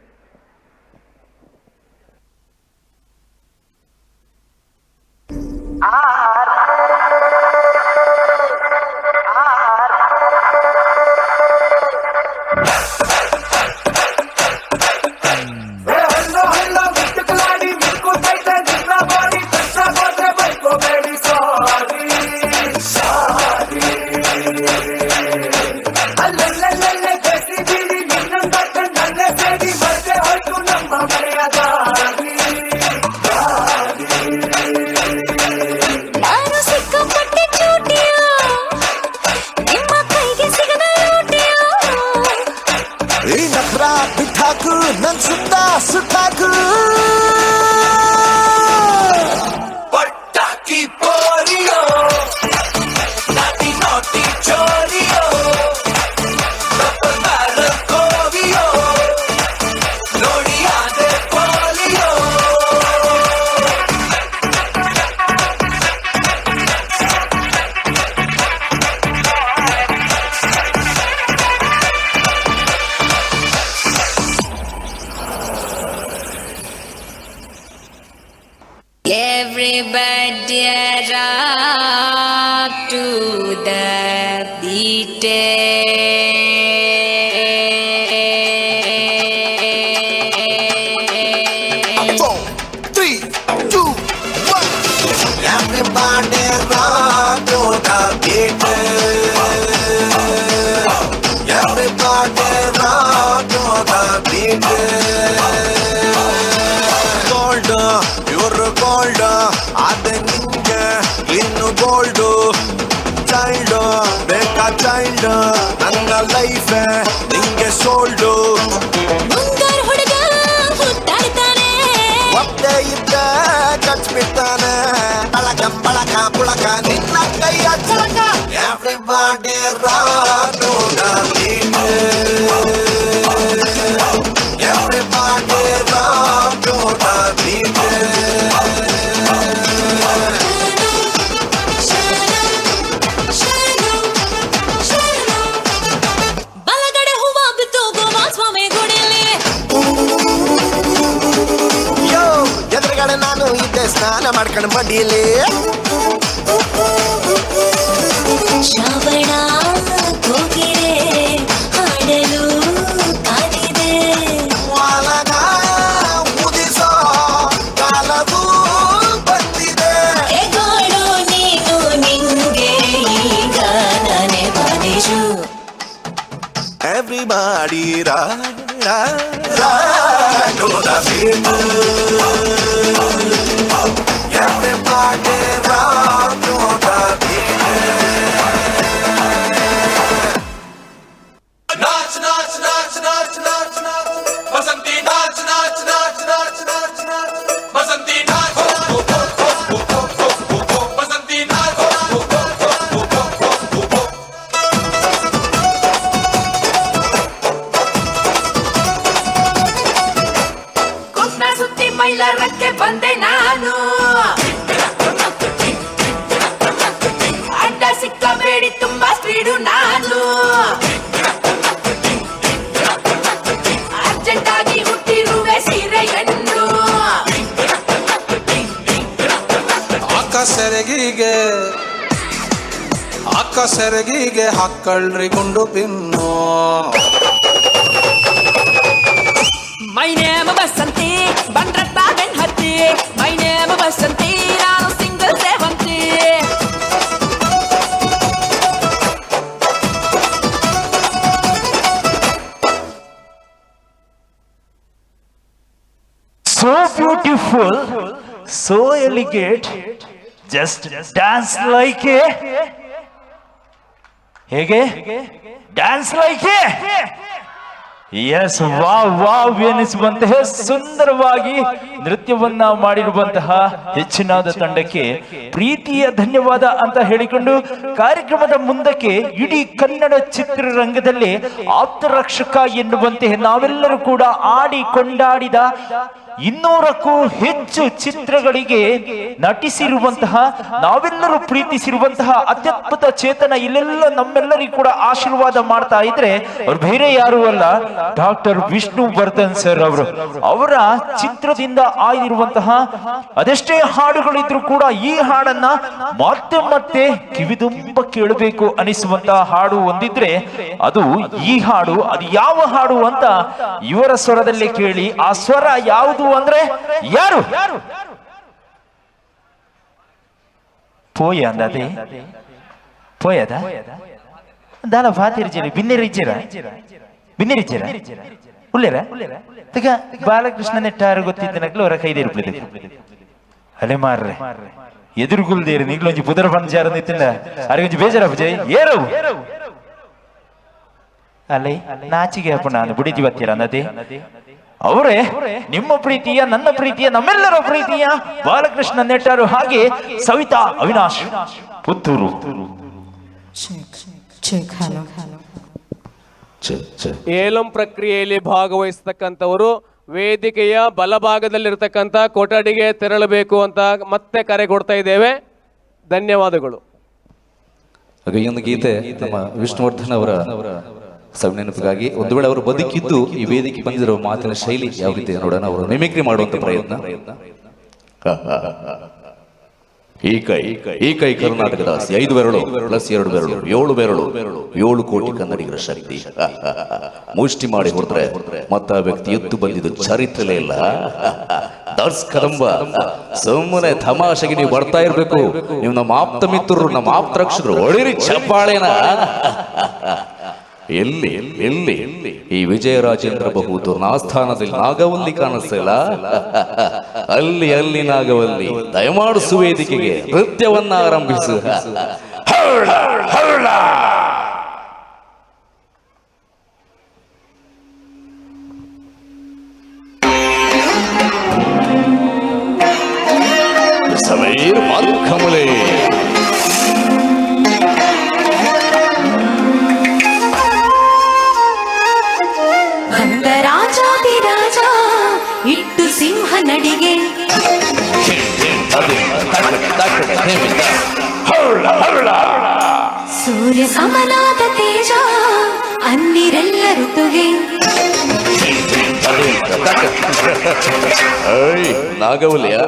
ನನ್ ಸುತ್ತ ಸುತ್ತಾಕು ಪಟಾಕಿ ಪೋರಿಯೋ ನಾಟಿ ನಾಟಿ ಚೋರಿಯೋ ಕೋವಿಯೋ ನೋಡಿ ಆದೆ polio Everybody rock to the beat. 4, 3, 2, 1. Everybody rock to the beat. Everybody rock to the beat. Gold, pure gold, ade ninge innu gold. Child, beka child, nanna life ninge sold. ಮುಂಗಾರು ಹುಡುಗ ಹುಟ್ಟಾಡ್ತಾನೆ, ಒತ್ತೆ ಇದ್ದ ಕಚ್ಬಿಡ್ತಾನೆ. ಬಳಕ ಬಳಕ ಪುಳಕ ನಿನ್ನ ಕೈಯ ಚಳಕ. Everybody rock to the beat. Everybody rock to the beat. ಬಲಗಡೆ ಹೂವ ಬಿತ್ತು ಗೋವಾ ಸ್ವಾಮಿ ಗುಡಿಲಿ. ಯೋ ಎದುರುಗಡೆ ನಾನು ಇದ್ದೆ ಸ್ನಾನ ಮಾಡ್ಕೊಂಡು ಮಡಿಲಿ. ಶ್ರಾವಣ ಕೋಗಿಲೆ ಹಾಡಲು ಕಾದಿದೆ. ವಾಲನ ಉದಿಸೋ ಕಾಲವು ಬಂದಿದೆ. ಎಗೋಡು ನೀ ಮಾಡಿ ರಾ ರಾ ರಾ to the beat. Everybody rock to the beat. नाच नाच नाच नाच नाच नाच बसंती नाच नाच नाच नाच नाच नाच बसंती नाच बसंती नाच ಕುಸ್ನ ಸುತ್ತಿ ಮೈಲಾರಕ್ಕೆ ಬಂದೆ ನಾನು ಅಡ್ಡ ಸಿಕ್ಕಬೇಡಿ ತುಂಬಾ ಸ್ಪೀಡು ನಾನು ಅರ್ಜೆಂಟಾಗಿ ಹುಟ್ಟಿರುವೆ ಸೀರೆಯನ್ನು ಅಕ್ಕ ಸೆರಗಿಗೆ ಹಾಕಳ್ರಿ ಗುಂಡು ಪಿನ್ನು ಮೈ ನೇಮ ಬಸಂತಿ ಬಂದ್ರತ್ತ ಬೆನ್ ಹತ್ತಿ ಮೈ ನೇಮ ಬಸಂತಿ ನಾನು single Sevanthi So beautiful, so elegant, just dance like a ಹೇಗೆ ಡ್ಯಾನ್ಸ್ ಲೈಕ್ ಎಸ್ ವಾವ್ ಎನಿಸುವಂತಹ ಸುಂದರವಾಗಿ ನೃತ್ಯವನ್ನ ಮಾಡಿರುವಂತಹ ಹೆಚ್ಚಿನಾದ ತಂಡಕ್ಕೆ ಪ್ರೀತಿಯ ಧನ್ಯವಾದ ಅಂತ ಹೇಳಿಕೊಂಡು ಕಾರ್ಯಕ್ರಮದ ಮುಂದಕ್ಕೆ ಇಡೀ ಕನ್ನಡ ಚಿತ್ರರಂಗದಲ್ಲಿ ಆಪ್ತರಕ್ಷಕ ಎನ್ನುವಂತೆ ನಾವೆಲ್ಲರೂ ಕೂಡ ಆಡಿ ಕೊಂಡಾಡಿದ 200ಕ್ಕೂ ಹೆಚ್ಚು ಚಿತ್ರಗಳಿಗೆ ನಟಿಸಿರುವಂತಹ ನಾವೆಲ್ಲರೂ ಪ್ರೀತಿಸಿರುವಂತಹ ಅತ್ಯದ್ಭುತ ಚೇತನ ಇಲ್ಲೆಲ್ಲ ನಮ್ಮೆಲ್ಲರಿಗೂ ಕೂಡ ಆಶೀರ್ವಾದ ಮಾಡ್ತಾ ಇದ್ರೆ ಅವ್ರು ಬೇರೆ ಯಾರು ಅಲ್ಲ ಡಾಕ್ಟರ್ ವಿಷ್ಣುವರ್ಧನ್ ಸರ್ ಅವರು. ಅವರ ಚಿತ್ರದಿಂದ ಆಗಿರುವಂತಹ ಅದೆಷ್ಟೇ ಹಾಡುಗಳಿದ್ರು ಕೂಡ ಈ ಹಾಡನ್ನ ಮತ್ತೆ ಮತ್ತೆ ಕಿವಿದುಂಬ ಕೇಳಬೇಕು ಅನಿಸುವಂತಹ ಹಾಡು ಒಂದಿದ್ರೆ ಅದು ಈ ಹಾಡು. ಅದು ಯಾವ ಹಾಡು ಅಂತ ಇವರ ಸ್ವರದಲ್ಲೇ ಕೇಳಿ. ಆ ಸ್ವರ ಯಾವುದು ಅಂದ್ರೆ ಯಾರು? ಪೋಯ ಅಂದದೆ ಪೋಯದ ದಾಲ ಭಾತಿರ್ಜಿರಿ ಬಿನ್ನೆರಿಜ್ಜಿರ ಉಲ್ಲೇರ ತಗ ಬಾಲಕೃಷ್ಣ ನೆಟ್ಟಾರು ಗೊತ್ತಿದ್ದನಕ್ಲು ಅವರ ಕೈದೇರ್ಬಿದೆ ಅಲೆ ಮಾರ್ರೆ ಎದುರುಗುಲ್ದೇರಿ ನಿಗ್ಲೊಂಜಿ ಪುದರ ಪಂಚಾರ ನಿತ್ತಿನ ಅರಿಗೊಂಜಿ ಬೇಜಾರ ವಿಜಯ್ ಏರು ಅಲೆ ನಾಚಿಗೆ ಅಪ್ಪ ನಾನು ಬುಡಿದಿ ಬತ್ತೀರ ಅನ್ನದೆ ಅವರೇ ನಿಮ್ಮ ಪ್ರೀತಿಯ ನನ್ನ ಪ್ರೀತಿಯ ನಮ್ಮೆಲ್ಲರ ಪ್ರೀತಿಯ ಬಾಲಕೃಷ್ಣ ನೆಟ್ಟಾರು ಹಾಗೆ ಸವಿತಾ ಅವಿನಾಶ್ ಪುತ್ತೂರು. ಏಲಂ ಪ್ರಕ್ರಿಯೆಯಲ್ಲಿ ಭಾಗವಹಿಸತಕ್ಕಂಥವರು ವೇದಿಕೆಯ ಬಲಭಾಗದಲ್ಲಿರ್ತಕ್ಕಂಥ ಕೊಠಡಿಗೆ ತೆರಳಬೇಕು ಅಂತ ಮತ್ತೆ ಕರೆ ಕೊಡ್ತಾ ಇದ್ದೇವೆ. ಧನ್ಯವಾದಗಳು. ಹಾಗೆ ಈ ಒಂದು ಗೀತೆ ನಮ್ಮ ವಿಷ್ಣುವರ್ಧನ್ ಅವರ ಸವಿನೆನಪಿಗಾಗಿ ಒಂದು ವೇಳೆ ಅವರು ಬದುಕಿದ್ದು ಈ ವೇದಿಕೆ ಬಂದಿರೋ ಮಾತಿನ ಶೈಲಿ ಯಾವ ರೀತಿ ನೋಡೋಣ. ಅವರು ಮಿಮಿಕ್ರಿ ಮಾಡುವಂತ ಪ್ರಯತ್ನ. ಈ ಕೈ ಕರ್ನಾಟಕದ 5 ಬೆರಳು ಪ್ಲಸ್ 2 ಬೆರಳು 7 ಬೆರಳು 7 ಕೋಟಿ ಕನ್ನಡಿಗರ ಶಕ್ತಿ. ಮುಷ್ಟಿ ಮಾಡಿ ಹೊರದ್ರೆ ಮತ್ತ ವ್ಯಕ್ತಿ ಎದ್ದು ಬಂದಿದ್ದು ಚರಿತ್ರೆ ಇಲ್ಲ. ದರ್ಸ್ ಕದಂಬ ಸುಮ್ಮನೆ ತಮಾಷೆಗೆ ನೀವು ಬರ್ತಾ ಇರ್ಬೇಕು. ನೀವು ನಮ್ಮ ಆಪ್ತ ಮಿತ್ರರು ನಮ್ಮ ಆಪ್ತ ರಕ್ಷಕರು ಹೊಡಿರಿ ಚಪ್ಪಾಳೆನ. ಎಲ್ಲಿ ಎಲ್ಲಿ ಈ ವಿಜಯರಾಜೇಂದ್ರ ಬಹುದೂರ್ನ ಆಸ್ಥಾನದಲ್ಲಿ ನಾಗವಲ್ಲಿ ಕಾಣಿಸ್ತಿಲ್ಲ. ಅಲ್ಲಿ ಅಲ್ಲಿ ನಾಗವಲ್ಲಿ ದಯಮಾಡಿಸು ವೇದಿಕೆಗೆ ನೃತ್ಯವನ್ನ ಆರಂಭಿಸು. ಸಮೀರ್ ಮಾಲ್ಕಮಲೆ ರಾಜಾದಿರಾಜ ಇಟ್ಟು ಸಿಂಹ ನಡಿಗೆ ಸೂರ್ಯ ಸಮನಾದ ತೇಜ ಅನ್ನಿರೆಲ್ಲ ಋತುಗೆ ನಾಗವಲಿಯ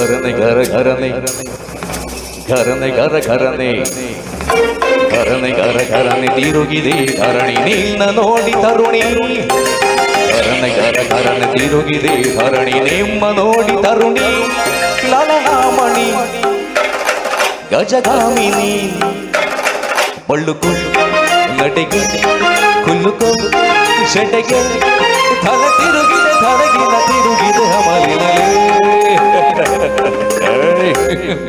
ಘರನೆ ಘರ ಘರನೆ ಘರನೆ ಘರ ಘರನೆ ಘರನೆ ಘರ ಘರನೆ ತಿರುಗಿದೆ ಧರಣಿ ನಿನ್ನ ನೋಡಿ ತರುಣಿ ಘರನೆ ಘರ ಘರನೆ ತಿರುಗಿದೆ ಧರಣಿ ನಿಮ್ಮ ನೋಡಿ ತರುಣಿ ಲಲನಾಮಣಿ ಗಜಗಾಮಿನಿ ಬಳ್ಳುಕು ನಟೆಗೆ ಕುಲ್ಲುಕೋ ಶೆಟೆಗೆ ತಲ ತಿರುಗಿದೆ ತರಗಿನ ತಿರುಗಿದೆ ಅಮಲಿನಲೇ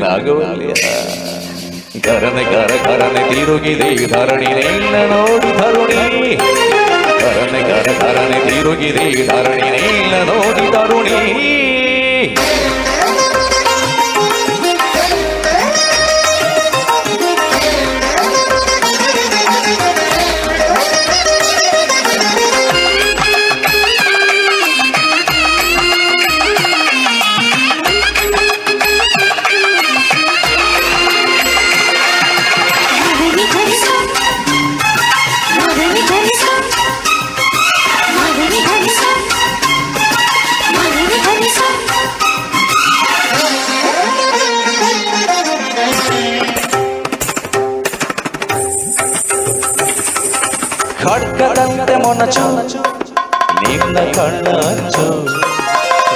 ನಾಗವಲ್ಲಿಯ ಘರನೆ ಘರ ಘರನೆ ತಿರುಗಿದೆ ಧರಣಿ ನಿನ್ನ ನೋಡಿ ತರುಣಿ ಘರನೆ ಘರ ಘರನೆ ತಿರುಗಿದೆ ಧರಣಿ ನಿನ್ನ ನೋಡಿ ತರುಣಿ ಖಡ್ಗದಂತೆ ಮೊನಚು ನಿನ್ನ ಕಣ್ಣಂಚು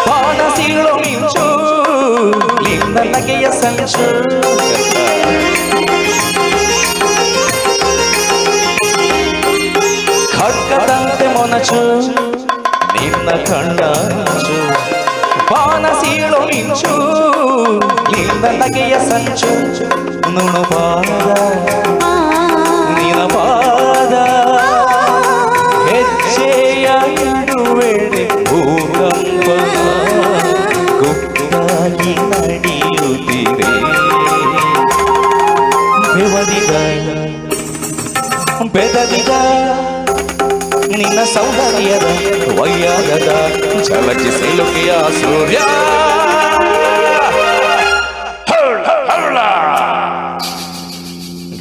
ಬಾಣ ಸೀಳೋ ಮಿಂಚು ನಿನ್ನ ನಗೆಯ ಸಂಚು ಖಡ್ಗದಂತೆ ಮೊನಚು ನಿನ್ನ ಕಣ್ಣಂಚು ಬಾಣ ಸೀಳೋ ಮಿಂಚು ನಿನ್ನ ನಗೆಯ ಸಂಚು ನುಣುಪಾದ ನಿನ್ನ ಪಾದ ಹೆಜ್ಜೆಯ ಇಡುವೆಡೆ ಭೂಕಂಪ ಗುಪ್ತಾಗಿ ನಡೆಯುತ್ತಿದೆ ಬೆವರಿದ ಬೆದರಿದ ನಿನ್ನ ಸೌಂದರ್ಯದ ವೈಯಾಗದ ಝಲಕಿ ಸಿಲುಕಿಯ ಸೂರ್ಯ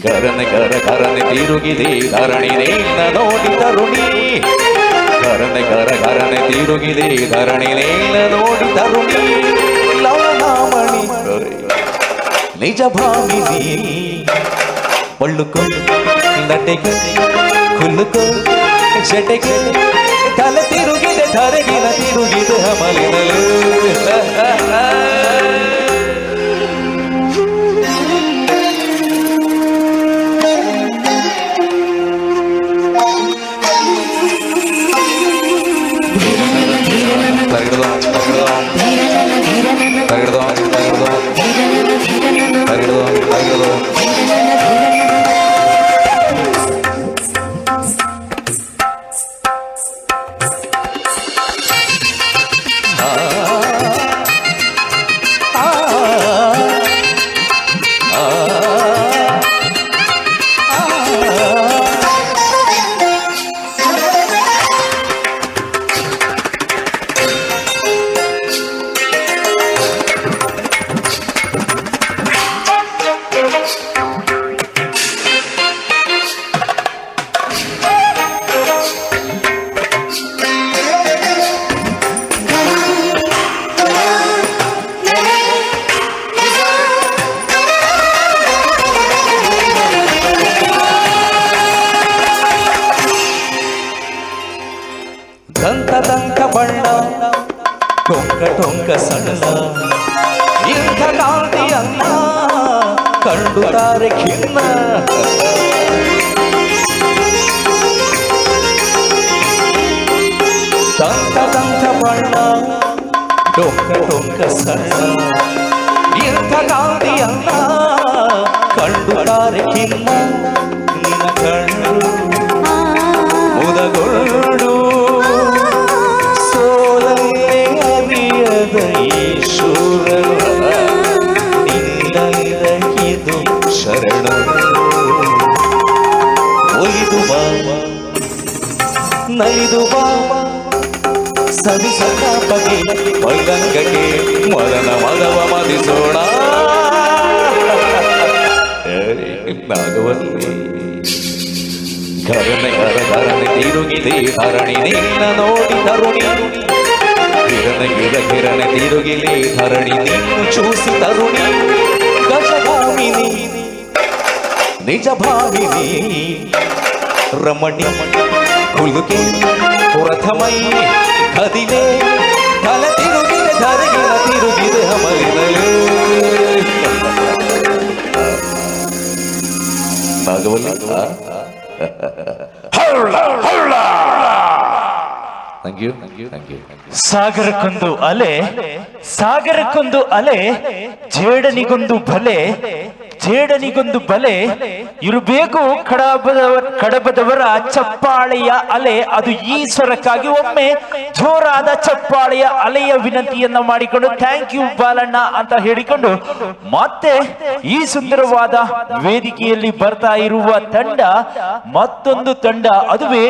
ಘರನೆ ಘರ ಘರನೆ ತಿರುಗಿದೆ ಧರಣಿ ನಿನ್ನ ನೋಡಿ ತರುಣಿ ಘರನೆ ಘರ ಘರನೆ ತಿರುಗಿದೆ ಧರಣಿ ನಿನ್ನ ನೋಡಿ ತರುಣಿ ಲವನಾಮಣಿ ನಿಜ ಭಾಮಿನಿ ಬಳ್ಳುಕೋ ನಟೆಗೆ ಕುಲ್ಲುಕೋ ಶೆಟೆಗೆ ತಲೆ ತಿರುಗಿದೆ ಧರೆಗಿನ ತಿರುಗಿದೆ ಅಮಲಿನಲು ದಂತ ಬಣ್ಣ ಟೊಂಕ ಟೊಂಕ ಸಣ್ಣ ಇಂಥ ಕಾಂತಿಯನ್ನ ಕಂಡುತ್ತಾರೆ ಖಿನ್ನ ದಂತ ಬಣ್ಣ ಟೊಂಕ ಟೊಂಕ ಸಣ್ಣ ಇಂಥ ಕಾಂತಿಯನ್ನ ಕಂಡುತ್ತಾರೆ ಖಿನ್ನ ನಿನ್ನ ಕಣ್ಣು ಮುದಗೊಳ್ಳು ಸೋಲನ್ನೇ ಅರಿಯದ ಈಶ್ವರನು ನಿನ್ನದು ಶರಣು ಒಲಿದು ಬಾ ನಲಿದು ಬಾ ಸವಿ ಸಕಾಪಗೆ ಬೈರಂಗಕ್ಕೆ ಮದನ ಮದವ ಮದಿಸೋಣ ನಾಗವಲ್ಲಿ ಘರನೆ ಘರ ಘರನೆ ತಿರುಗಿದೆ ಧರಣಿ ನಿನ್ನ ನೋಡಿ ತರುಣಿ కిరణ కిరణ తిరుగిలే ధరణి నిన్ను చూసి తరుణి గజభూమిని నిజ భామిని రమణి కులుకే పురథమై కదిలే తల తిరుగిన ధరిగిన తిరుగిద అమలినలే నాగవల్లి ಥ್ಯಾಂಕ್ ಯು ಸಾಗರಕ್ಕೊಂದು ಅಲೆ ಸಾಗರಕ್ಕೊಂದು ಅಲೆ ಜೇಡನಿಗೊಂದು ಬಲೆ ಜೇಡನಿಗೊಂದು ಬಲೆ ಇರಬೇಕು ಕಡಬದವರ ಚಪ್ಪಾಳೆಯ ಅಲೆ ಅದು ಈ ಸ್ವರಕ್ಕಾಗಿ ಒಮ್ಮೆ ಜೋರಾದ ಚಪ್ಪಾಳೆಯ ಅಲೆಯ ವಿನಂತಿಯನ್ನ ಮಾಡಿಕೊಂಡು ಥ್ಯಾಂಕ್ ಯು ಬಾಲಣ್ಣ ಅಂತ ಹೇಳಿಕೊಂಡು ಮತ್ತೆ ಈ ಸುಂದರವಾದ ವೇದಿಕೆಯಲ್ಲಿ ಬರ್ತಾ ಇರುವ ತಂಡ ಮತ್ತೊಂದು ತಂಡ ಅದುವೇ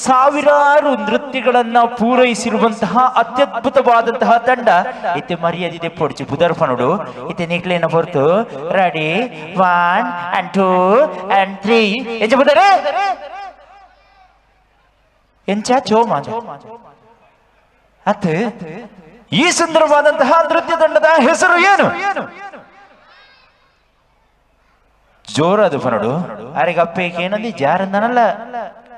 ಸಾವಿರಾರು ನೃತ್ಯಗಳನ್ನ ಪೂರೈಸಿರುವಂತಹ ಅತ್ಯದ್ಭುತವಾದಂತಹ ತಂಡ ಇತ್ತೆ ಮರ್ಯಾದಿದೆ ಪೊಡ್ಚು ಬುದರ್ಪನುಡು ಇತ್ತೆ ನಿಕ್ಲೇನ ಹೊರತು ರೆಡಿ 1 and 2 and 3 ಎಂಚ ಬುದರೆ ಎಂಚ ಚೋಮ ಅತ್ತೆ ಈ ಸುಂದರವಾದಂತಹ ನೃತ್ಯ ತಂಡದ ಹೆಸರು ಏನು ಜೋರದು ಪನಡು ಅರೆಗೆ ಅಪ್ಪೇಕೆ ಏನಂದಿ ಜಾರಂದನಲ್ಲ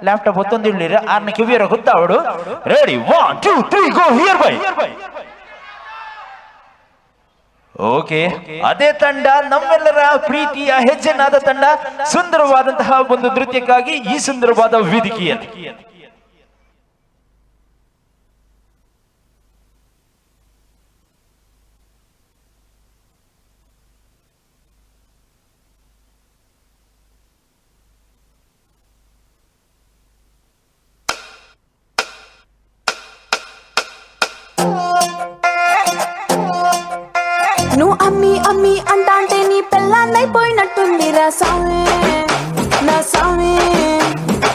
ಲ್ಯಾಪ್ಟಾಪ್ ಒತ್ತೊಂದು ಇಳ್ಳಿರ ಆರ್ನ ಕಿವಿಯರ ಗೊತ್ತಾವಡು ready 1 2 3 go here bye okay ಅದೇ ತಂಡ ನಮ್ಮೆಲ್ಲರ ಪ್ರೀತಿಯ ಹೆಜ್ಜೆನಾದ ತಂಡ ಸುಂದರವಾದಂತಹ ಒಂದು ನೃತ್ಯಕ್ಕಾಗಿ ಈ ಸುಂದರವಾದ ವೇದಿಕೆಯಲ್ಲಿ నువ్వు అమ్మి అమ్మి అంటాంటే నీ పెళ్ళాన్నైపోయినట్టుందిరా సామి నా సామి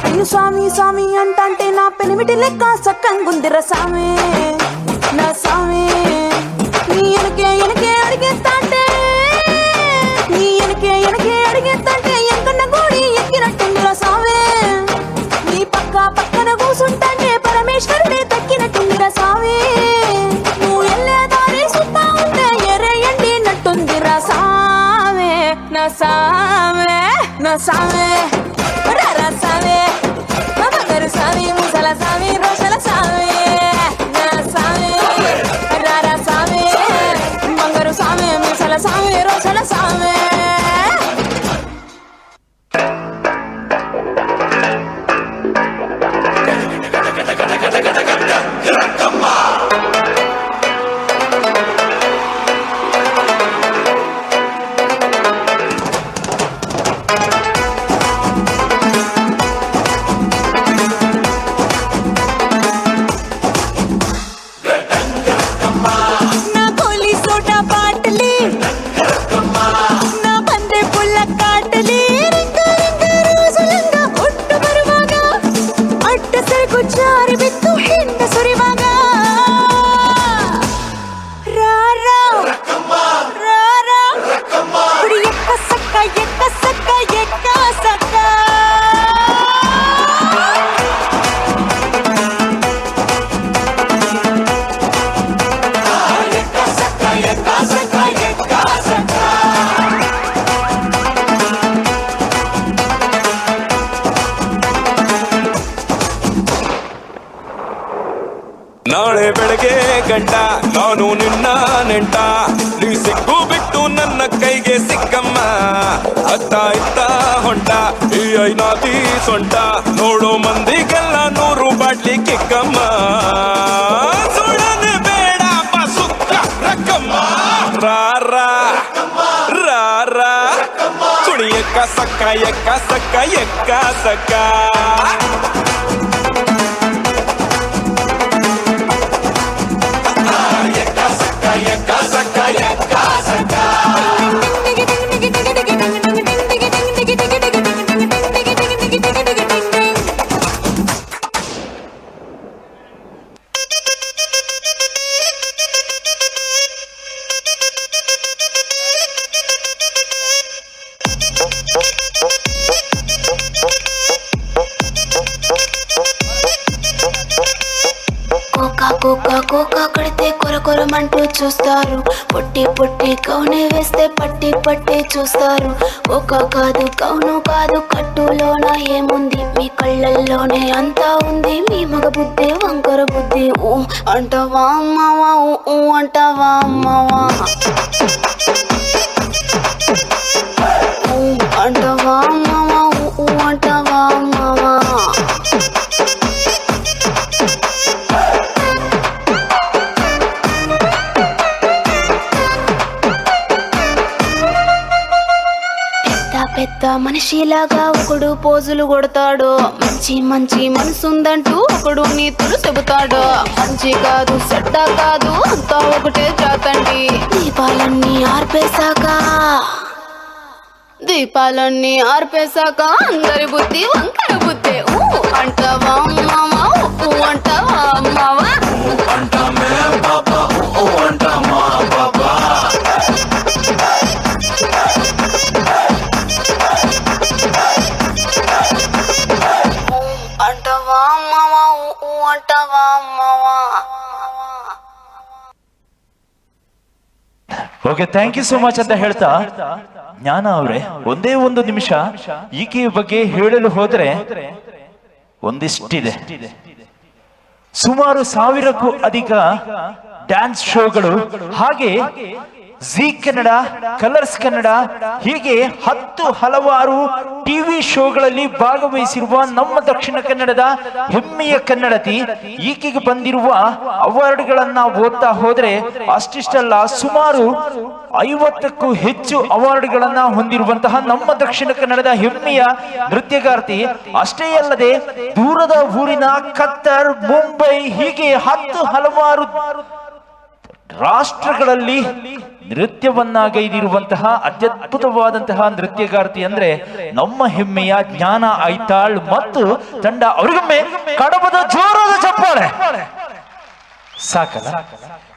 నిన్ను స్వామి స్వామి అంటాంటే నా పెనిమిటి లెక్క సక్కంగుందిరా సామి నా సామి నీ ఎనకే అడిగేస్తాంటే నీ ఎనకే అడిగేస్తాంటే ఎంకన్న గోడి ఎక్కినట్టుందిరా సామి నీ పక్కన కూసుంటాంటే పరమేశ్వరుడే తక్కినట్టుందిరా సామి నువ్వు ఎల్లే దారి సుత్తా ఉంటే ఎర్రయండి నట్టుందిరా సామి నా సామి నా సామి రారా సామి నా బంగారు సామి ముసల సామి రోషల సామి నా సామి రారా సామి బంగారు సామి ముసల సామి రోషల సామి ನಾಳೆ ಬೆಳಗ್ಗೆ ಗಂಟ ನಾನು ನಿನ್ನ ನೆಂಟ ನೀ ಸಿಕ್ಕು ಬಿಟ್ಟು ನನ್ನ ಕೈಗೆ ಸಿಕ್ಕಮ್ಮ ಅತ್ತ ಇತ್ತ ಹೊಂಟ ಈ ಐನಾದಿ ಸೊಂಟ ನೋಡೋ ಮಂದಿಗೆಲ್ಲ 100 ಬಾಟ್ಲಿ ಕಿಕ್ಕಮ್ಮ ಸುಡನೆ ಬೇಡ ಸುಕ್ಕ ರಕ್ಕಮ್ಮ ರಾರಾ ರಾರಾ ಕುಣಿ ಎಕ್ಕ ಸಕ್ಕ ಎಕ್ಕ ಸಕ್ಕ ಎಕ್ಕ ಸಕ್ಕ ಕೋಕಾ ಕೋಕಾ ಕೋಕಾ ಕಡಿತೆ కొరకొరమంటూ చూస్తారు పొట్టి పొట్టి కౌనే వేస్తే పట్టి పట్టి చూస్తారు ఒక కాదు కౌను కాదు కట్టులోన ఏముంది మీ కళ్ళల్లోనే అంతా ఉంది మీ మగ బుద్ధి వంకర బుద్ధి ఊ అంటావా అమ్మవా ఊ అంటావా అమ్మవా ఊ అంటావా అమ్మవా ఊ అంటావా అమ్మవా పెద్ద మనిషిలాగా ఒకడు పోజులు కొడతాడు మంచి మంచి మనసుందంటూ ఒకడు నీతులు చెబుతాడు మంచి కాదు చెడ్డ కాదు అంతా ఒకటే జాతండి దీపాలన్నీ ఆర్పేశాక అందరి బుద్ధి వంకర బుద్ధి ఊ అంటావా అమ్మావా ఊ అంటావా అమ్మావా అంటావా అమ్మావా ఊ అంటావా అమ్మావా okay thank you so much ಅಂತ ಹೇಳ್ತಾ ಜ್ಞಾನ ಅವರೇ ಒಂದೇ ಒಂದು ನಿಮಿಷ ಈಕೆಯ ಬಗ್ಗೆ ಹೇಳಲು ಹೋದ್ರೆ ಒಂದಿಷ್ಟಿದೆ. ಸುಮಾರು 1000ಕ್ಕೂ ಅಧಿಕ ಡ್ಯಾನ್ಸ್ ಶೋಗಳು, ಹಾಗೆ ಜಿ ಕನ್ನಡ, ಕಲರ್ಸ್ ಕನ್ನಡ, ಹೀಗೆ ಹಲವಾರು ಟಿವಿ ಶೋಗಳಲ್ಲಿ ಭಾಗವಹಿಸಿರುವ ನಮ್ಮ ದಕ್ಷಿಣ ಕನ್ನಡದ ಹೆಮ್ಮೆಯ ಕನ್ನಡತಿ. ಈಕೆಗೆ ಬಂದಿರುವ ಅವಾರ್ಡ್ಗಳನ್ನ ಓದ್ತಾ ಹೋದ್ರೆ ಅಷ್ಟಿಷ್ಟಲ್ಲ, ಸುಮಾರು 50ಕ್ಕೂ ಹೆಚ್ಚು ಅವಾರ್ಡ್ಗಳನ್ನ ಹೊಂದಿರುವಂತಹ ನಮ್ಮ ದಕ್ಷಿಣ ಕನ್ನಡದ ಹೆಮ್ಮೆಯ ನೃತ್ಯಗಾರ್ತಿ. ಅಷ್ಟೇ ಅಲ್ಲದೆ ದೂರದ ಊರಿನ ಕತ್ತರ್, ಮುಂಬೈ, ಹೀಗೆ ಹಲವಾರು ರಾಷ್ಟ್ರಗಳಲ್ಲಿ ನೃತ್ಯವನ್ನಾಗೈದಿರುವಂತಹ ಅತ್ಯದ್ಭುತವಾದಂತಹ ನೃತ್ಯಗಾರ್ತಿ ಅಂದ್ರೆ ನಮ್ಮ ಹೆಮ್ಮೆಯ ಜ್ಞಾನ ಐತಾಳ್ ಮತ್ತು ತಂಡ. ಅವರಿಗೊಮ್ಮೆ ಕಡಬದ ಜೋರಾದ ಚಪ್ಪಾಳೆ ಸಾಕಲ್ಲ?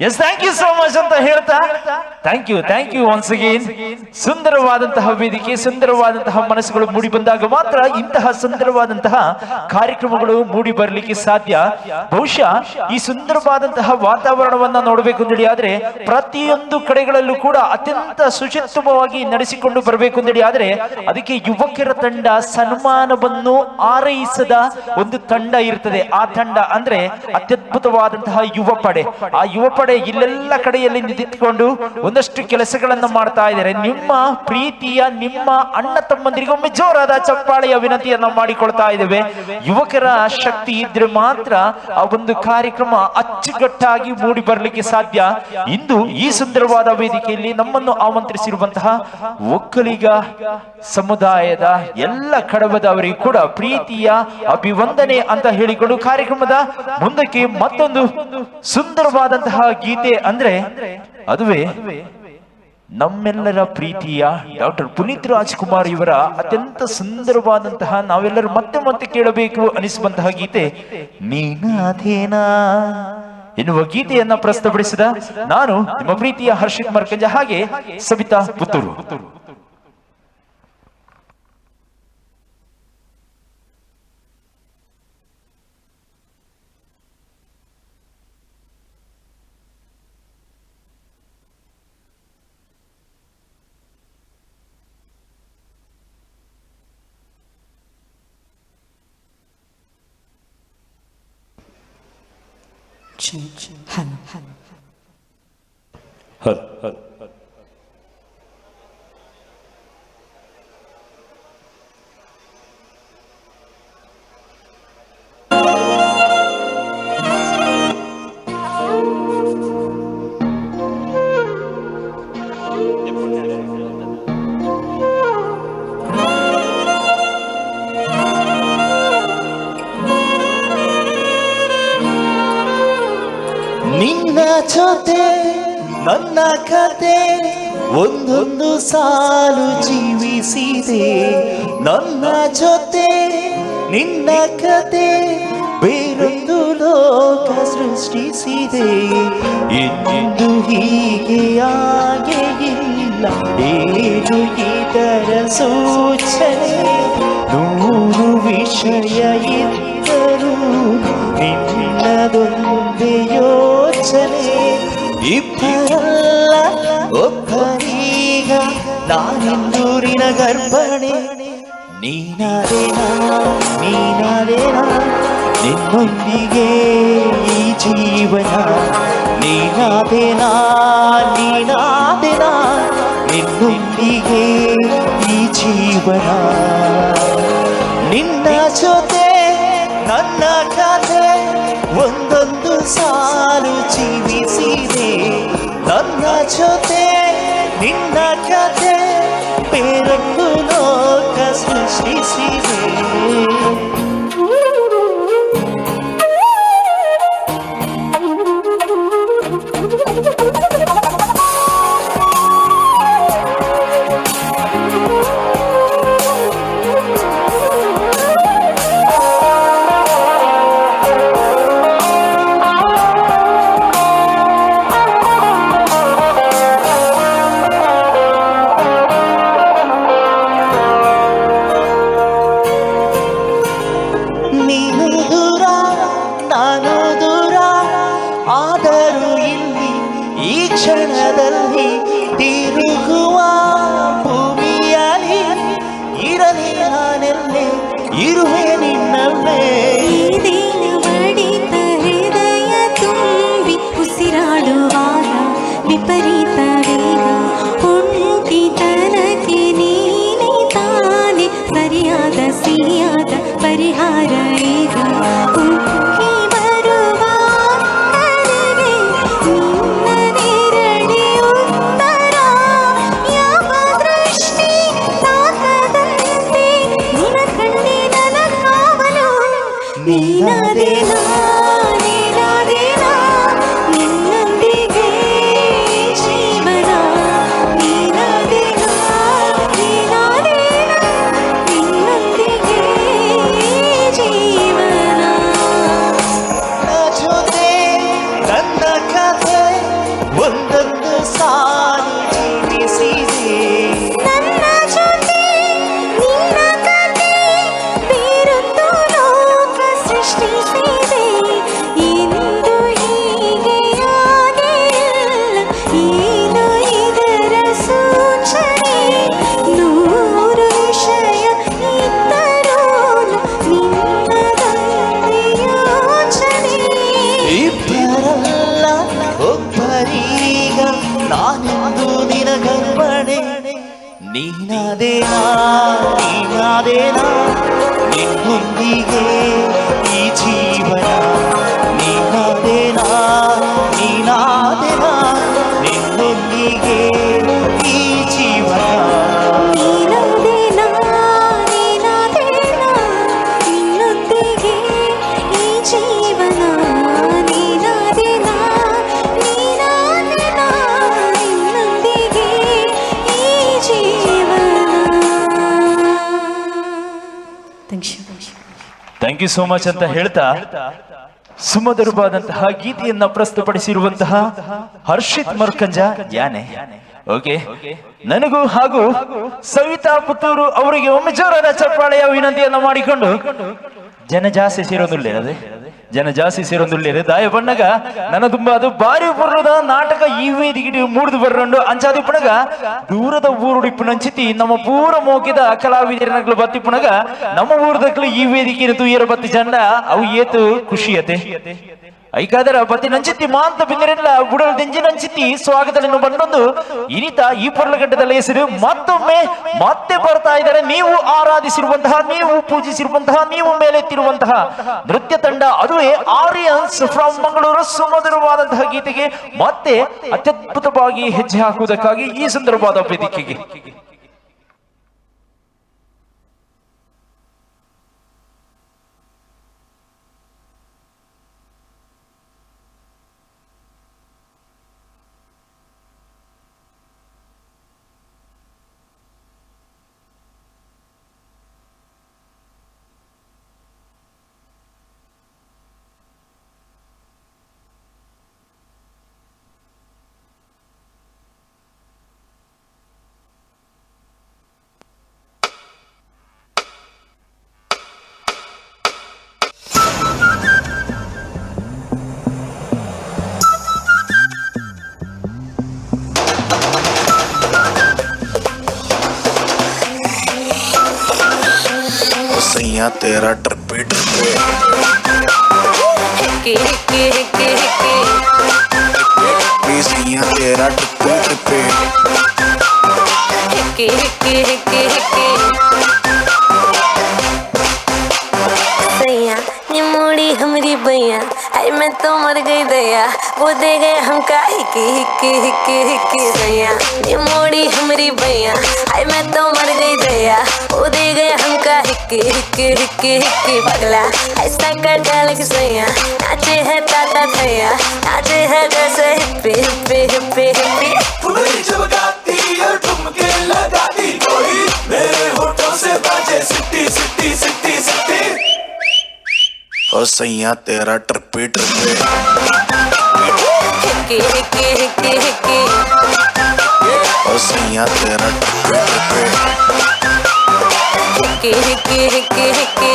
Yes, thank you so much ಅಂತ ಹೇಳ್ತಾ ಥ್ಯಾಂಕ್ ಯು ಒನ್ಸ್ ಅಗೇನ್. ಸುಂದರವಾದಂತಹ ವೇದಿಕೆ, ಸುಂದರವಾದಂತಹ ಮನಸ್ಸುಗಳು ಮೂಡಿ ಬಂದಾಗ ಮಾತ್ರ ಇಂತಹ ಸುಂದರವಾದಂತಹ ಕಾರ್ಯಕ್ರಮಗಳು ಮೂಡಿ ಬರಲಿಕ್ಕೆ ಸಾಧ್ಯ. ಬಹುಶಃ ಈ ಸುಂದರವಾದಂತಹ ವಾತಾವರಣವನ್ನ ನೋಡಬೇಕು ಅಂತೇಳಿ ಆದ್ರೆ ಪ್ರತಿಯೊಂದು ಕಡೆಗಳಲ್ಲೂ ಕೂಡ ಅತ್ಯಂತ ಸುಚಿತ್ವವಾಗಿ ನಡೆಸಿಕೊಂಡು ಬರಬೇಕು ಅಂತೇಳಿ ಆದ್ರೆ ಅದಕ್ಕೆ ಯುವಕರ ತಂಡ, ಸನ್ಮಾನವನ್ನು ಆರೈಸದ ಒಂದು ತಂಡ ಇರ್ತದೆ. ಆ ತಂಡ ಅಂದ್ರೆ ಅತ್ಯದ್ಭುತವಾದಂತಹ ಯುವ ಪಡೆ. ಆ ಯುವ ಪಡೆ ಇಲ್ಲೆಲ್ಲ ಕಡೆಯಲ್ಲಿ ನಿಂತುಕೊಂಡು ಒಂದಷ್ಟು ಕೆಲಸಗಳನ್ನ ಮಾಡ್ತಾ ಇದ್ದಾರೆ. ನಿಮ್ಮ ಪ್ರೀತಿಯ ನಿಮ್ಮ ಅಣ್ಣ ತಮ್ಮಂದಿರಿಗೊಮ್ಮೆ ಜೋರಾದ ಚಪ್ಪಾಳೆಯ ವಿನಂತಿಯನ್ನ ಮಾಡಿಕೊಳ್ತಾ ಇದ್ದೇವೆ. ಯುವಕರ ಶಕ್ತಿ ಇದ್ರೆ ಮಾತ್ರ ಆ ಒಂದು ಕಾರ್ಯಕ್ರಮ ಅಚ್ಚುಕಟ್ಟಾಗಿ ಮೂಡಿ ಬರಲಿಕ್ಕೆ ಸಾಧ್ಯ. ಇಂದು ಈ ಸುಂದರವಾದ ವೇದಿಕೆಯಲ್ಲಿ ನಮ್ಮನ್ನು ಆಮಂತ್ರಿಸಿರುವಂತಹ ಒಕ್ಕಲಿಗ ಸಮುದಾಯದ ಎಲ್ಲ ಕಡಬದವರಿಗೂ ಕೂಡ ಪ್ರೀತಿಯ ಅಭಿವಂದನೆ ಅಂತ ಹೇಳಿಕೊಂಡು ಕಾರ್ಯಕ್ರಮದ ಮುಂದಕ್ಕೆ ಮತ್ತೊಂದು ಸುಂದರವಾದಂತಹ ಗೀತೆ ಅಂದ್ರೆ ಅದುವೇ ನಮ್ಮೆಲ್ಲರ ಪ್ರೀತಿಯ ಡಾಕ್ಟರ್ ಪುನೀತ್ ರಾಜ್ಕುಮಾರ್ ಇವರ ಅತ್ಯಂತ ಸುಂದರವಾದಂತಹ, ನಾವೆಲ್ಲರೂ ಮತ್ತೆ ಮತ್ತೆ ಕೇಳಬೇಕು ಅನಿಸುವಂತಹ ಗೀತೆ ನೀನಾದೇನಾ ಎನ್ನುವ ಗೀತೆಯನ್ನ ಪ್ರಸ್ತುತಪಡಿಸಿದ ನಾನು ನಿಮ್ಮ ಪ್ರೀತಿಯ ಹರ್ಷಿತ್ ಮರ್ಕಂಜ, ಹಾಗೆ ಸವಿತಾ ಪುತ್ತೂರು. ನಿನ್ನ ಜೊತೆ ನನ್ನ ಕತೆ ಒಂದೊಂದು ಸಾಲು ಜೀವಿಸಿದೆ. ನನ್ನ ಜೊತೆ ನಿನ್ನ ಕತೆ ಬೇರೊಂದು ಲೋಕ ಸೃಷ್ಟಿಸಿದೆ. ಎಂದು ಹೀಗೆ ಆಗೆ ಇಲ್ಲ ಏನು ಇದರ ಸೂಚನೆ. 100 ವಿಷಯ ಇದ್ದರೂ ನಿನ್ನದೊಂದೇ ಯೋಚನೆ. ನೀನಾದೇನಾ ನೀನಾದೇನಾ ನಿನ್ನೊಂದಿಗೆ ಈ ಜೀವನ ನೀನಾದೇನಾ ನೀನಾದೇನಾ ನಿನ್ನೊಂದಿಗೆ ಈ ಜೀವನ ನಿನ್ನ ಜೊತೆ ನನ್ನ ಕಥೆ ಒಂದೊಂದು ಸಾಲು ಜೀವಿಸಿದೆ ನನ್ನ ಜೊತೆ ನಿನ್ನ ಕಥೆ ಬೇರೊಂದು ಲೋಕ ಸೃಷ್ಟಿಸಿದೆ ಕ್ಷಣದಲ್ಲಿ ತಿರುಗುವ ಭೂಮಿಯಲ್ಲಿ ಇರಲಿ ನಾನೆಲ್ಲೇ ಇರುವೆ ನಿನ್ನಲ್ಲೇ ಬಡಿತ ಹೃದಯ ತುಂಬಿ ಉಸಿರಾಡುವಾಗ ವಿಪರೀತ ವೇಗ ಒಂಟಿತನಕ್ಕೆ ನೀನೇ ತಾನೆ ಸರಿಯಾದ ಸಿಹಿಯಾದ ಪರಿಹಾರ ಈಗ ಉಕ್ಕಿ ಬರುವ ಕರೆಗೆ ನಿನ್ನ ನೆರಳಿ ಉತ್ತರ ಯಾವ ದೃಷ್ಟಿ ತಾಕದಂತೆ ನಿನ ಕಣ್ಣಿನ ಕಾವಲು ನೀನಾದೇನಾ ನೀನಾದೇನಾ ನಿನ್ನೊಂದಿಗೆ ಜೀವನ ನೀನಾದೇನಾ ನೀನಾದೇನಾ ನಿನ್ನೊಂದಿಗೆ ಜೀವನ ಜೊತೆ ನನ್ನ ಕಥೆ ಒಂದೊಂದು ಸಾಲು ಜೀವಿಸಿದೆ ನನ್ನ ಜೊತೆ ನಿನ್ನ ಕಥೆ ಬೇರೊಂದು ಲೋಕ ಸೃಷ್ಟಿಸಿದೆ ಇಂದು ಹೀಗೆ ಆಗಿಲ್ಲ ಏನು ಇದರ ಸೂಚನೆ ನೂರು ವಿಷಯ ಇದ್ದರೂನು ನಿನ್ನದೊಂದೇ ಯೋಚನೆ ಇಬ್ಬರಲ್ಲ ಒಬ್ಬರೀಗ ನಾನೆಂದು ನಿನಗರ್ಪಣೆ ನೀನಾದೇನಾ ನೀನಾದೇನಾ ನಿನ್ನೊಂದಿಗೆ ಈ ಜೀವನ ನೀನಾದೇನಾ ನೀನಾದೇನಾ ನಿನ್ನೊಂದಿಗೆ ಈ ಜೀವನ ನೀನಾದೇನಾ ನೀನಾದೇನಾ ನಿನ್ನೊಂದಿಗೆ ಈ ಜೀವನ ನೀನಾದೇನಾ ನೀನಾದೇನಾ ನಿನ್ನೊಂದಿಗೆ ಈ ಜೀವನ ಥ್ಯಾಂಕ್ ಯು ಸೋ ಮಚ್ ಅಂತ ಹೇಳ್ತಾ ಸುಮಧುರವಾದಂತಹ ಗೀತೆಯನ್ನ ಪ್ರಸ್ತುತಪಡಿಸಿರುವಂತಹ ಹರ್ಷಿತ್ ಮರ್ಕಂಜ ಯಾನೆ ಓಕೆ ನನಗೂ ಹಾಗೂ ಸವಿತಾ ಪುತ್ತೂರು ಅವರಿಗೆ ಒಮ್ಮೆ ಜೋರಾದ ಚಪ್ಪಾಳೆಯ ವಿನಂತಿಯನ್ನ ಮಾಡಿಕೊಂಡು ಜನಜಾಸ್ತಿ ಸೇರೋದಿಲ್ಲ ಜನಜಾಸ್ತಿ ಸೇರೋದಿಲ್ಲ ದಾಯ ಬಣ್ಣಗ ನನ್ನ ತುಂಬಾ ಅದು ಬಾರಿ ಬರೋದ ನಾಟಕ ಈ ವೇದಿಗೆ ಮೂಡಿದು ಬರ್ರಂಡು ಅಂಚಾದಿ ಪುಣಗ ದೂರದ ಊರುಡಿ ಪುಣಂಚಿತಿ ನಮ್ಮ ಪೂರ ಮೋಕಿದ ಕಲಾವಿದರನಗಳು ಬತ್ತಿ ಪುಣಗ ನಮ್ಮ ಊರದಕ್ಕಳು ಈ ವೇದಿಕೆ ತೂಯರ ಬತ್ತಿ ಚಂಡ ಅವು ಏತು ಖುಷಿಯತೆ ಐಕಾದರ ಬತ್ತಿ ನಂಚಿತ್ತಿ ಮಾಂತ ಬಿಂದಿರೆಲ್ಲ ಬುಡಲ್ ದೆಂಜಿ ನಂಚಿತ್ತಿ ಸ್ವಾಗತವನ್ನು ಬಂದೊಂದು ಇನಿತ ಈ ಪೊರ್ಲಗಡ್ಡದ ಹೆಸರು ಮತ್ತೊಮ್ಮೆ ಮತ್ತೆ ಬರ್ತಾ ಇದ್ದಾರೆ ನೀವು ಆರಾಧಿಸಿರುವಂತಹ ನೀವು ಪೂಜಿಸಿರುವಂತಹ ನೀವು ಮೇಲೆತ್ತಿರುವಂತಹ ನೃತ್ಯ ತಂಡ ಅದುವೇ ಆರಿಯನ್ಸ್ ಫ್ರಮ್ ಮಂಗಳೂರು ಸುಮಧುರವಾದಂತಹ ಗೀತೆಗೆ ಮತ್ತೆ ಅತ್ಯದ್ಭುತವಾಗಿ ಹೆಜ್ಜೆ ಹಾಕುವುದಕ್ಕಾಗಿ ಈ ಸುಂದರವಾದ ವೇದಿಕೆಗೆ सैया तेरा ट्रिपे ट्रिपे सैया तेरा ट्रिपे ट्रिपे सैया ये मोड़ी हमारी भैया आई मैं तो मर गई दया वो दे गए हमका हिक्की हिक्की हिक्की हिक्की सैया ये मोड़ी हमारी भैया आई मैं तो मर गई दया वो दे गए हमका हिक्की हिक्की हिक्की हिक्की पगला ऐसा कर डाल के सैया नाचे है ताता थैया नाचे है जैसे हिप्पी हिप्पी हिप्पी हिप्पी फुलरी जब गाती और ठुमके लगाती कोई मेरे होठों से बाजे सिट्टी सिट्टी सिट्टी सिट्टी और सैया तेरा ट्रिपे ट्रिपे हिक्की हिक्की हिक्की हिक्की और सैया तेरा ट्रिपे ट्रिपे हिक्की हिक्की हिक्की हिक्की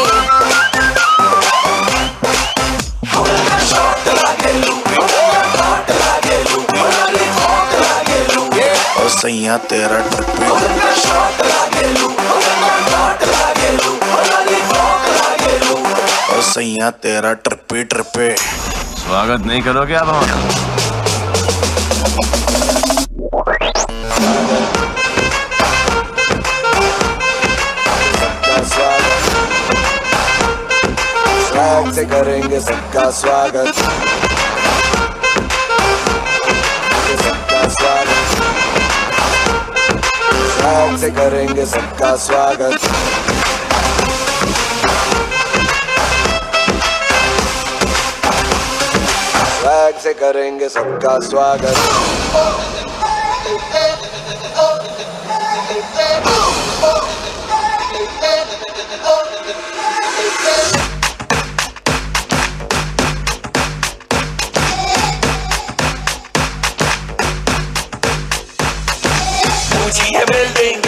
और सैया तेरा ट्रिपे और सैया तेरा ट्रिपे ट्रिपे स्वागत नहीं करोगे आप हमारा? स्वैग से करेंगे सबका स्वागत सबका स्वागत स्वैग से करेंगे सबका स्वागत स्वैग से करेंगे सबका स्वागत ऊंची है बिल्डिंग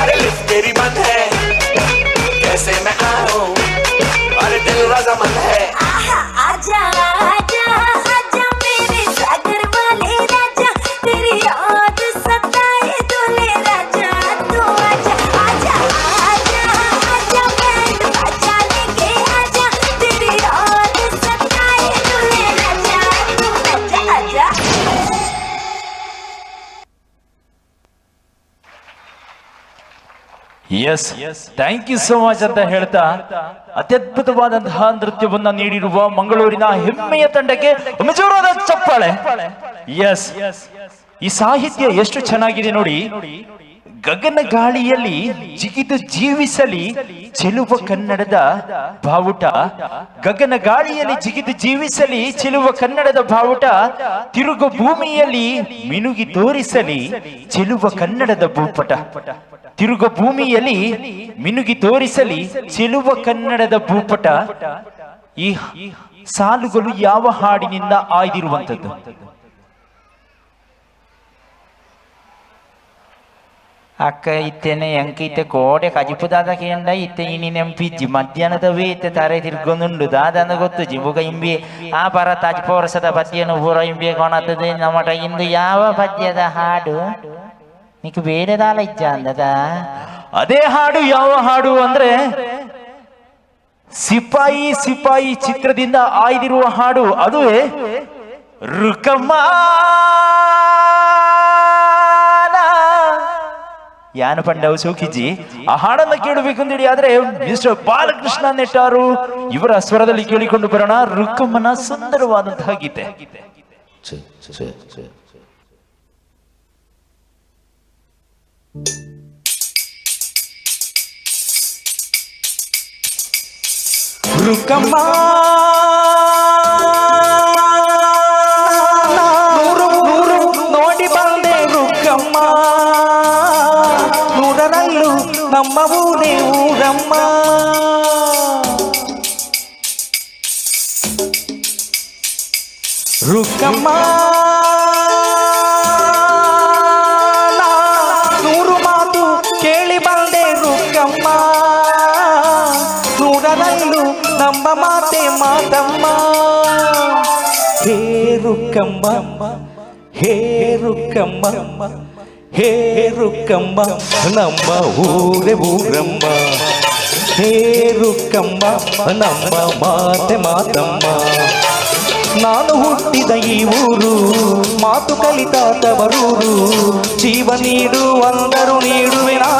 अरे लिफ्ट तेरी बंद है कैसे मैं आऊं अरे दिल रजामंद है आजा आजा आजा मेरे सागर वाले राजा तेरी याद सताए दूल्हे राजा तू आजा आजा आजा आजा बैंड बाजा लेके आजा तेरी याद सताए दूल्हे राजा तू आजा आजा yes thank you so much ಅಂತ ಹೇಳ್ತಾ ಅತ್ಯದ್ಭುತವಾದಂತಹ ನೃತ್ಯವನ್ನ ನೀಡಿರುವ ಮಂಗಳೂರಿನ ಹೆಮ್ಮೆಯ ತಂಡಕ್ಕೆ ಒಮ್ಮೆ ಜೋರಾದ ಚಪ್ಪಾಳೆ. ಎಸ್ ಈ ಸಾಹಿತ್ಯ ಎಷ್ಟು ಚೆನ್ನಾಗಿದೆ ನೋಡಿ. ಗಗನ ಗಾಳಿಯಲ್ಲಿ ಜಿಗಿದು ಜೀವಿಸಲಿ ಚೆಲುವ ಕನ್ನಡದ ಬಾವುಟ, ಗಗನ ಗಾಳಿಯಲ್ಲಿ ಜಿಗಿದು ಜೀವಿಸಲಿ ಚೆಲುವ ಕನ್ನಡದ ಬಾವುಟ, ತಿರುಗು ಭೂಮಿಯಲ್ಲಿ ಮಿನುಗಿ ತೋರಿಸಲಿ ಚೆಲುವ ಕನ್ನಡದ ಭೂಪಟ, ತಿರುಗ ಭೂಮಿಯಲ್ಲಿ ಮಿನುಗಿ ತೋರಿಸಲಿ ಚೆಲುವ ಕನ್ನಡದ ಭೂಪಟ. ಈ ಸಾಲುಗಳು ಯಾವ ಹಾಡಿನಿಂದ ಆಯ್ದಿರುವಂಥದ್ದು? ಅಕ್ಕ ಇತ್ತೇನೆ ಎಂಕ ಇತ್ತೆ ಕೋಡೆ ಕಜಿಪು ದಾದ ಕೇಂಡ ಇತ್ತೆ ಇನಿ ನೆಂಪಿಜ್ಜಿ ಮಧ್ಯಾಹ್ನದ ವೇತೆ ತಾರೆ ತಿರ್ಗೊಂದುಂಡು ದಾದನ ಗೊತ್ತು ಜಿಬುಗ ಇಂಬಿ ಆ ಪರ ತಾಜ್ಪೋರಸದ ಪದ್ಯನು ಪೂರ ಇಂಬಿ ಕೊಣತ್ತದೆ ನಮಟ ಇಂದು ಯಾವ ಪದ್ಯದ ಹಾಡು ನೀಕು ಬೇರೆ ದಾಲ ಇಜ್ಜ ಅಂದದ? ಅದೇ ಹಾಡು ಯಾವ ಹಾಡು ಅಂದ್ರೆ ಸಿಪಾಯಿ ಸಿಪಾಯಿ ಚಿತ್ರದಿಂದ ಆಯ್ದಿರುವ ಹಾಡು, ಅದುವೇ ರುಕಮ್ಮ ಯಾನ ಪಂಡವು ಸೋಕಿಜಿ. ಆ ಹಾಡನ್ನ ಕೇಳಬೇಕಂತೇಳಿ ಆದ್ರೆ ಮಿಸ್ಟರ್ ಬಾಲಕೃಷ್ಣ ನೆಟ್ಟಾರು ಇವರ ಸ್ವರದಲ್ಲಿ ಕೇಳಿಕೊಂಡು ಬರೋಣ ರುಕ್ಕಮ್ಮನ ಸುಂದರವಾದಂತಹ ಗೀತೆ. ರುಕ್ಕಮ್ಮ ನೋಡಿ ಬಂದೆ ರುಕ್ಕಮ್ಮ, ನೂರರಲ್ಲೂ ನಮ್ಮ ಊರೇ ಊರಮ್ಮ. ರುಕ್ಕಮ್ಮ ನೂರು ಮಾತು ಕೇಳಿ ಬಂದೆ ರುಕ್ಕಮ್ಮ, ನೂರರಲ್ಲೂ ನಮ್ಮ ಮಾತೆ ಮಾತಮ್ಮ. ಹೇ ರುಕ್ಕಮ್ಮ ಹೇ ರುಕ್ಕಮ್ಮ ಹೇ ರುಕ್ಕಮ್ಮ ನಮ್ಮ ಊರೇ ಊರಮ್ಮ. ಹೇರುಕ್ಕಮ್ಮ ನಮ್ಮ ಮಾತೆ ಮಾತಮ್ಮ. ನಾನು ಹುಟ್ಟಿದ ಈ ಊರು ಮಾತು ಕಲಿತ ತವರೂರು, ಜೀವ ನೀಡು ಅಂದರು ನೀಡುವೆನಾ.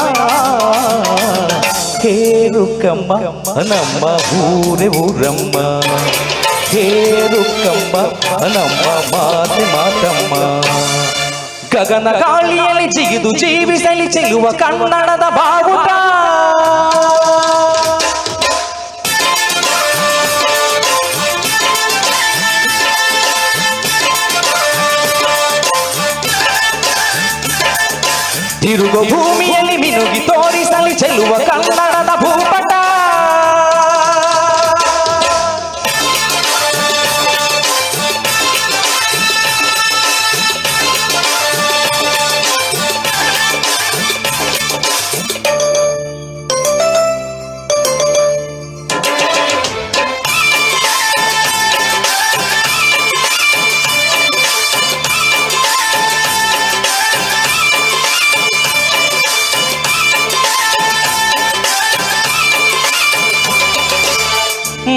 ಹೇರುಕ್ಕಮ್ಮ ನಮ್ಮ ಊರೇ ಊರಮ್ಮ, ಹೇರುಕ್ಕಮ್ಮ ನಮ್ಮ ಮಾತೆ ಮಾತಮ್ಮ. ಗಗನ ಗಾಳಿಯಲ್ಲಿ ಜಿಗಿದು ಜೀವಿಸಲಿ ಚೆಲ್ಲುವ ಕನ್ನಡದ ಬಾವುಟ. ತಿರುಗು ಭೂಮಿಯಲ್ಲಿ ಮಿನುಗಿ ತೋರಿಸಲಿ ಚೆಲ್ಲುವ ಕನ್ನಡದ ಭೂಪಟ.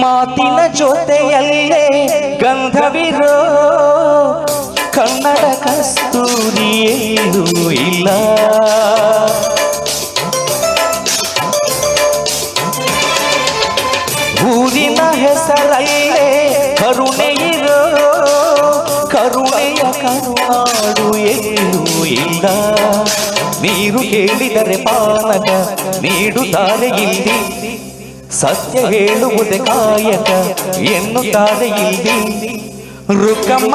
ಮಾತಿನ ಜೊತೆಯಲ್ಲೇ ಗಂಧವಿರೋ ಕನ್ನಡ ಕಸ್ತೂರಿಯೇನೂ ಇಲ್ಲ. ಊರಿನ ಹೆಸರಲ್ಲೇ ಕರುಣೆ ಇರೋ ಕರುಣೆಯ ಕರುನಾಡು ಏನೂ ಇಲ್ಲ. ನೀರು ಕೇಳಿದರೆ ಪಾನಕ ನೀಡುತ್ತಾರೆ ಇಲ್ಲಿ, ಸತ್ಯ ಹೇಳುವುದೇ ಕಾಯಕ ಎನ್ನುತ್ತಾರೆ ಇಲ್ಲಿ. ರುಕ್ಕಮ್ಮ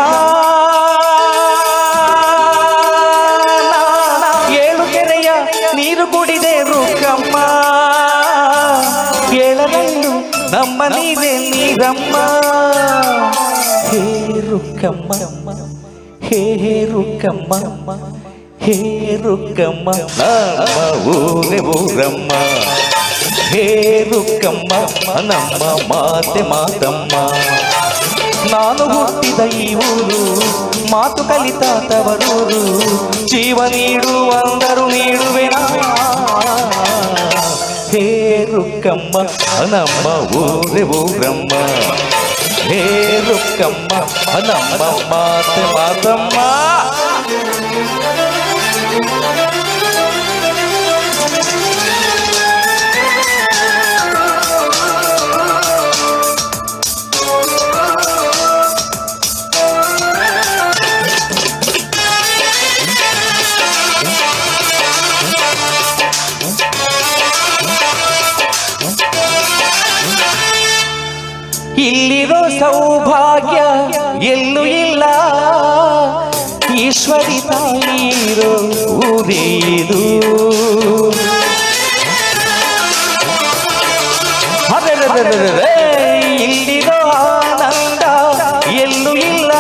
ಏಳು ಕೆರೆಯ ನೀರು ಕುಡಿದೆ ರುಕ್ಕಮ್ಮ, ಏಳರಲ್ಲೂ ನಮ್ಮ ನೀರೇ ನೀರಮ್ಮ. ಹೇ ರುಕ್ಕಮ್ಮ ಹೇ ರುಕ್ಕಮ್ಮ ಹೇ ರುಕ್ಕಮ್ಮ ನಮ್ಮ ಊರೇ ಊರಮ್ಮ. ಹೇರುಕ್ಕಮ್ಮ ನಮ್ಮ ಮಾತೆ ಮಾತಮ್ಮ. ನಾನು ಹುಟ್ಟಿದ ಈ ಊರು ಮಾತು ಕಲಿತ ತವರೂರು, ಜೀವ ನೀಡು ಅಂದರು ನೀಡುವೆನಾ. ಹೇರುಕ್ಕಮ್ಮ ನಮ್ಮ ಊರೇ ಊರಮ್ಮ, ಹೇರುಕ್ಕಮ್ಮ ನಮ್ಮ ಮಾತೆ ಮಾತಮ್ಮ. ಇಲ್ಲಿರೋ ಸೌಭಾಗ್ಯ ಎಲ್ಲೂ ಇಲ್ಲ, ಈಶ್ವರಿ ತಾಯಿರೋ ಊರಿದು. ಇಲ್ಲಿರೋ ಆನಂದ ಎಲ್ಲೂ ಇಲ್ಲ,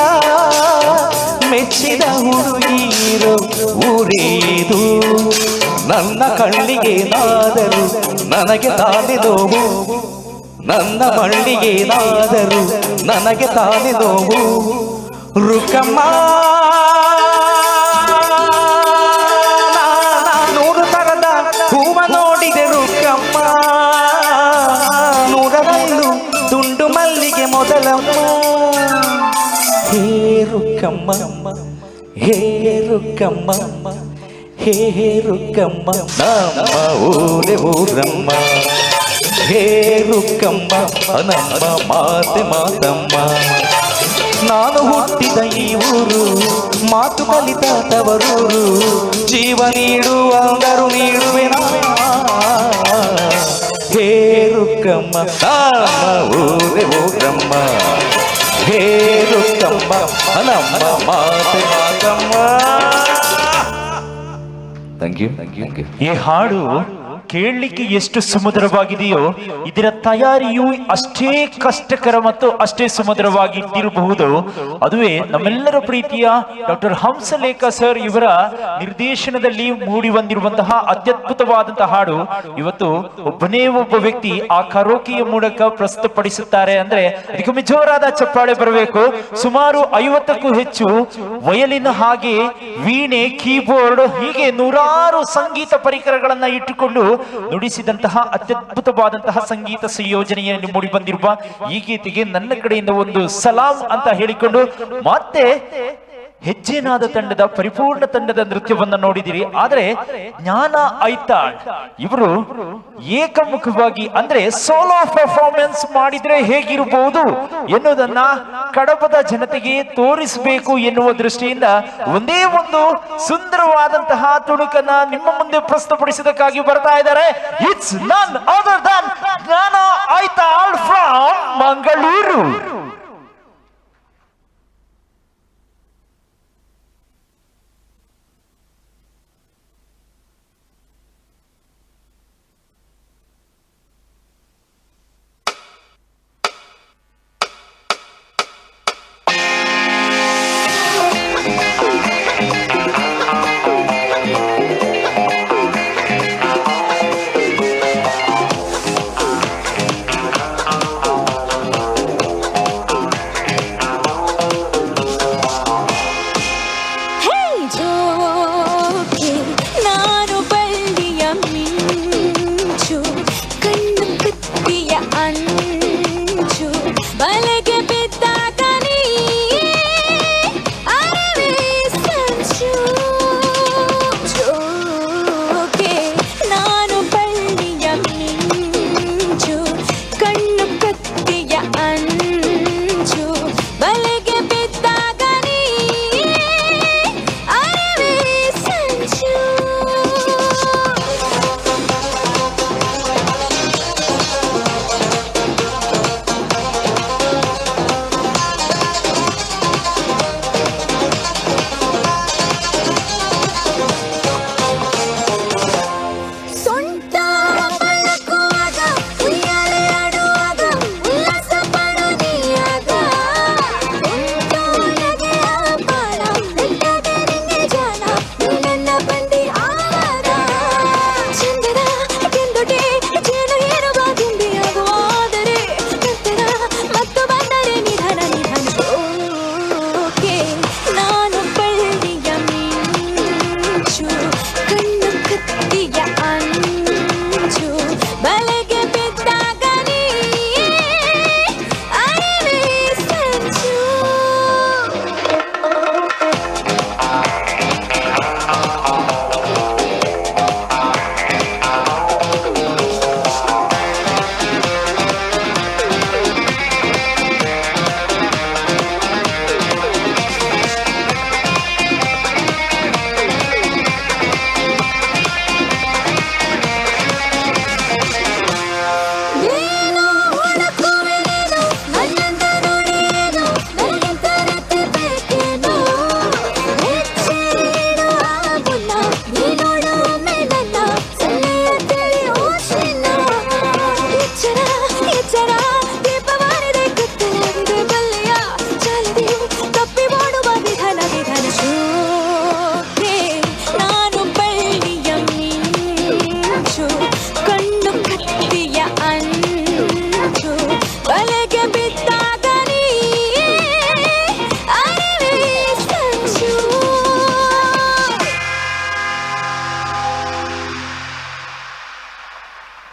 ಮೆಚ್ಚಿದ ಹುಡುಗಿರೋ ಊರಿದು. ನನ್ನ ಕಣ್ಣಿಗೇನಾದರೂ ನನಗೆ ತಾನೆ ನೋವು, ನನ್ನ ಮಳ್ಳಿಗೇನಾದರೂ ನನಗೆ ತಾನೆ ನೋವು. ರುಕ್ಕಮ್ಮ ನೂರು ತರದ ಹೂವ ನೋಡಿದೆ ರುಕ್ಕಮ್ಮ, ನೂರರಲ್ಲೂ ತುಂಡು ಮಲ್ಲಿಗೆ ಮೊದಲಮ್ಮ. ಹೇ ರುಕ್ಕಮ್ಮ ಹೇ ರುಕ್ಕಮ್ಮ ಹೇ ರುಕ್ಕಮ್ಮ ನಮ್ಮ ಊರೇ ಊರಮ್ಮ. ಹೇರುಕ್ಕಮ್ಮ ನಮ್ಮ ಮಾತೆ ಮಾತಮ್ಮ. ನಾನು ಹುಟ್ಟಿದ ಈ ಊರು ಮಾತು ಕಲಿತ ತವರೂರು, ಜೀವ ನೀಡು ಅಂದರು ನೀಡುವೆನಾ. ಹೇರುಕ್ಕಮ್ಮ ನಮ್ಮ ಊರೇ ಊರಮ್ಮ, ಹೇರುಕ್ಕಮ್ಮ ನಮ್ಮ ಮಾತೆ ಮಾತಮ್ಮ. Thank you thank you. ಈ ಹಾಡು ಕೇಳಲಿಕ್ಕೆ ಎಷ್ಟು ಸುಮಧುರವಾಗಿದೆಯೋ ಇದರ ತಯಾರಿಯು ಅಷ್ಟೇ ಕಷ್ಟಕರ ಮತ್ತು ಅಷ್ಟೇ ಸುಮಧುರವಾಗಿ ಇಟ್ಟಿರಬಹುದು. ಅದುವೇ ನಮ್ಮೆಲ್ಲರ ಪ್ರೀತಿಯ ಡಾಕ್ಟರ್ ಹಂಸಲೇಖ ಸರ್ ಇವರ ನಿರ್ದೇಶನದಲ್ಲಿ ಮೂಡಿ ಬಂದಿರುವಂತಹ ಅತ್ಯದ್ಭುತವಾದಂತಹ ಹಾಡು ಇವತ್ತು ಒಬ್ಬನೇ ಒಬ್ಬ ವ್ಯಕ್ತಿ ಆ ಕರೋಕೆಯ ಮೂಲಕ ಪ್ರಸ್ತುತಪಡಿಸುತ್ತಾರೆ ಅಂದ್ರೆ ಅದಕ್ಕೊಮ್ಮೆ ಜೋರಾದ ಚಪ್ಪಾಳೆ ಬರಬೇಕು. ಸುಮಾರು 50ಕ್ಕೂ ಹೆಚ್ಚು ವಯಲಿನ್ ಹಾಗೆ ವೀಣೆ, ಕೀಬೋರ್ಡ್ ಹೀಗೆ ನೂರಾರು ಸಂಗೀತ ಪರಿಕರಗಳನ್ನ ಇಟ್ಟುಕೊಂಡು ನುಡಿಸಿದಂತಹ ಅತ್ಯದ್ಭುತವಾದಂತಹ ಸಂಗೀತ ಸಂಯೋಜನೆಯಲ್ಲಿ ಮೂಡಿ ಬಂದಿರುವ ಈ ಗೀತೆಗೆ ನನ್ನ ಕಡೆಯಿಂದ ಒಂದು ಸಲಾಂ ಅಂತ ಹೇಳಿಕೊಂಡು ಮತ್ತೆ ಹೆಜ್ಜೆನಾದ ತಂಡದ ಪರಿಪೂರ್ಣ ತಂಡದ ನೃತ್ಯವನ್ನ ನೋಡಿದಿರಿ. ಆದರೆ ಜ್ಞಾನ ಐತಾಳ್ ಇವರು ಏಕಮುಖವಾಗಿ ಅಂದ್ರೆ ಸೋಲೋ ಪರ್ಫಾರ್ಮೆನ್ಸ್ ಮಾಡಿದ್ರೆ ಹೇಗಿರಬಹುದು ಎನ್ನುವುದನ್ನ ಕಡಪದ ಜನತೆಗೆ ತೋರಿಸಬೇಕು ಎನ್ನುವ ದೃಷ್ಟಿಯಿಂದ ಒಂದೇ ಒಂದು ಸುಂದರವಾದಂತಹ ತುಣುಕನ್ನ ನಿಮ್ಮ ಮುಂದೆ ಪ್ರಸ್ತುತಪಡಿಸೋದಕ್ಕಾಗಿ ಬರ್ತಾ ಇದ್ದಾರೆ. ಇಟ್ಸ್ ನನ್ ಅದರ್ ದನ್ ಜ್ಞಾನ ಐತಾಳ್ ಫ್ರಮ್ ಮಂಗಳೂರು.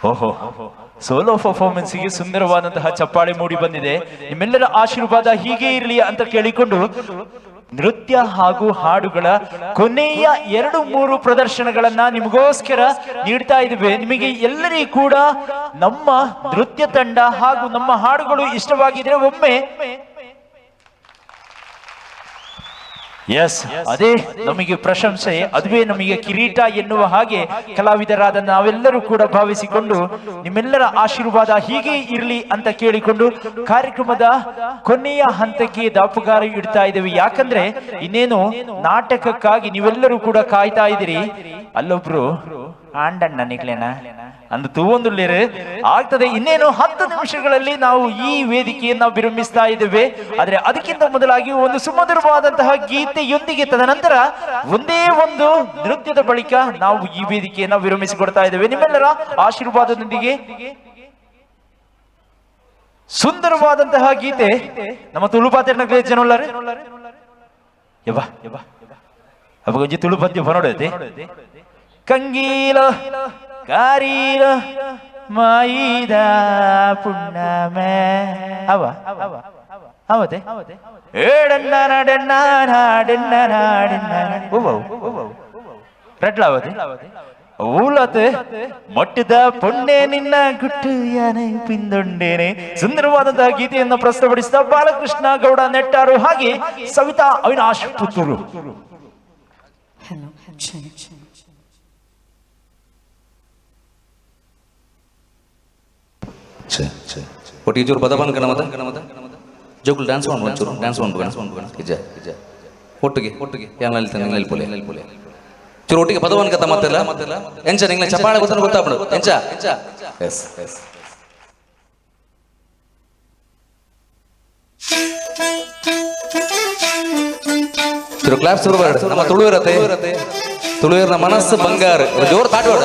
ಓಹೋ, ಸೋಲೋ ಪರ್ಫಾರ್ಮೆನ್ಸ್ಗೆ ಸುಂದರವಾದಂತಹ ಚಪ್ಪಾಳೆ ಮೂಡಿ ಬಂದಿದೆ. ನಿಮ್ಮೆಲ್ಲರ ಆಶೀರ್ವಾದ ಹೀಗೆ ಇರಲಿ ಅಂತ ಕೇಳಿಕೊಂಡು ನೃತ್ಯ ಹಾಗೂ ಹಾಡುಗಳ ಕೊನೆಯ 2-3 ಪ್ರದರ್ಶನಗಳನ್ನ ನಿಮಗೋಸ್ಕರ ನೀಡ್ತಾ ಇದ್ದೇವೆ. ನಿಮಗೆ ಎಲ್ಲರಿಗೂ ಕೂಡ ನಮ್ಮ ನೃತ್ಯ ತಂಡ ಹಾಗೂ ನಮ್ಮ ಹಾಡುಗಳು ಇಷ್ಟವಾಗಿದ್ರೆ ಒಮ್ಮೆ ಎಸ್, ಅದೇ ನಮಗೆ ಪ್ರಶಂಸೆ, ಅದುವೇ ನಮಗೆ ಕಿರೀಟ ಎನ್ನುವ ಹಾಗೆ ಕಲಾವಿದರಾದ ನಾವೆಲ್ಲರೂ ಕೂಡ ಭಾವಿಸಿಕೊಂಡು ನಿಮ್ಮೆಲ್ಲರ ಆಶೀರ್ವಾದ ಹೀಗೆ ಇರಲಿ ಅಂತ ಕೇಳಿಕೊಂಡು ಕಾರ್ಯಕ್ರಮದ ಕೊನೆಯ ಹಂತಕ್ಕೆ ದಾಪುಗಾರ ಇಡ್ತಾ ಇದ್ದೇವೆ. ಯಾಕಂದ್ರೆ ಇನ್ನೇನು ನಾಟಕಕ್ಕಾಗಿ ನೀವೆಲ್ಲರೂ ಕೂಡ ಕಾಯ್ತಾ ಇದ್ದೀರಿ. ಅಲ್ಲೊಬ್ರು ಆಂಡಣ್ಣ ನಿಕ್ಲೇನ ಅಂದು ತೂವೊಂದುಳ್ಳೇರು ಆಗ್ತದೆ. ಇನ್ನೇನು 10 ನಿಮಿಷಗಳಲ್ಲಿ ನಾವು ಈ ವೇದಿಕೆಯನ್ನ ವಿರಮಿಸ್ತಾ ಇದ್ದೇವೆ. ಆದ್ರೆ ಅದಕ್ಕಿಂತ ಮೊದಲಾಗಿ ಒಂದು ಸುಮಧುರವಾದಂತಹ ಗೀತೆಯೊಂದಿಗೆ ತದನಂತರ ಒಂದೇ ಒಂದು ನೃತ್ಯದ ಬಳಿಕ ನಾವು ಈ ವೇದಿಕೆಯನ್ನ ವಿರಮಿಸಿಕೊಡ್ತಾ ಇದ್ದೇವೆ. ನಿಮ್ಮೆಲ್ಲರ ಆಶೀರ್ವಾದದೊಂದಿಗೆ ಸುಂದರವಾದಂತಹ ಗೀತೆ ನಮ್ಮ ತುಳುಪಾತ್ರ ಜನೋಲ್ಲರೆ ಯಬ್ಬಾ ಅವಾಗ ತುಳು ಪದ್ಯ ಬರೋಡೈತೆ ಕಂಗೀಲ ಕಾರೀರ ಮಾಯಿದ ಪುಣ್ಣಮೆ ಅವ ಅವತೆ రెట్లావతి ఊలతే ಮಟ್ಟದ ಪೊಣ್ಣೆ ನಿನ್ನ ಗುಟ್ಟು ಯಾನೆ ಪಿಂದೊಂಡೇನೆ ಸುಂದರವಾದಂತಹ ಗೀತೆಯನ್ನು ಪ್ರಸ್ತುತಪಡಿಸಿದ ಬಾಲಕೃಷ್ಣ ಗೌಡ ನೆಟ್ಟಾರು ಹಾಗೆ ಸವಿತಾ ಅವಿನಾಶ್ ಪುತ್ತೂರು. ಒಟ್ಟಿಗೆ ಜೋರು ಬದಬನ್ ಗಣಮದ ಜೋಗುಲ್ ಡ್ಯಾನ್ಸ್ ಮಾಡ್ಬೋದು ಚೂರು ಡ್ಯಾನ್ಸ್ ಮಾಡ್ಬೋದು ನಿಜ ನಿಜ ಒಟ್ಟಿಗೆ ಒಟ್ಟಿಗೆ ಯಾನಲ್ಲಿ ನೆಲ್ಪೊಲೆ ಚೂರು ಒಟ್ಟಿಗೆ ಪದವನ್ ಕಥ ಮತ್ತೆಲ್ಲ ಎಂಚ ನಿಂಗೆ ಚಪಾಳೆ ಗೊತ್ತ ಗೊತ್ತಾಗ್ಬಿಡು ಎಂಚ ಎಸ್ ಎಸ್ ಚೂರು ಕ್ಲಾಪ್ ಶುರು ಮಾಡಿ ನಮ್ಮ ತುಳುವಿರತ್ತೆ ಮನಸ್ಸು ಬಂಗಾರ ಜೋರು ತಾಟ್ಬೇಡ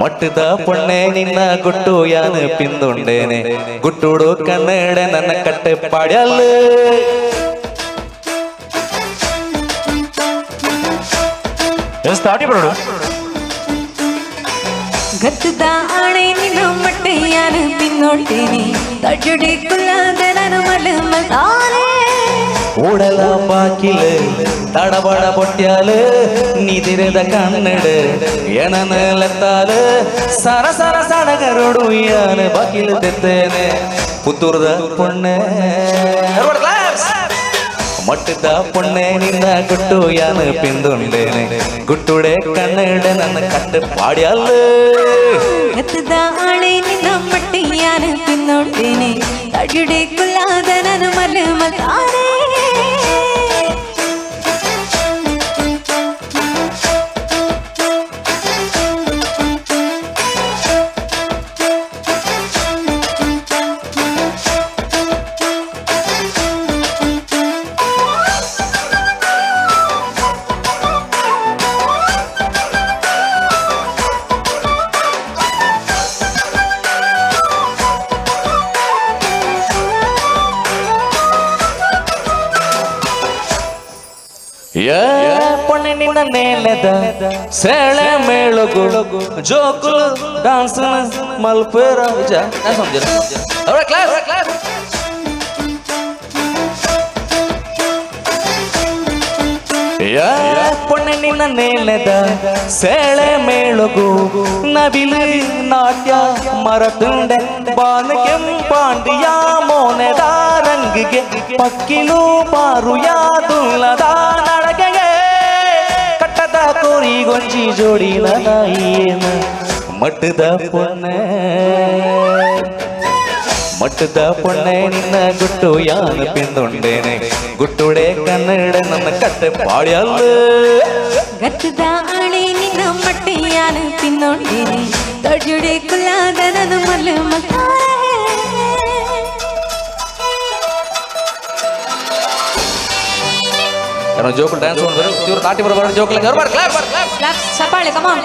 ಮಟ್ಟದ ಪೊಣ್ಣೆ ನಿನ್ನ ಗುಟ್ಟು ಯಾನ ಪಿಂದುಂಡೇನೆ ಗುಟ್ಟುಡು ಕನ್ನಡ ನನ್ನ ಕಟ್ಟೆ ಪಾಡ್ಯಲ್ಲ ಗತ್ತದ ಆಣೆ ನಿನ್ನ ಮಟ್ಟೆ ಯಾನ ಪಿಂದೊಂಡೇನೆ ತಡ್ಜುಡಿ ಕುಲ್ಲಾದ ನಾನು ಮಲಮಲಾರೆ ಓಡಲ ಬಾಕಿಲೆ ತಡಬಡ பொட்டியால நீ திரத கண்ணட எனனலத்தால சர சர சடகரோடு யான ಬಾಕಿಲೆ ತೆತ್ತೇನೆ ಪುತ್ತೂರದ ಪೊಣ್ಣೆ ಮಟ್ಟದ ಪೊಣ್ಣೆ ನಿನ್ನ ಗುಟ್ಟು ಯಾನ ಪಿಂದುಂಡೇನೆ ಗುಟ್ಟುಡೆ ಕನ್ನಡ ನನ್ನ ಕಟ್ಟು ಪಾಡ್ಯಲ್ಲ ಗತ್ತದ ಆಣೆ ನಿನ್ನ ಮಟ್ಟೆ ಯಾನ ಪಿಂದೊಂಡೇನೆ ತಡ್ಜುಡಿ ಕುಲ್ಲಾದ ನಾನು ಮಲಮಲಾರೆ ಪೊಣ್ಣೆ ನಿನ್ನ ನೇಲದ ಸೆಳೆ ಮೇಳುಗು ಜೋಕುಲು ಡಾನ್ಸ್ ಮಲ್ಪೇರ ಕ್ಲಾಸ್ ಪೊಣ್ಣೆ ನಿನ್ನ ನೇಲದ ಸೆಳೆ ಮೇಳುಗು ನವಿಲು ನಾಟ್ಯ ಮರತುಂಡೆ ಬಾನ ಕೆಂಪಾಂಡಿಯ ಮೋನೆದ ರಂಗಿಗೆ ಪಕ್ಕಿಲು ಪಾರು ಯಾದುಲ್ಲದ ನಡಗೆಗೆ ಕಟ್ಟದ ಕೋರಿ ಗೊಂಜಿ ಜೋಡಿಲ ತಾಯಿಯೇನ ಮಟ್ಟದ ಪೊಣ್ಣೆ ನಿನ್ನ ಗುಟ್ಟು ಯಾನ ಪಿಂದುಂಡೇನೆ ಗುಟ್ಟುಡೆ ಕನ್ನಡ ನನ್ನ ಕಟ್ಟೆ ಪಾಡ್ಯಲ್ಲ ಗತ್ತದ ಆಣೆ ನಿನ್ನ ಮಟ್ಟೆ ಯಾನ ಪಿಂದೊಂಡೇನೆ ತಡ್ಜುಡಿ ಕುಲ್ಲಾದ ನಾನು ಮಲಮಲಾರೆ ಜೋಕುಲ್ ಡ್ಯಾನ್ಸ್ ಮಾಡಿದ್ರು ಇವರು ತಾಟಿ ಬರಬಾರ್ದು ಜೋಕುಲ್ ಕ್ಲಾಪ್ಸ್ ಚಪ್ಪಾಳೆ ಕಮಾನ್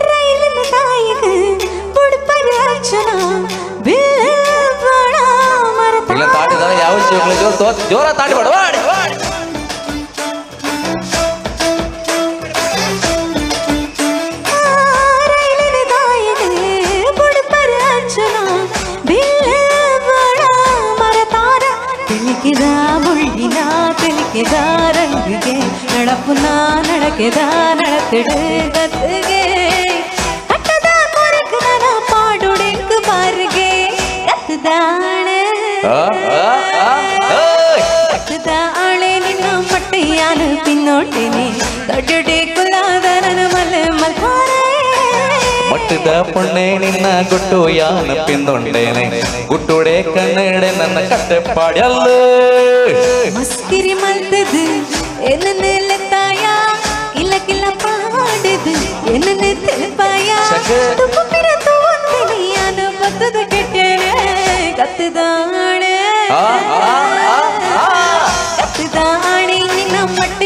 ರೈಲಿನ ತಾಯಿಗ ಬುಡ್ಪರ ಅರ್ಚನಾ ಬಿಲ್ಬಡ ಮರತ ಇಲ್ಲ ತಾಟಿದಾರೆ ಯಾವ ಜೋಕುಲ್ ಜೋರ ತಾಟಿ ಬೇಡ ರೈಲಿನ ತಾಯಿಗ ಬುಡ್ಪರ ಅರ್ಚನಾ ಬಿಲ್ಬಡ ಮರತಾರ ತಿಳಿಕಿದ ಮುಳ್ಳಿನ ತಿಳಿಕಿದ ರಂಗಿಗೆ ನಡಪುನ ನಡಕೆದ ನಡತಿಡು ಗತ್ತಿಗೆ ಕಟ್ಟದ ಕೊರಕನ ಪಾಡುಡೆಂಕು ಬಾರಿಗೆ ಕತ್ತದ ಆಣೆ ನಿನ್ನ ಮಟ್ಟೆ ಯಾನ ಪಿಂದೊಂಡೇನೆ ತಡ್ಜುಡಿ ಕುಲ್ಲಾದ ನನ್ನ ಮಲಮಲಾರೆ ಮಟ್ಟದ ಪೊಣ್ಣೆ ನಿನ್ನ ಗುಟ್ಟು ಯಾನ ಪಿಂದೊಂಡೇನೆ ಗುಟ್ಟುಡೆ ಕನ್ನಡ ನನ್ನ ಕಟ್ಟೆ ಪಾಡ್ಯಲ್ಲ ಮಸ್ಕಿರಿ ಮಲ್ತದು என்னன்னு லத்தாயா இல்ல கில்ல பாடுது என்னன்னு தெலுப்பாயா துப்பு பிறந்து வந்தனியான பத்தது கெட்டேனே கத்துதானே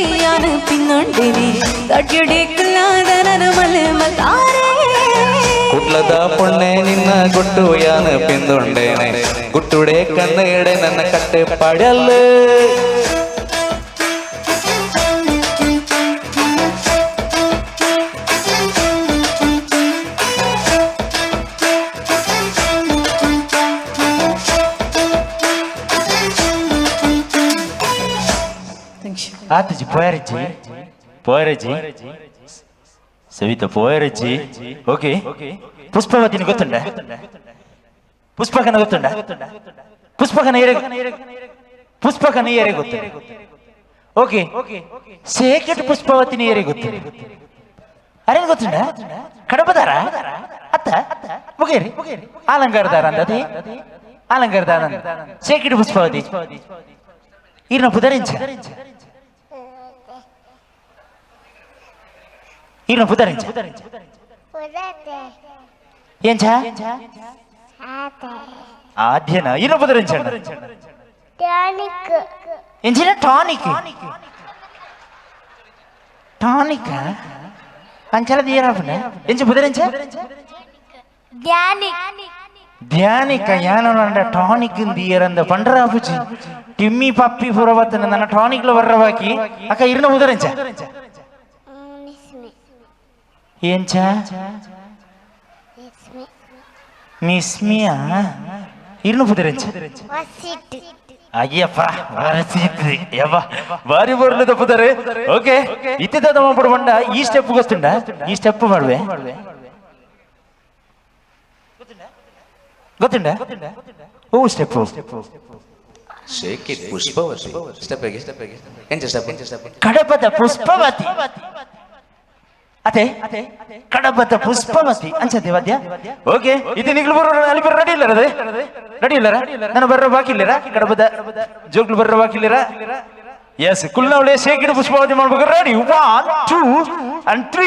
പട്ടിയാണ് പിന്നൊണ്ടിനെ തൊട്ടിടിക്കില്ലാത നനമല മതാരേ ಕುಟ್ಲದ ಪುಣ್ಣೆ ನಿನ್ನ ಗುಟ್ಟು ಯಾನ ಪಿಂದುಂಡೇನೆ ಗುಟ್ಟುಡೆ ಕನ್ನಡೆ ನನ್ನ ಕಟ್ಟೆ ಪಡಲು ಆತಜಿ ಪೋಯರಜ್ಜಿ ಸವಿತಾ ಪೋಯರಜ್ಜಿ ಓಕೆ ಪುಷ್ಪವತಿನ ಗೊತ್ತುಂಡ ಪುಷ್ಪಕನ ಗೊತ್ತುಂಡ ಪುಷ್ಪಕನ ಏರೆ ಗೊತ್ತು ಓಕೆ ಸೇಕೆಟ್ ಪುಷ್ಪವತಿನ ಏರೆ ಗೊತ್ತು ಅರೇನು ಗೊತ್ತುಂಡ ಕಡಪದಾರ ಅತ್ತ ಮುಗೇರಿ ಆಲಂಕಾರದಾರ ಅಂದದಿ ಆಲಂಕಾರದಾರ ಸೇಕೆಟ್ ಪುಷ್ಪವತಿ ఈయన పుదరించ ఈయన పుదరించ ఏం చా ఆద్యన ఈయన పుదరించండి ఎంచిన టానిక్ టానిక్ అంచల తీయరాపున ఎంచి పుదరించ ಧ್ಯಾನಿಕ ಯಾನಂಡ ಟಾನಿಕ್ ದಿಯರಂದ ಪಂಡರಾಪುಜಿ ಟಿಮ್ಮಿ ಪಪ್ಪಿ ಪುರವತ್ತನ ನನ್ನ ಟಾನಿಕ್ಲ ವರ್ರವಾಕಿ ಅಕ್ಕ ಇರ್ನ ಉದರಂಚ ಏಂಚ ಮಿಸ್ಮಿಯಾ ಇರ್ನ ಉದರಂಚ ಅಯ್ಯಪ್ಪ ವರಸಿದ್ರಿ ಯವ್ವ ಬಾರಿ ಬರ್ಲು ತಪ್ಪುತ್ತಾರೆ ಓಕೆ ಇತ್ತಿದ್ದ ತಮ್ಮ ಪಡ್ಕೊಂಡ ಈ ಸ್ಟೆಪ್ ಗೊತ್ತುಂಡ ಈ ಸ್ಟೆಪ್ ಮಾಡ್ವೆ ಗೊತ್ತುಂಡ ಓ step shake it Pushpavati step ಎಂಚ ಸ್ಟೆಪ್ ಕಡಪದ ಪುಷ್ಪವತಿ ಅತೆ ಕಡಪದ ಪುಷ್ಪವತಿ ಅಂಚತೆ ವಾದ್ಯ ಓಕೆ ಇದು ನಿಗ್ಲು ಬರೋ ಅಲ್ಲಿ ಬರೋ ರೆಡಿ ಇಲ್ಲರ ರೆಡಿ ಇಲ್ಲರ ನಾನು ಬರ್ರ ಬಾಕಿ ಇಲ್ಲರ ಕಡಪದ ಜೋಗ್ಲು ಬರ್ರ ಬಾಕಿ ಇಲ್ಲರ ಎಸ್ ಕುಲ್ನವಳೆ ಶೇಕ್ ಇಟ್ ಪುಷ್ಪವತಿ ಮಾಡ್ಬೇಕು ರೆಡಿ 1 2 and 3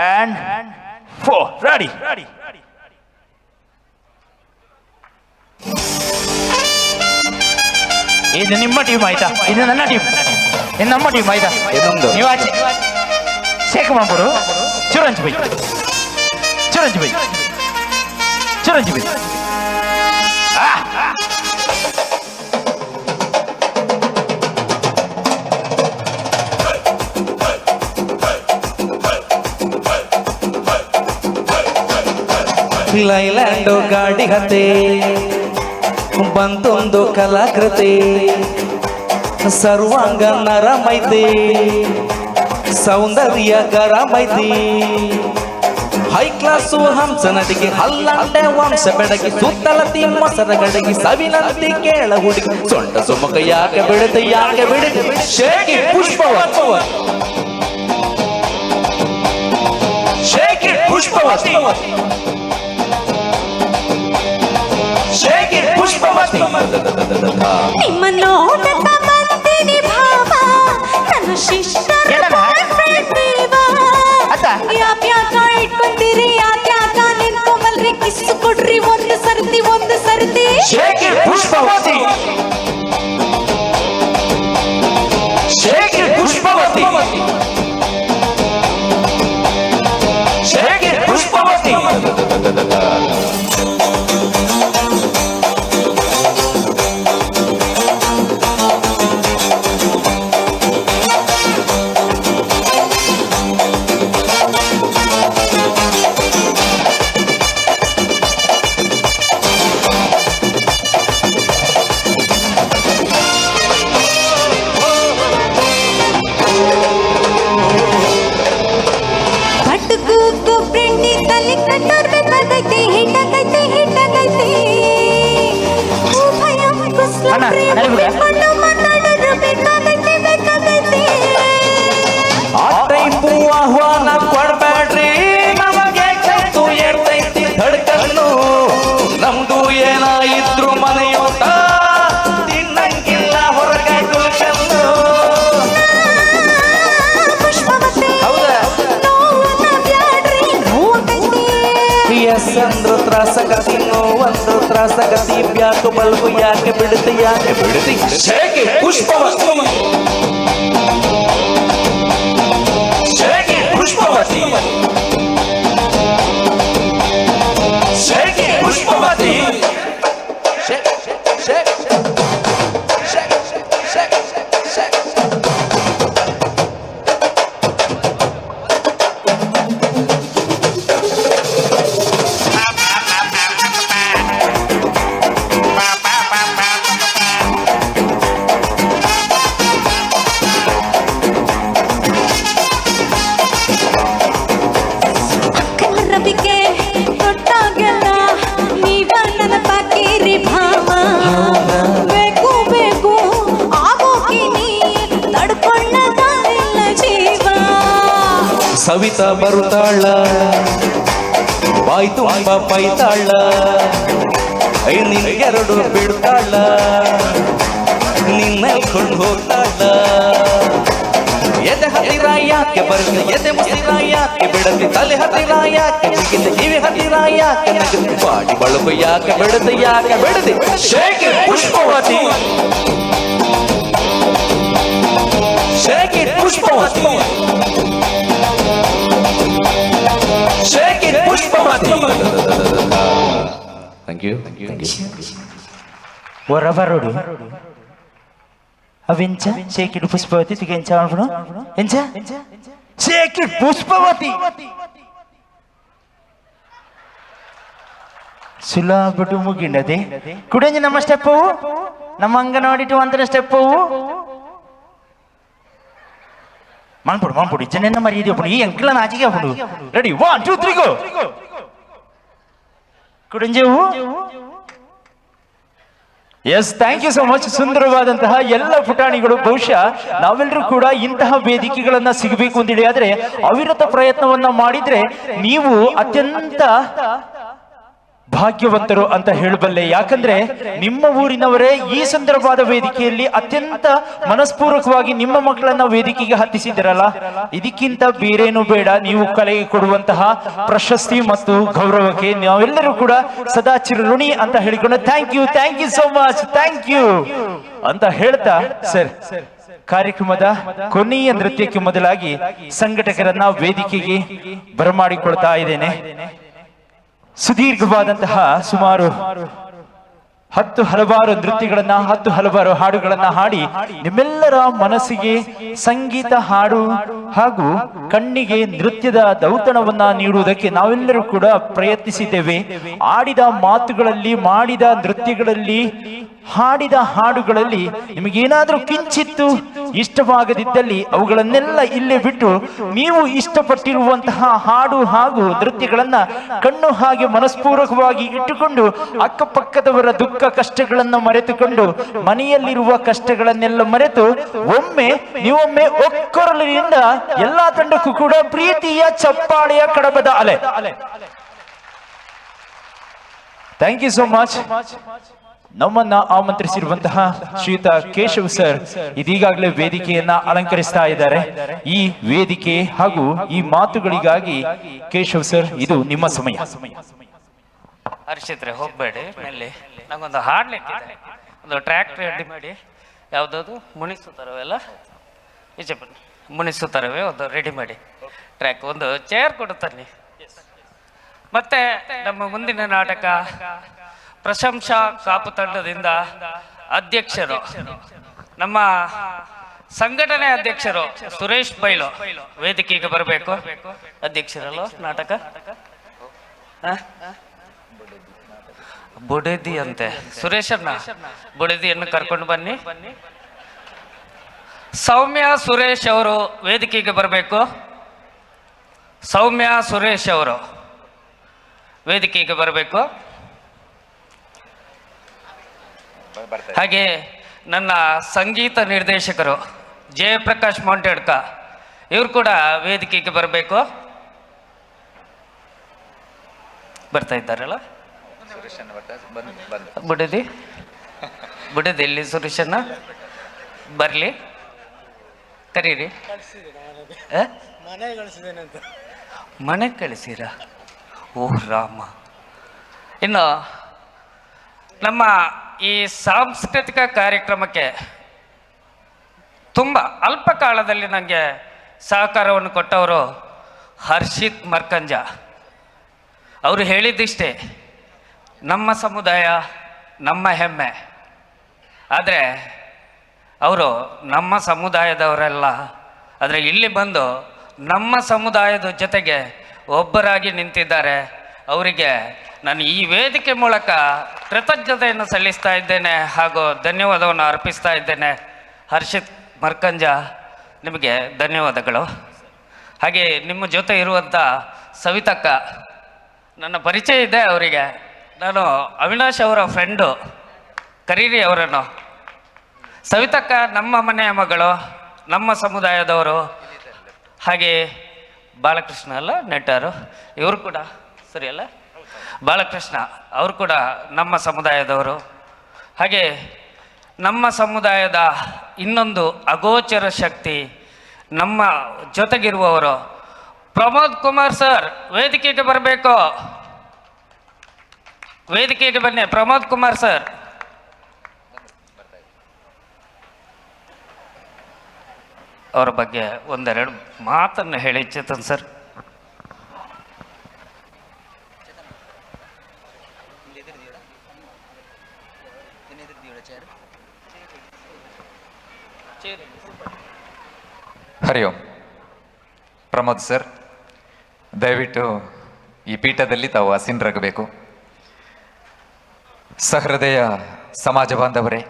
and 4 ರೆಡಿ ಇದು ನಿಮ್ಮ ಟೀಮ್ ಆಯ್ತಾ ಇದು ನನ್ನ ಟೀಮ್ ಇದು ನಮ್ಮ ಟೀಮ್ ಆಯ್ತಾ ನೀವು ಆಚೆ ಶೇಖ್ ಮಾಡ್ಬಿಡು ಚಿರಂಜಿ ಬೈ ಲೈಲ್ಯಾಂಡು ಗಾಡಿ ಹತ್ತೆ ಬಂತೊಂದು ಕಲಾಕೃತಿ ಸರ್ವಾಂಗ ನರಮೈತಿ ಸೌಂದರ್ಯ ಗರಮೈತಿ ಹೈ ಕ್ಲಾಸು ಹಂಸ ನಟಿಗೆ ಹಲ್ಲಂಡೆ ವಂಶ ಬೆಡಗಿ ಸುತ್ತಲತಿ ಮೊಸರ ಗಡಗಿ ಸವಿನಂತಿ ಕೇಳ ಹುಡುಗಿ ಸೊಂಟ ಸುಮಕ ಯಾಕೆ ಬಿಡುತ್ತೆ ಶೇಕಿ ಪುಷ್ಪವತಿ ಶೇಕಿ ಪುಷ್ಪವತಿ ನಿಮ್ಮ ನೋಟದ ಬಂದಿನಿ ಭಾವ ನನ್ನ ಶಿಷ್ಟರ ಬಾಯ್ಫ್ರೆಂಡ್ ನೀವಾ ಯಾಕ ಇಟ್ಕೊಂತೀರಿ ಯಾಕ ನಿಂತ್ಕೊಂಬಲ್ರಿ ಕಿಸ್ಸು ಕೊಡ್ರಿ ಒಂದು ಸರ್ತಿ ಶೇಖಿ ಪುಷ್ಪವತಿ ಶೇಖಿ ಪುಷ್ಪವತಿ ಶೇಖಿ ಪುಷ್ಪವತಿ ತ್ರಾಸಗತಿ ನೋವಂದು ತ್ರಾಸಗತಿ ಬ್ಯಾಕು ಬಲ್ಬು ಯಾಕೆ ಬಿಡುತ್ತೆ ಶೇಕೆ ಪುಷ್ಪವತಿ ಶೇಕೆ ಪುಷ್ಪವತಿ ಶೇಕೆ ಪುಷ್ಪವತಿ ಸವಿತಾ ಬರುತ್ತಾಳ ಬಾಯ್ ತುಂಬ ಪೈತಾಳ ನಿನ್ಗೆರಡು ಬಿಡ್ತಾಳ ನಿನ್ನೆಲ್ಕೊಂಡು ಹೋಗ್ತಾಳ ಎದೆ ಹತ್ತಿರ ಯಾಕೆ ಬರಲಿ ಎದೆ ಮುಸಿರ ಯಾಕೆ ಬಿಡಲಿ ತಲೆ ಹತ್ತಿರ ಯಾಕೆ ಜಿಗಿದ ಕಿವಿ ಹತ್ತಿರ ಯಾಕೆ ನಗದು ಬಾಡಿ ಬಳಕು ಯಾಕೆ ಬಿಡದೆ ಶೇಕೆ ಪುಷ್ಪವತಿ ಶೇಕೆ ಪುಷ್ಪವತಿ ಶೇಕೆ ಪುಷ್ಪವತಿ. Thank you. ಹೊರಬರೋಡು ಅವೆಂಚ ಶೇಕಿಡ್ ಪುಷ್ಪವತಿ ತುಗೆ ಎಂಚ ಮಾಡ್ಬಿಡು ಎಂಚ ಶೇಕಿಡ್ ಪುಷ್ಪವತಿ ಸುಲಾಬಡು ಮುಗಿಂಡದೆ ಕುಡಂಜಿ ನಮ್ಮ ಸ್ಟೆಪ್ ಅವು ನಮ್ಮ ಅಂಗನವಾಡಿ ಟು ಅಂತರ ಸ್ಟೆಪ್ ಅವು ಮಾಡ್ಬಿಡು ಜನನ್ನ ಮರ್ಯಾದೆ ಒಬ್ಬನು ಈ ಅಂಕಲ ನಾಚಿಗೆ ಒಬ್ಬನು ರೆಡಿ 1 2 3 ಗೋ ಕುಡಂಜಿ ಹೂ. Yes, thank you so much. ಸುಂದರವಾದಂತಹ ಎಲ್ಲ ಪುಟಾಣಿಗಳು. ಬಹುಶಃ ನಾವೆಲ್ಲರೂ ಕೂಡ ಇಂತಹ ವೇದಿಕೆಗಳನ್ನ ಸಿಗಬೇಕು ಅಂತೇಳಿ ಆದ್ರೆ ಅವಿರತ ಪ್ರಯತ್ನವನ್ನ ಮಾಡಿದ್ರೆ ನೀವು ಅತ್ಯಂತ ಭಾಗ್ಯವಂತರು ಅಂತ ಹೇಳಬಲ್ಲೆ. ಯಾಕಂದ್ರೆ ನಿಮ್ಮ ಊರಿನವರೇ ಈ ಸುಂದರವಾದ ವೇದಿಕೆಯಲ್ಲಿ ಅತ್ಯಂತ ಮನಸ್ಪೂರ್ವಕವಾಗಿ ನಿಮ್ಮ ಮಕ್ಕಳನ್ನ ವೇದಿಕೆಗೆ ಹತ್ತಿಸಿದಿರಲ್ಲ, ಇದಕ್ಕಿಂತ ಬೇರೇನು ಬೇಡ. ನೀವು ಕಲೆಗೆ ಕೊಡುವಂತಹ ಪ್ರಶಸ್ತಿ ಮತ್ತು ಗೌರವಕ್ಕೆ ನಾವೆಲ್ಲರೂ ಕೂಡ ಸದಾ ಚಿರಋಣಿ ಅಂತ ಹೇಳಿಕೊಂಡು thank you so much, thank you ಅಂತ ಹೇಳ್ತಾ ಸರ್ ಕಾರ್ಯಕ್ರಮದ ಕೊನೆಯ ನೃತ್ಯಕ್ಕೆ ಮೊದಲಾಗಿ ಸಂಘಟಕರನ್ನ ವೇದಿಕೆಗೆ ಬರಮಾಡಿಕೊಳ್ತಾ ಇದ್ದೇನೆ. ಸುದೀರ್ಘವಾದಂತಹ ಸುಮಾರು 10 ಹಲವಾರು ನೃತ್ಯಗಳನ್ನ 10 ಹಲವಾರು ಹಾಡುಗಳನ್ನ ಹಾಡಿ ನಿಮ್ಮೆಲ್ಲರ ಮನಸ್ಸಿಗೆ ಸಂಗೀತ, ಹಾಡು ಹಾಗೂ ಕಣ್ಣಿಗೆ ನೃತ್ಯದ ದೌತಣವನ್ನ ನೀಡುವುದಕ್ಕೆ ನಾವೆಲ್ಲರೂ ಕೂಡ ಪ್ರಯತ್ನಿಸಿದ್ದೇವೆ. ಆಡಿದ ಮಾತುಗಳಲ್ಲಿ, ಮಾಡಿದ ನೃತ್ಯಗಳಲ್ಲಿ, ಹಾಡಿದ ಹಾಡುಗಳಲ್ಲಿ ನಿಮಗೇನಾದ್ರೂ ಕಿಂಚಿತ್ತು ಇಷ್ಟವಾಗದಿದ್ದಲ್ಲಿ ಅವುಗಳನ್ನೆಲ್ಲ ಇಲ್ಲೇ ಬಿಟ್ಟು ನೀವು ಇಷ್ಟಪಟ್ಟಿರುವಂತಹ ಹಾಡು ಹಾಗೂ ನೃತ್ಯಗಳನ್ನ ಕಣ್ಣು ಹಾಗೆ ಮನಸ್ಪೂರ್ವಕವಾಗಿ ಇಟ್ಟುಕೊಂಡು ಅಕ್ಕಪಕ್ಕದವರ ದುಃಖ ಕಷ್ಟಗಳನ್ನ ಮರೆತುಕೊಂಡು ಮನೆಯಲ್ಲಿರುವ ಕಷ್ಟಗಳನ್ನೆಲ್ಲ ಮರೆತು ನೀವೊಮ್ಮೆ ಒಕ್ಕೊರಲಿನಿಂದ ಎಲ್ಲಾ ತಂಡಕ್ಕೂ ಕೂಡ ಪ್ರೀತಿಯ ಚಪ್ಪಾಳೆಯ ಕಡಬದ ಅಲೆ. Thank you so much. ನಮ್ಮನ್ನ ಆಮಂತ್ರಿಸಿರುವಂತಹ ಶ್ರೀಯುತ ಕೇಶವ್ ಸರ್ ಇದೀಗಾಗಲೇ ವೇದಿಕೆಯನ್ನ ಅಲಂಕರಿಸ್ತಾ ಇದ್ದಾರೆ. ಈ ವೇದಿಕೆ ಹಾಗೂ ಈ ಮಾತುಗಳಿಗಾಗಿ ಕೇಶವ್ ಸರ್ ಇದು ನಿಮ್ಮ ಸಮಯ. ಹರ್ಷಿತ್ರೆ ಹೋಗ್ಬೇಡಿ, ಮೇಲೆ ನಂಗೊಂದು ಹಾಡ್ಲಿಕ್ಕಿದೆ, ಒಂದು ಟ್ರ್ಯಾಕ್ ರೆಡಿ ಮಾಡಿ. ಯಾವುದದು ಮುನಿಸುತ್ತರವೆಲ್ಲ ಈಚೆ ಬನ್ನಿ, ಮುನಿಸುತ್ತರವೇ ಒಂದು ರೆಡಿ ಮಾಡಿ ಟ್ರ್ಯಾಕ್. ಒಂದು ಚೇರ್ ಕೊಡುತ್ತಾನೆ. ಮತ್ತೆ ನಮ್ಮ ಮುಂದಿನ ನಾಟಕ ಪ್ರಶಂಸಾ ಕಾಪು ತಂಡದಿಂದ ಅಧ್ಯಕ್ಷರು, ನಮ್ಮ ಸಂಘಟನೆ ಅಧ್ಯಕ್ಷರು ಸುರೇಶ್ ಬೈಲು ವೇದಿಕೆಗೆ ಬರಬೇಕು. ಅಧ್ಯಕ್ಷರಲ್ಲ ನಾಟಕ ಬುಡದಿ ಅಂತೆ, ಸುರೇಶನ್ನ ಬುಡದಿಯನ್ನು ಕರ್ಕೊಂಡು ಬನ್ನಿ. ಸೌಮ್ಯ ಸುರೇಶ್ ಅವರು ವೇದಿಕೆಗೆ ಬರಬೇಕು. ಸೌಮ್ಯ ಸುರೇಶ್ ಅವರು ವೇದಿಕೆಗೆ ಬರಬೇಕು. ಹಾಗೆ ನನ್ನ ಸಂಗೀತ ನಿರ್ದೇಶಕರು ಜಯಪ್ರಕಾಶ್ ಮೊಂಟೆಡ್ಕ ಇವರು ಕೂಡ ವೇದಿಕೆಗೆ ಬರಬೇಕು. ಬರ್ತಾ ಇದ್ದಾರಲ್ಲ ಬುಡದಿ ಇಲ್ಲಿ ಸುರೇಶನ್ನ ಬರ್ಲಿ, ಕರೀರಿ. ಮನೆ ಕಳಿಸಿರ? ಓ ರಾಮ, ಇನ್ನು ನಮ್ಮ ಈ ಸಾಂಸ್ಕೃತಿಕ ಕಾರ್ಯಕ್ರಮಕ್ಕೆ ತುಂಬ ಅಲ್ಪ ಕಾಲದಲ್ಲಿ ನನಗೆ ಸಹಕಾರವನ್ನು ಕೊಟ್ಟವರು ಹರ್ಷಿತ್ ಮರ್ಕಂಜ. ಅವರು ಹೇಳಿದ್ದಿಷ್ಟೇ, ನಮ್ಮ ಸಮುದಾಯ ನಮ್ಮ ಹೆಮ್ಮೆ. ಆದರೆ ಅವರು ನಮ್ಮ ಸಮುದಾಯದವರೆಲ್ಲ, ಆದರೆ ಇಲ್ಲಿ ಬಂದು ನಮ್ಮ ಸಮುದಾಯದ ಜೊತೆಗೆ ಒಬ್ಬರಾಗಿ ನಿಂತಿದ್ದಾರೆ. ಅವರಿಗೆ ನಾನು ಈ ವೇದಿಕೆ ಮೂಲಕ ಕೃತಜ್ಞತೆಯನ್ನು ಸಲ್ಲಿಸ್ತಾ ಇದ್ದೇನೆ ಹಾಗೂ ಧನ್ಯವಾದವನ್ನು ಅರ್ಪಿಸ್ತಾ ಇದ್ದೇನೆ. ಹರ್ಷಿತ್ ಮರ್ಕಂಜ, ನಿಮಗೆ ಧನ್ಯವಾದಗಳು. ಹಾಗೆ ನಿಮ್ಮ ಜೊತೆ ಇರುವಂಥ ಸವಿತಕ್ಕ, ನನ್ನ ಪರಿಚಯ ಇದೆ ಅವರಿಗೆ. ನಾನು ಅವಿನಾಶ್ ಅವರ ಫ್ರೆಂಡು, ಕರೀರಿ ಅವರನ್ನು. ಸವಿತಕ್ಕ ನಮ್ಮ ಮನೆಯ ಮಗಳು, ನಮ್ಮ ಸಮುದಾಯದವರು. ಹಾಗೆ ಬಾಲಕೃಷ್ಣ ಅಲ್ಲ ನೆಟ್ಟರು, ಇವರು ಕೂಡ ಸರಿ ಅಲ್ಲ, ಬಾಲಕೃಷ್ಣ ಅವರು ಕೂಡ ನಮ್ಮ ಸಮುದಾಯದವರು. ಹಾಗೆ ನಮ್ಮ ಸಮುದಾಯದ ಇನ್ನೊಂದು ಅಗೋಚರ ಶಕ್ತಿ ನಮ್ಮ ಜೊತೆಗಿರುವವರು ಪ್ರಮೋದ್ ಕುಮಾರ್ ಸರ್, ವೇದಿಕೆಗೆ ಬರಬೇಕು. ವೇದಿಕೆಗೆ ಬನ್ನಿ ಪ್ರಮೋದ್ ಕುಮಾರ್ ಸರ್. ಅವರ ಬಗ್ಗೆ ಒಂದೆರಡು ಮಾತನ್ನು ಹೇಳಿ ಚೇತನ್ ಸರ್. ಹರಿ ಓಂ. ಪ್ರಮೋದ್ ಸರ್, ದಯವಿಟ್ಟು ಈ ಪೀಠದಲ್ಲಿ ತಾವು ಆಸೀನರಾಗಬೇಕು. ಸಹೃದಯ ಸಮಾಜ ಬಾಂಧವರೇ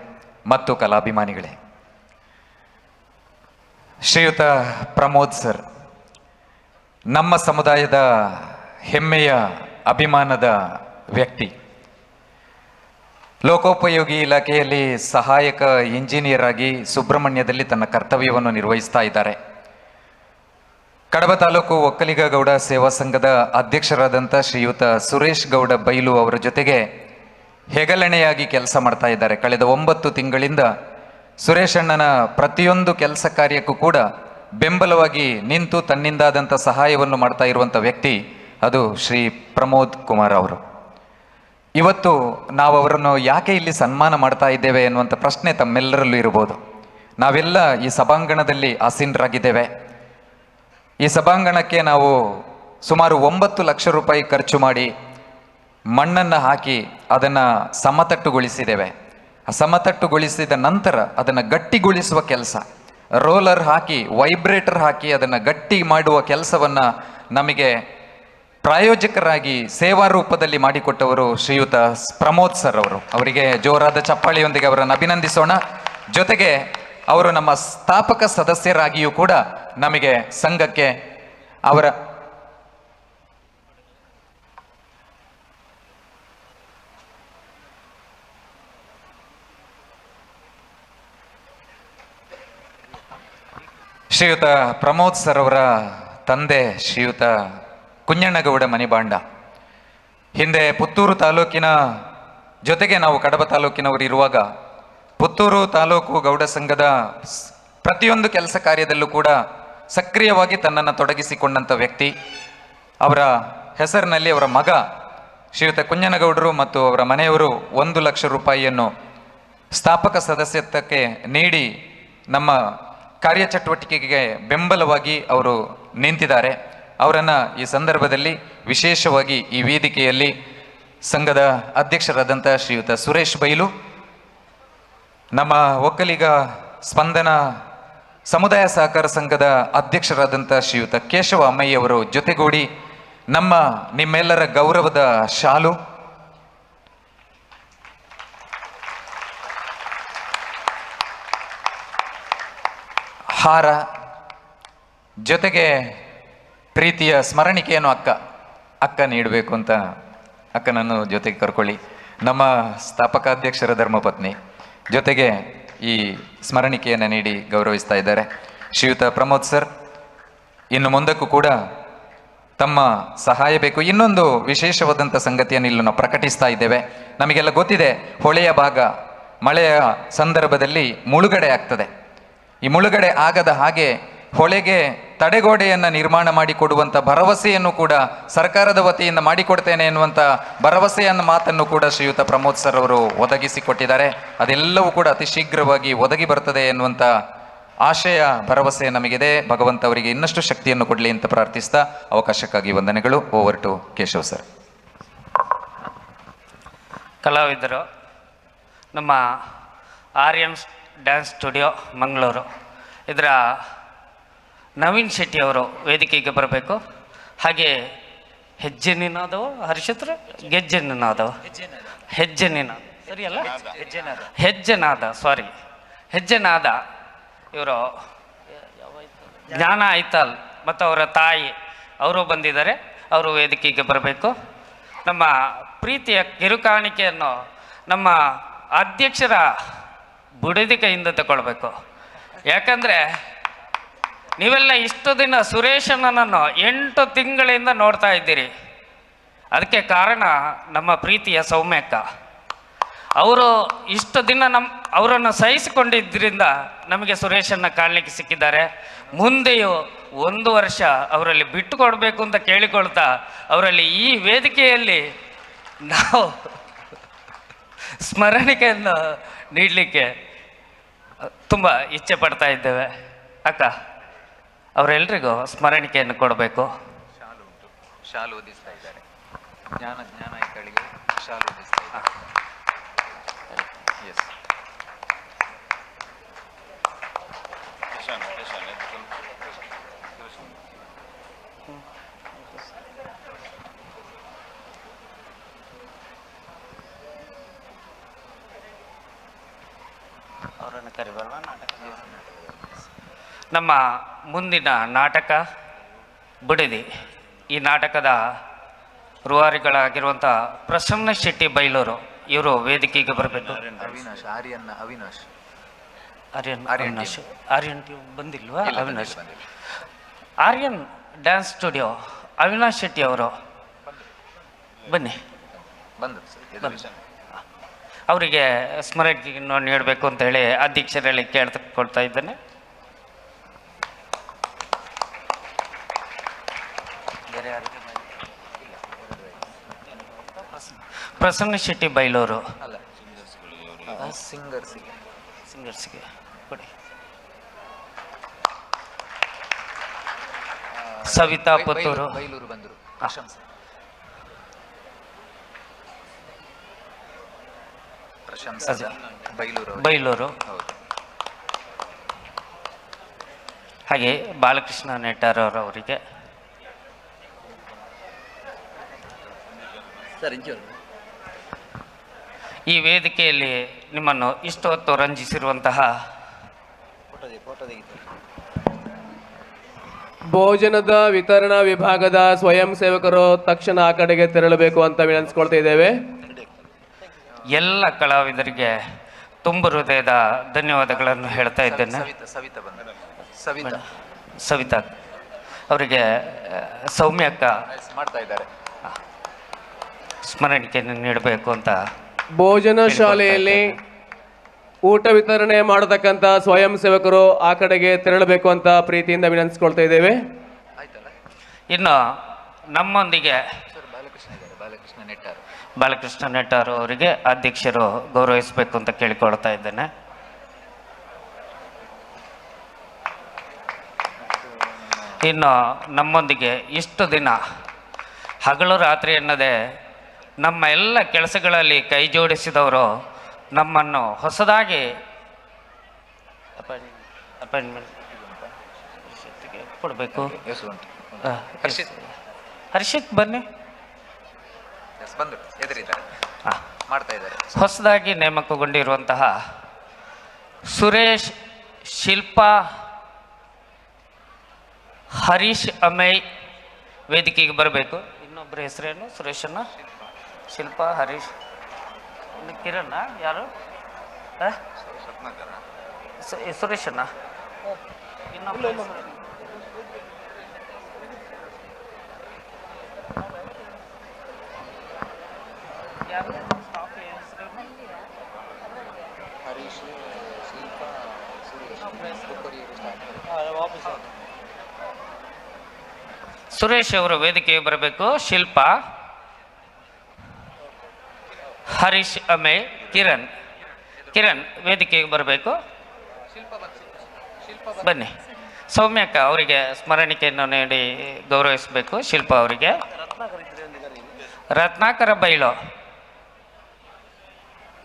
ಮತ್ತು ಕಲಾಭಿಮಾನಿಗಳೇ, ಶ್ರೀಯುತ ಪ್ರಮೋದ್ ಸರ್ ನಮ್ಮ ಸಮುದಾಯದ ಹೆಮ್ಮೆಯ ಅಭಿಮಾನದ ವ್ಯಕ್ತಿ. ಲೋಕೋಪಯೋಗಿ ಇಲಾಖೆಯಲ್ಲಿ ಸಹಾಯಕ ಇಂಜಿನಿಯರ್ ಆಗಿ ಸುಬ್ರಹ್ಮಣ್ಯದಲ್ಲಿ ತನ್ನ ಕರ್ತವ್ಯವನ್ನು ನಿರ್ವಹಿಸ್ತಾ ಇದ್ದಾರೆ. ಕಡಬ ತಾಲೂಕು ಒಕ್ಕಲಿಗ ಗೌಡ ಸೇವಾ ಸಂಘದ ಅಧ್ಯಕ್ಷರಾದಂಥ ಶ್ರೀಯುತ ಸುರೇಶ್ ಗೌಡ ಬೈಲು ಅವರ ಜೊತೆಗೆ ಹೆಗಲೆಣೆಯಾಗಿ ಕೆಲಸ ಮಾಡ್ತಾ ಇದ್ದಾರೆ. ಕಳೆದ 9 ತಿಂಗಳಿಂದ ಸುರೇಶ್ ಅಣ್ಣನ ಪ್ರತಿಯೊಂದು ಕೆಲಸ ಕಾರ್ಯಕ್ಕೂ ಕೂಡ ಬೆಂಬಲವಾಗಿ ನಿಂತು ತನ್ನಿಂದಾದಂಥ ಸಹಾಯವನ್ನು ಮಾಡ್ತಾ ಇರುವಂಥ ವ್ಯಕ್ತಿ ಅದು ಶ್ರೀ ಪ್ರಮೋದ್ ಕುಮಾರ್ ಅವರು. ಇವತ್ತು ನಾವು ಅವರನ್ನು ಯಾಕೆ ಇಲ್ಲಿ ಸನ್ಮಾನ ಮಾಡ್ತಾ ಇದ್ದೇವೆ ಎನ್ನುವಂಥ ಪ್ರಶ್ನೆ ತಮ್ಮೆಲ್ಲರಲ್ಲೂ ಇರಬಹುದು. ನಾವೆಲ್ಲ ಈ ಸಭಾಂಗಣದಲ್ಲಿ ಆಸೀನರಾಗಿದ್ದೇವೆ. ಈ ಸಭಾಂಗಣಕ್ಕೆ ನಾವು ಸುಮಾರು 9 ಲಕ್ಷ ರೂಪಾಯಿ ಖರ್ಚು ಮಾಡಿ ಮಣ್ಣನ್ನು ಹಾಕಿ ಅದನ್ನು ಸಮತಟ್ಟುಗೊಳಿಸಿದ್ದೇವೆ. ಆ ಸಮತಟ್ಟುಗೊಳಿಸಿದ ನಂತರ ಅದನ್ನು ಗಟ್ಟಿಗೊಳಿಸುವ ಕೆಲಸ, ರೋಲರ್ ಹಾಕಿ ವೈಬ್ರೇಟರ್ ಹಾಕಿ ಅದನ್ನು ಗಟ್ಟಿ ಮಾಡುವ ಕೆಲಸವನ್ನು ನಮಗೆ ಪ್ರಾಯೋಜಕರಾಗಿ ಸೇವಾ ರೂಪದಲ್ಲಿ ಮಾಡಿಕೊಟ್ಟವರು ಶ್ರೀಯುತ ಪ್ರಮೋದ್ ಸರ್ ಅವರು. ಅವರಿಗೆ ಜೋರಾದ ಚಪ್ಪಾಳಿಯೊಂದಿಗೆ ಅವರನ್ನು ಅಭಿನಂದಿಸೋಣ. ಜೊತೆಗೆ ಅವರು ನಮ್ಮ ಸ್ಥಾಪಕ ಸದಸ್ಯರಾಗಿಯೂ ಕೂಡ ನಮಗೆ ಸಂಘಕ್ಕೆ ಅವರ ಶ್ರೀಯುತ ಪ್ರಮೋದ್ ಸರ್ ಅವರ ತಂದೆ ಶ್ರೀಯುತ ಕುಂಜಣ್ಣಗೌಡ ಮನಿಬಾಂಡ. ಹಿಂದೆ ಪುತ್ತೂರು ತಾಲೂಕಿನ ಜೊತೆಗೆ ನಾವು ಕಡಬ ತಾಲೂಕಿನವರು ಇರುವಾಗ ಪುತ್ತೂರು ತಾಲೂಕು ಗೌಡ ಸಂಘದ ಪ್ರತಿಯೊಂದು ಕೆಲಸ ಕಾರ್ಯದಲ್ಲೂ ಕೂಡ ಸಕ್ರಿಯವಾಗಿ ತನ್ನನ್ನು ತೊಡಗಿಸಿಕೊಂಡಂಥ ವ್ಯಕ್ತಿ. ಅವರ ಹೆಸರಿನಲ್ಲಿ ಅವರ ಮಗ ಶ್ರೀಯುತ ಕುಂಜನಗೌಡರು ಮತ್ತು ಅವರ ಮನೆಯವರು 1 ಲಕ್ಷ ರೂಪಾಯಿಯನ್ನು ಸ್ಥಾಪಕ ಸದಸ್ಯತ್ವಕ್ಕೆ ನೀಡಿ ನಮ್ಮ ಕಾರ್ಯಚಟುವಟಿಕೆಗೆ ಬೆಂಬಲವಾಗಿ ಅವರು ನಿಂತಿದ್ದಾರೆ. ಅವರನ್ನು ಈ ಸಂದರ್ಭದಲ್ಲಿ ವಿಶೇಷವಾಗಿ ಈ ವೇದಿಕೆಯಲ್ಲಿ ಸಂಘದ ಅಧ್ಯಕ್ಷರಾದಂಥ ಶ್ರೀಯುತ ಸುರೇಶ್ ಬೈಲು, ನಮ್ಮ ಒಕ್ಕಲಿಗ ಸ್ಪಂದನ ಸಮುದಾಯ ಸಹಕಾರ ಸಂಘದ ಅಧ್ಯಕ್ಷರಾದಂಥ ಶ್ರೀಯುತ ಕೇಶವ ಅಮ್ಮಯ್ಯವರು ಜೊತೆಗೂಡಿ ನಿಮ್ಮೆಲ್ಲರ ಗೌರವದ ಶಾಲು, ಹಾರ, ಜೊತೆಗೆ ಪ್ರೀತಿಯ ಸ್ಮರಣಿಕೆಯನ್ನು ಅಕ್ಕ ನೀಡಬೇಕು ಅಂತ ಅಕ್ಕನನ್ನು ಜೊತೆಗೆ ಕರ್ಕೊಳ್ಳಿ. ನಮ್ಮ ಸ್ಥಾಪಕಾಧ್ಯಕ್ಷರ ಧರ್ಮಪತ್ನಿ ಜೊತೆಗೆ ಈ ಸ್ಮರಣಿಕೆಯನ್ನು ನೀಡಿ ಗೌರವಿಸ್ತಾ ಇದ್ದಾರೆ ಶ್ರೀಯುತ ಪ್ರಮೋದ್ ಸರ್. ಇನ್ನು ಮುಂದಕ್ಕೂ ಕೂಡ ತಮ್ಮ ಸಹಾಯ ಬೇಕು. ಇನ್ನೊಂದು ವಿಶೇಷವಾದಂಥ ಸಂಗತಿಯನ್ನು ಇಲ್ಲಿ ನಾವು ಪ್ರಕಟಿಸ್ತಾ ಇದ್ದೇವೆ. ನಮಗೆಲ್ಲ ಗೊತ್ತಿದೆ, ಹೊಳೆಯ ಭಾಗ ಮಳೆಯ ಸಂದರ್ಭದಲ್ಲಿ ಮುಳುಗಡೆ ಆಗ್ತದೆ. ಈ ಮುಳುಗಡೆ ಆಗದ ಹಾಗೆ ಹೊಳೆಗೆ ತಡೆಗೋಡೆಯನ್ನು ನಿರ್ಮಾಣ ಮಾಡಿಕೊಡುವಂಥ ಭರವಸೆಯನ್ನು ಕೂಡ ಸರ್ಕಾರದ ವತಿಯಿಂದ ಮಾಡಿಕೊಡ್ತೇನೆ ಎನ್ನುವಂಥ ಭರವಸೆಯನ್ನು ಮಾತನ್ನು ಕೂಡ ಶ್ರೀಯುತ ಪ್ರಮೋದ್ ಸರ್ ಅವರು ಒದಗಿಸಿಕೊಟ್ಟಿದ್ದಾರೆ. ಅದೆಲ್ಲವೂ ಕೂಡ ಅತಿ ಶೀಘ್ರವಾಗಿ ಒದಗಿ ಬರ್ತದೆ ಎನ್ನುವಂಥ ಆಶಯ ಭರವಸೆ ನಮಗಿದೆ. ಭಗವಂತ ಅವರಿಗೆ ಇನ್ನಷ್ಟು ಶಕ್ತಿಯನ್ನು ಕೊಡಲಿ ಅಂತ ಪ್ರಾರ್ಥಿಸ್ತಾ ಅವಕಾಶಕ್ಕಾಗಿ ವಂದನೆಗಳು. Over to Keshav sir. ಕಲಾವಿದರು ನಮ್ಮ ಆರ್ಯನ್ ಡ್ಯಾನ್ಸ್ ಸ್ಟುಡಿಯೋ ಮಂಗಳೂರು ಇದರ ನವೀನ್ ಶೆಟ್ಟಿ ಅವರು ವೇದಿಕೆಗೆ ಬರಬೇಕು. ಹಾಗೆ ಹೆಜ್ಜೆ ನಿನಾದವು ಹರ್ಷತ್ರ ಗೆಜ್ಜೆ ನಿನಾದವು ಹೆಜ್ಜೆ ನಿನಾದ ಸರಿಯಲ್ಲ ಹೆಜ್ಜೆನಾದ ಸಾರಿ ಹೆಜ್ಜೆನಾದ ಇವರು ಜ್ಞಾನ ಐತಾಲ್ ಮತ್ತು ಅವರ ತಾಯಿ ಅವರು ಬಂದಿದ್ದಾರೆ. ಅವರು ವೇದಿಕೆಗೆ ಬರಬೇಕು. ನಮ್ಮ ಪ್ರೀತಿಯ ಕಿರುಕಾಣಿಕೆಯನ್ನು ನಮ್ಮ ಅಧ್ಯಕ್ಷರ ಬುಡದಿ ಕೈಯಿಂದ ತಗೊಳ್ಬೇಕು. ಯಾಕಂದರೆ ನೀವೆಲ್ಲ ಇಷ್ಟು ದಿನ ಸುರೇಶನನ್ನು 8 ತಿಂಗಳಿಂದ ನೋಡ್ತಾ ಇದ್ದೀರಿ. ಅದಕ್ಕೆ ಕಾರಣ ನಮ್ಮ ಪ್ರೀತಿಯ ಸೌಮ್ಯಕ್ಕ. ಅವರು ಇಷ್ಟು ದಿನ ಅವರನ್ನು ಸಹಿಸಿಕೊಂಡಿದ್ದರಿಂದ ನಮಗೆ ಸುರೇಶನ್ನ ಕಾಣಲಿಕ್ಕೆ ಸಿಕ್ಕಿದ್ದಾರೆ. ಮುಂದೆಯೂ 1 ವರ್ಷ ಅವರಲ್ಲಿ ಬಿಟ್ಟು ಕೊಡಬೇಕು ಅಂತ ಕೇಳಿಕೊಳ್ತಾ ಅವರಲ್ಲಿ ಈ ವೇದಿಕೆಯಲ್ಲಿ ನಾವು ಸ್ಮರಣಿಕೆಯನ್ನು ನೀಡಲಿಕ್ಕೆ ತುಂಬ ಇಚ್ಛೆ ಪಡ್ತಾ ಇದ್ದೇವೆ. ಅಕ್ಕ ಅವರೆಲ್ಲರಿಗೂ ಸ್ಮರಣಿಕೆಯನ್ನು ಕೊಡಬೇಕು. ಶಾಲು ಓದಿಸ್ತಾ ಇದ್ದಾರೆ. ಜ್ಞಾನ ಐತಳಿಗೆ ಶಾಲು ಓದಿಸ್ತಾ ಇದ್ದಾರೆ. ಎಸ್ ಅವರನ್ನು ಕರಿಬಲ್ಲ. ನಾಟಕ ನಮ್ಮ ಮುಂದಿನ ನಾಟಕ ಬುಡಿದಿ. ಈ ನಾಟಕದ ರೂವಾರಿಗಳಾಗಿರುವಂಥ ಪ್ರಸನ್ನ ಶೆಟ್ಟಿ ಬೈಲೂರು ಇವರು ವೇದಿಕೆಗೆ ಬರಬೇಕು. ಆರ್ಯನ್ ಬಂದಿಲ್ವಾ? ಅವಿನಾಶ್ ಆರ್ಯನ್ ಡ್ಯಾನ್ಸ್ ಸ್ಟುಡಿಯೋ ಅವಿನಾಶ್ ಶೆಟ್ಟಿ ಅವರು ಬನ್ನಿ. ಅವರಿಗೆ ಸ್ಮರಣಿಕೆಯನ್ನು ನೀಡಬೇಕು ಅಂತ ಹೇಳಿ ಅಧ್ಯಕ್ಷರಲ್ಲಿ ಕೇಳ್ಕೊಳ್ತಾ ಇದ್ದೇನೆ. ಪ್ರಸನ್ನ ಶೆಟ್ಟಿ ಬೈಲೂರು ಸಿಂಗರ್ಸ್ಗೆ ಕೊಡಿ. ಸವಿತಾ ಪುತ್ತೂರು ಬಂದರು. ಬೈಲೂರು ಹಾಗೆ ಬಾಲಕೃಷ್ಣ ನೆಟ್ಟಾರ್ ಅವರಿಗೆ ಈ ವೇದಿಕೆಯಲ್ಲಿ ನಿಮ್ಮನ್ನು ಇಷ್ಟು ಹೊತ್ತು ರಂಜಿಸಿರುವಂತಹ ಭೋಜನದ ವಿತರಣಾ ವಿಭಾಗದ ಸ್ವಯಂ ಸೇವಕರು ತಕ್ಷಣ ಆ ಕಡೆಗೆ ತೆರಳಬೇಕು ಅಂತ ವಿನಂತಿಸ್ಕೊಳ್ತಾ ಇದ್ದೇವೆ. ಎಲ್ಲ ಕಲಾವಿದರಿಗೆ ತುಂಬ ಹೃದಯದ ಧನ್ಯವಾದಗಳನ್ನು ಹೇಳ್ತಾ ಇದ್ದೇನೆ. ಸವಿತಾ ಅವರಿಗೆ ಸೌಮ್ಯಕ್ಕ ಮಾಡ್ತಾ ಇದ್ದಾರೆ. ಸ್ಮರಣಿಕೆಯನ್ನು ನೀಡಬೇಕು ಅಂತ ಭೋಜನ ಶಾಲೆಯಲ್ಲಿ ಊಟ ವಿತರಣೆ ಮಾಡತಕ್ಕಂಥ ಸ್ವಯಂ ಸೇವಕರು ಆ ಕಡೆಗೆ ತೆರಳಬೇಕು ಅಂತ ಪ್ರೀತಿಯಿಂದ ವಿನಂತಿಸ್ಕೊಳ್ತಾ ಇದ್ದೇವೆ. ಇನ್ನು ನಮ್ಮೊಂದಿಗೆ ಬಾಲಕೃಷ್ಣ ನೆಟ್ಟಾರು ಅವರಿಗೆ ಅಧ್ಯಕ್ಷರು ಗೌರವಿಸಬೇಕು ಅಂತ ಕೇಳಿಕೊಳ್ತಾ ಇದ್ದೇನೆ. ಇನ್ನು ನಮ್ಮೊಂದಿಗೆ ಇಷ್ಟು ದಿನ ಹಗಲು ರಾತ್ರಿ ಎನ್ನದೆ ನಮ್ಮ ಎಲ್ಲ ಕೆಲಸಗಳಲ್ಲಿ ಕೈ ಜೋಡಿಸಿದವರು ನಮ್ಮನ್ನು ಹೊಸದಾಗಿ ಅಪಾಯಿಂಟ್ಮೆಂಟ್ ಕೊಡಬೇಕು. ಹರ್ಷಿತ್ ಬನ್ನಿ. ಹೊಸದಾಗಿ ನೇಮಕಗೊಂಡಿರುವಂತಹ ಸುರೇಶ್, ಶಿಲ್ಪಾ, ಹರೀಶ್ ಅಮಯ್ ವೇದಿಕೆಗೆ ಬರಬೇಕು. ಇನ್ನೊಬ್ಬರ ಹೆಸರೇನು? ಸುರೇಶನ್ನ, ಶಿಲ್ಪಾ, ಹರೀಶ್, ಕಿರಣ್ಣ, ಯಾರು? ಸುರೇಶನ್ನ, ಇನ್ನೊಬ್ಬ ಯಾರು? ಹರೀಶ್, ಶಿಲ್ಪಾ, ಸುರೇಶ್, ಸುರೇಶ್ ಅವರು ವೇದಿಕೆಗೆ ಬರಬೇಕು. ಶಿಲ್ಪ, ಹರೀಶ್, ಅಮೇಯ್, ಕಿರಣ್ ವೇದಿಕೆಗೆ ಬರಬೇಕು. ಬನ್ನಿ. ಸೌಮ್ಯಕ್ಕ ಅವರಿಗೆ ಸ್ಮರಣಿಕೆಯನ್ನು ನೀಡಿ ಗೌರವಿಸಬೇಕು. ಶಿಲ್ಪ ಅವರಿಗೆ. ರತ್ನಾಕರ ಬೈಲು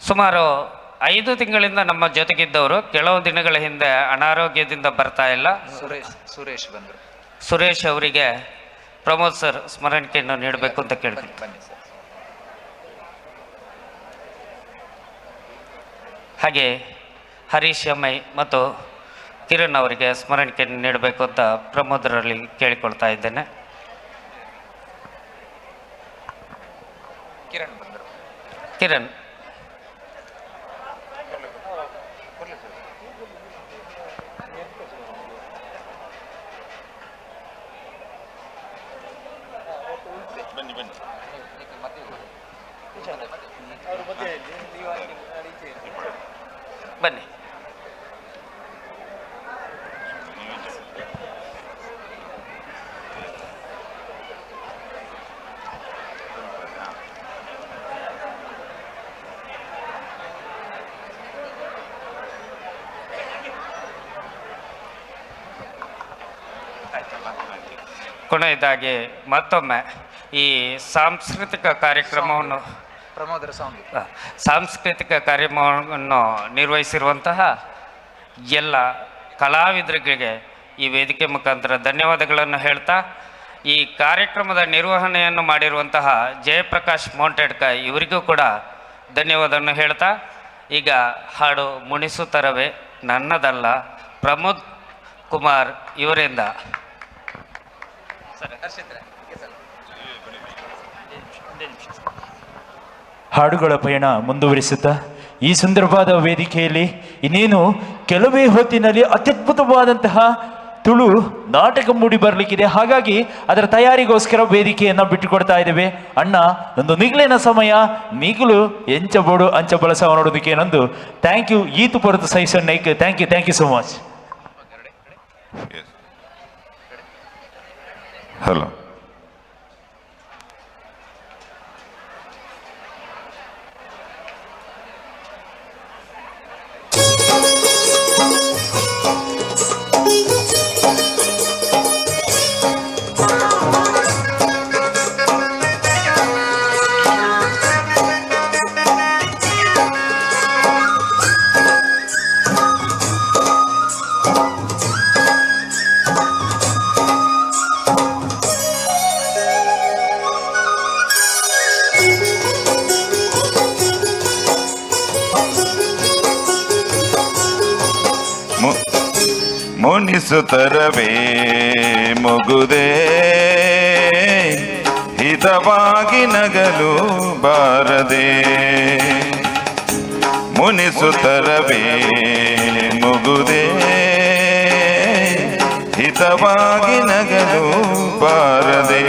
ಸುಮಾರು 5 ತಿಂಗಳಿಂದ ನಮ್ಮ ಜೊತೆಗಿದ್ದವರು, ಕೆಲವು ದಿನಗಳ ಹಿಂದೆ ಅನಾರೋಗ್ಯದಿಂದ ಬರ್ತಾ ಇಲ್ಲ. ಸುರೇಶ್ ಬಂದರು. ಸುರೇಶ್ ಅವರಿಗೆ ಪ್ರಮೋದ್ ಸರ್ ಸ್ಮರಣಿಕೆಯನ್ನು ನೀಡಬೇಕು ಅಂತ ಕೇಳ್ತೀನಿ. ಹಾಗೆ ಹರೀಶ್, ಅಮ್ಮೈ ಮತ್ತು ಕಿರಣ್ ಅವರಿಗೆ ಸ್ಮರಣಿಕೆಯನ್ನು ನೀಡಬೇಕು ಅಂತ ಪ್ರಮೋದರಲ್ಲಿ ಕೇಳಿಕೊಳ್ತಾ ಇದ್ದೇನೆ. ಕಿರಣ್ ಬನ್ನಿ. ಕೊನೆಯದಾಗಿ ಮತ್ತೊಮ್ಮೆ ಈ ಸಾಂಸ್ಕೃತಿಕ ಕಾರ್ಯಕ್ರಮವನ್ನು ನಿರ್ವಹಿಸಿರುವಂತಹ ಎಲ್ಲ ಕಲಾವಿದರಿಗೆ ಈ ವೇದಿಕೆ ಮುಖಾಂತರ ಧನ್ಯವಾದಗಳನ್ನು ಹೇಳ್ತಾ, ಈ ಕಾರ್ಯಕ್ರಮದ ನಿರ್ವಹಣೆಯನ್ನು ಮಾಡಿರುವಂತಹ ಜಯಪ್ರಕಾಶ್ ಮೋಂಟೆಡ್ಕ ಇವರಿಗೂ ಕೂಡ ಧನ್ಯವಾದವನ್ನು ಹೇಳ್ತಾ, ಈಗ ಹಾಡು ಮುಣಿಸುತ್ತರವೇ ನನ್ನದಲ್ಲ ಪ್ರಮೋದ್ ಕುಮಾರ್ ಇವರಿಂದ ಹಾಡುಗಳ ಪಯಣ ಮುಂದುವರಿಸುತ್ತಾ ಈ ಸುಂದರವಾದ ವೇದಿಕೆಯಲ್ಲಿ ಇನ್ನೇನು ಕೆಲವೇ ಹೊತ್ತಿನಲ್ಲಿ ಅತ್ಯದ್ಭುತವಾದಂತಹ ತುಳು ನಾಟಕ ಮೂಡಿ ಬರಲಿಕ್ಕಿದೆ. ಹಾಗಾಗಿ ಅದರ ತಯಾರಿಗೋಸ್ಕರ ವೇದಿಕೆಯನ್ನು ಬಿಟ್ಟುಕೊಡ್ತಾ ಇದ್ದೇವೆ. ಅಣ್ಣ ಒಂದು ನಿಗ್ಲಿನ ಸಮಯ ನಿಗ್ಲು ಎಂಚಬೋಡು ಅಂಚ ಬಳಸ ನೋಡೋದಕ್ಕೆ ನಂದು ಥ್ಯಾಂಕ್ ಯು ಈತು ಪೊರತು ಸೈಸನ್ ನೈಕ್ thank you so much. Hello, ಮುನಿಸುತ್ತರವೇ ಮುಗುದೇ ಹಿತವಾಗಿ ನಗಲು ಬಾರದೆ, ಮುನಿಸುತ್ತರವೇ ಮುಗುದೇ ಹಿತವಾಗಿ ನಗಲು ಬಾರದೆ.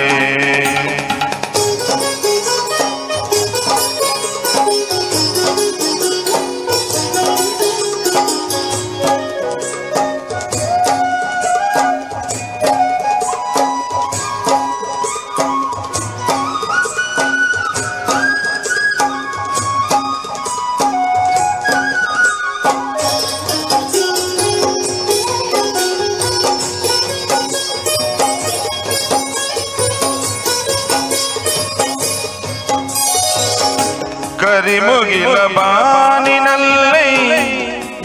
ಕರಿಮುಗಿಲ ಬಾನಿನಲ್ಲಿ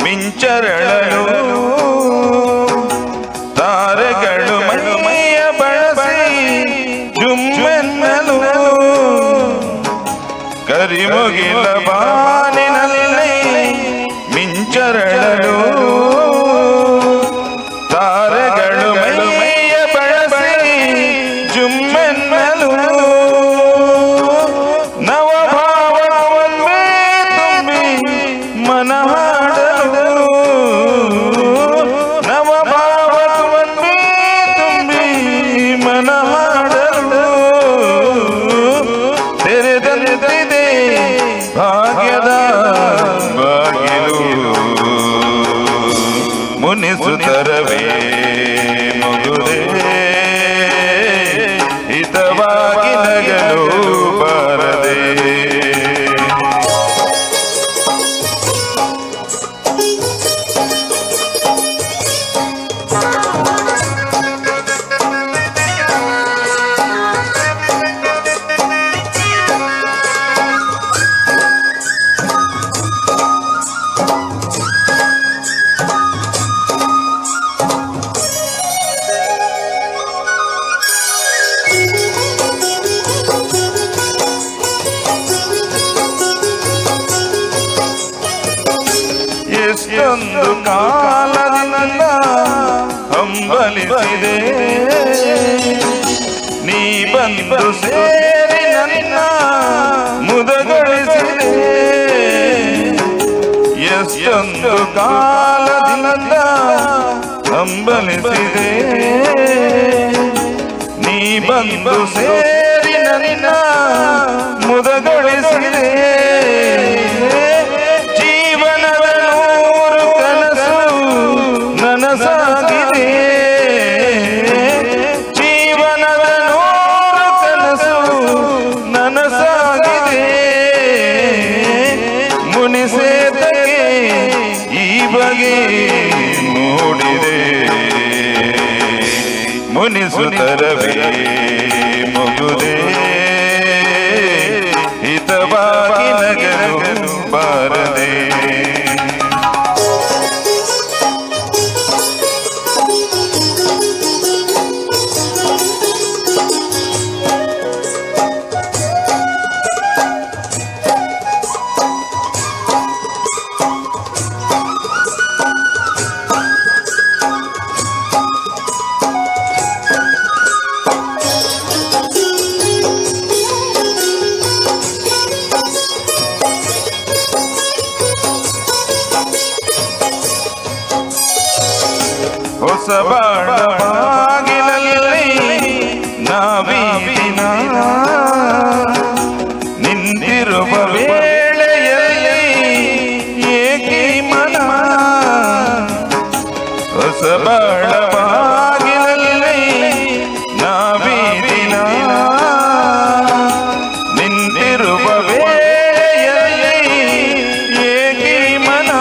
ಮಿಂಚರಳಲು ತಾರೆಗಳು ಮೈಯ ಬಳಸಿ ಜುಮ್ಮೆನ್ನಲು, ಕರಿಮುಗಿಲ ಬಾನಿನಲ್ಲಿ ಮಿಂಚರಳಲು ತಾರೆಗಳು ಮೈಯ ಬಳಸಿ ಜುಮ್ಮೆನ್ನಲು, ಮನ ಹಾಡಲು ನವಭಾವವನ್ನು ತುಂಬಿ ಮನ ಹಾಡಲು ತೆರೆದಂತಿದೆ ಭಾಗ್ಯದ ಹಂಬಲಿಸಿದೆ ನೀ ಬಂದು ಸೇರಿ ನನ್ನ ಮುದಗೊಳಿಸಿದೆ ಎಷ್ಟೊಂದು ಕಾಲದಿಂದ ಹಂಬಲಿಸಿದೆ ನೀ ಬಂದು ಸೇರಿ ನನ್ನ ಮುದಗೊಳಿಸಿದೆ ಜೀವನದ ನೂರು ಕನಸು ನನಸಾಗಿದೆ ಜೀವನದ ನೂರು ಕನಸು ನನಸಾಗಿದೆ ಮುನಿಸೇತಗೆ ಈ ಬಗೆ ಮೂಡಿದೆ ಮುನಿಸುತ್ತರವೇ ಮುಗುದೆ ಹಿತವಾಗಿ ನಗಲು ಬಾರದೆ ಹೊಸ ಬಾಳ ಬಾಗಿಲಲ್ಲಿ ನಾವೀದಿನ ನಿಂತಿರುವ ವೇಳೆಯಲ್ಲಿ ಏಕೆ ಮನ ಹೊಸ ಬಾಳ ಬಾಗಿಲಲ್ಲಿ ನಾವೀದಿನ ನಿಂತಿರುವ ವೇಳೆಯಲ್ಲಿ ಏಕೆ ಮನ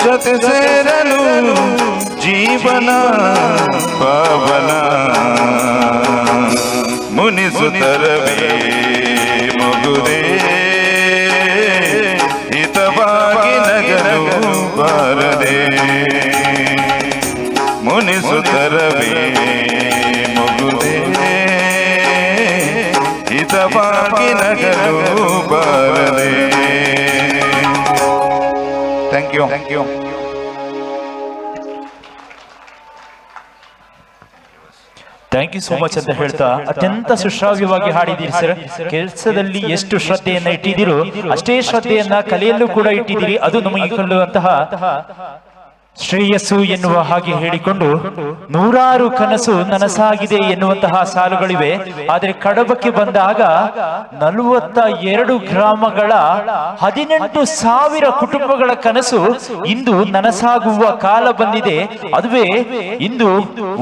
ಜೊತೆ ಸೇರಲು ಜೀವನ ಪಾವನ ಮುನಿಸುತ್ತರವೇ ಮುಗುದೆ ಹಿತವಾಗಿ ನಗಲು ಬಾರದೆ ಮುನಿಸುತ್ತರವೇ ಮುಗುದೆ ಹಿತವಾಗಿ ನಗಲು ಬಾರದೆ thank you thank you so much ಅಂತ ಹೇಳ್ತಾ ಅತ್ಯಂತ ಸುಶ್ರಾವ್ಯವಾಗಿ ಹಾಡಿದ್ದೀರಿ ಸರ್. ಕೆಲಸದಲ್ಲಿ ಎಷ್ಟು ಶ್ರದ್ಧೆಯನ್ನ ಇಟ್ಟಿದ್ದೀರೋ ಅಷ್ಟೇ ಶ್ರದ್ಧೆಯನ್ನ ಕಲೆಯಲ್ಲೂ ಕೂಡ ಇಟ್ಟಿದ್ದೀರಿ. ಅದು ನಮಗೆ ಕೊಳ್ಳುವಂತಹ ಶ್ರೇಯಸ್ಸು ಎನ್ನುವ ಹಾಗೆ ಹೇಳಿಕೊಂಡು ನೂರಾರು ಕನಸು ನನಸಾಗಿದೆ ಎನ್ನುವಂತಹ ಸಾಲುಗಳಿವೆ. ಆದರೆ ಕಡಬಕ್ಕೆ ಬಂದಾಗ 42 ಗ್ರಾಮಗಳ 18,000 ಕುಟುಂಬಗಳ ಕನಸು ಇಂದು ನನಸಾಗುವ ಕಾಲ ಬಂದಿದೆ. ಅದುವೇ ಇಂದು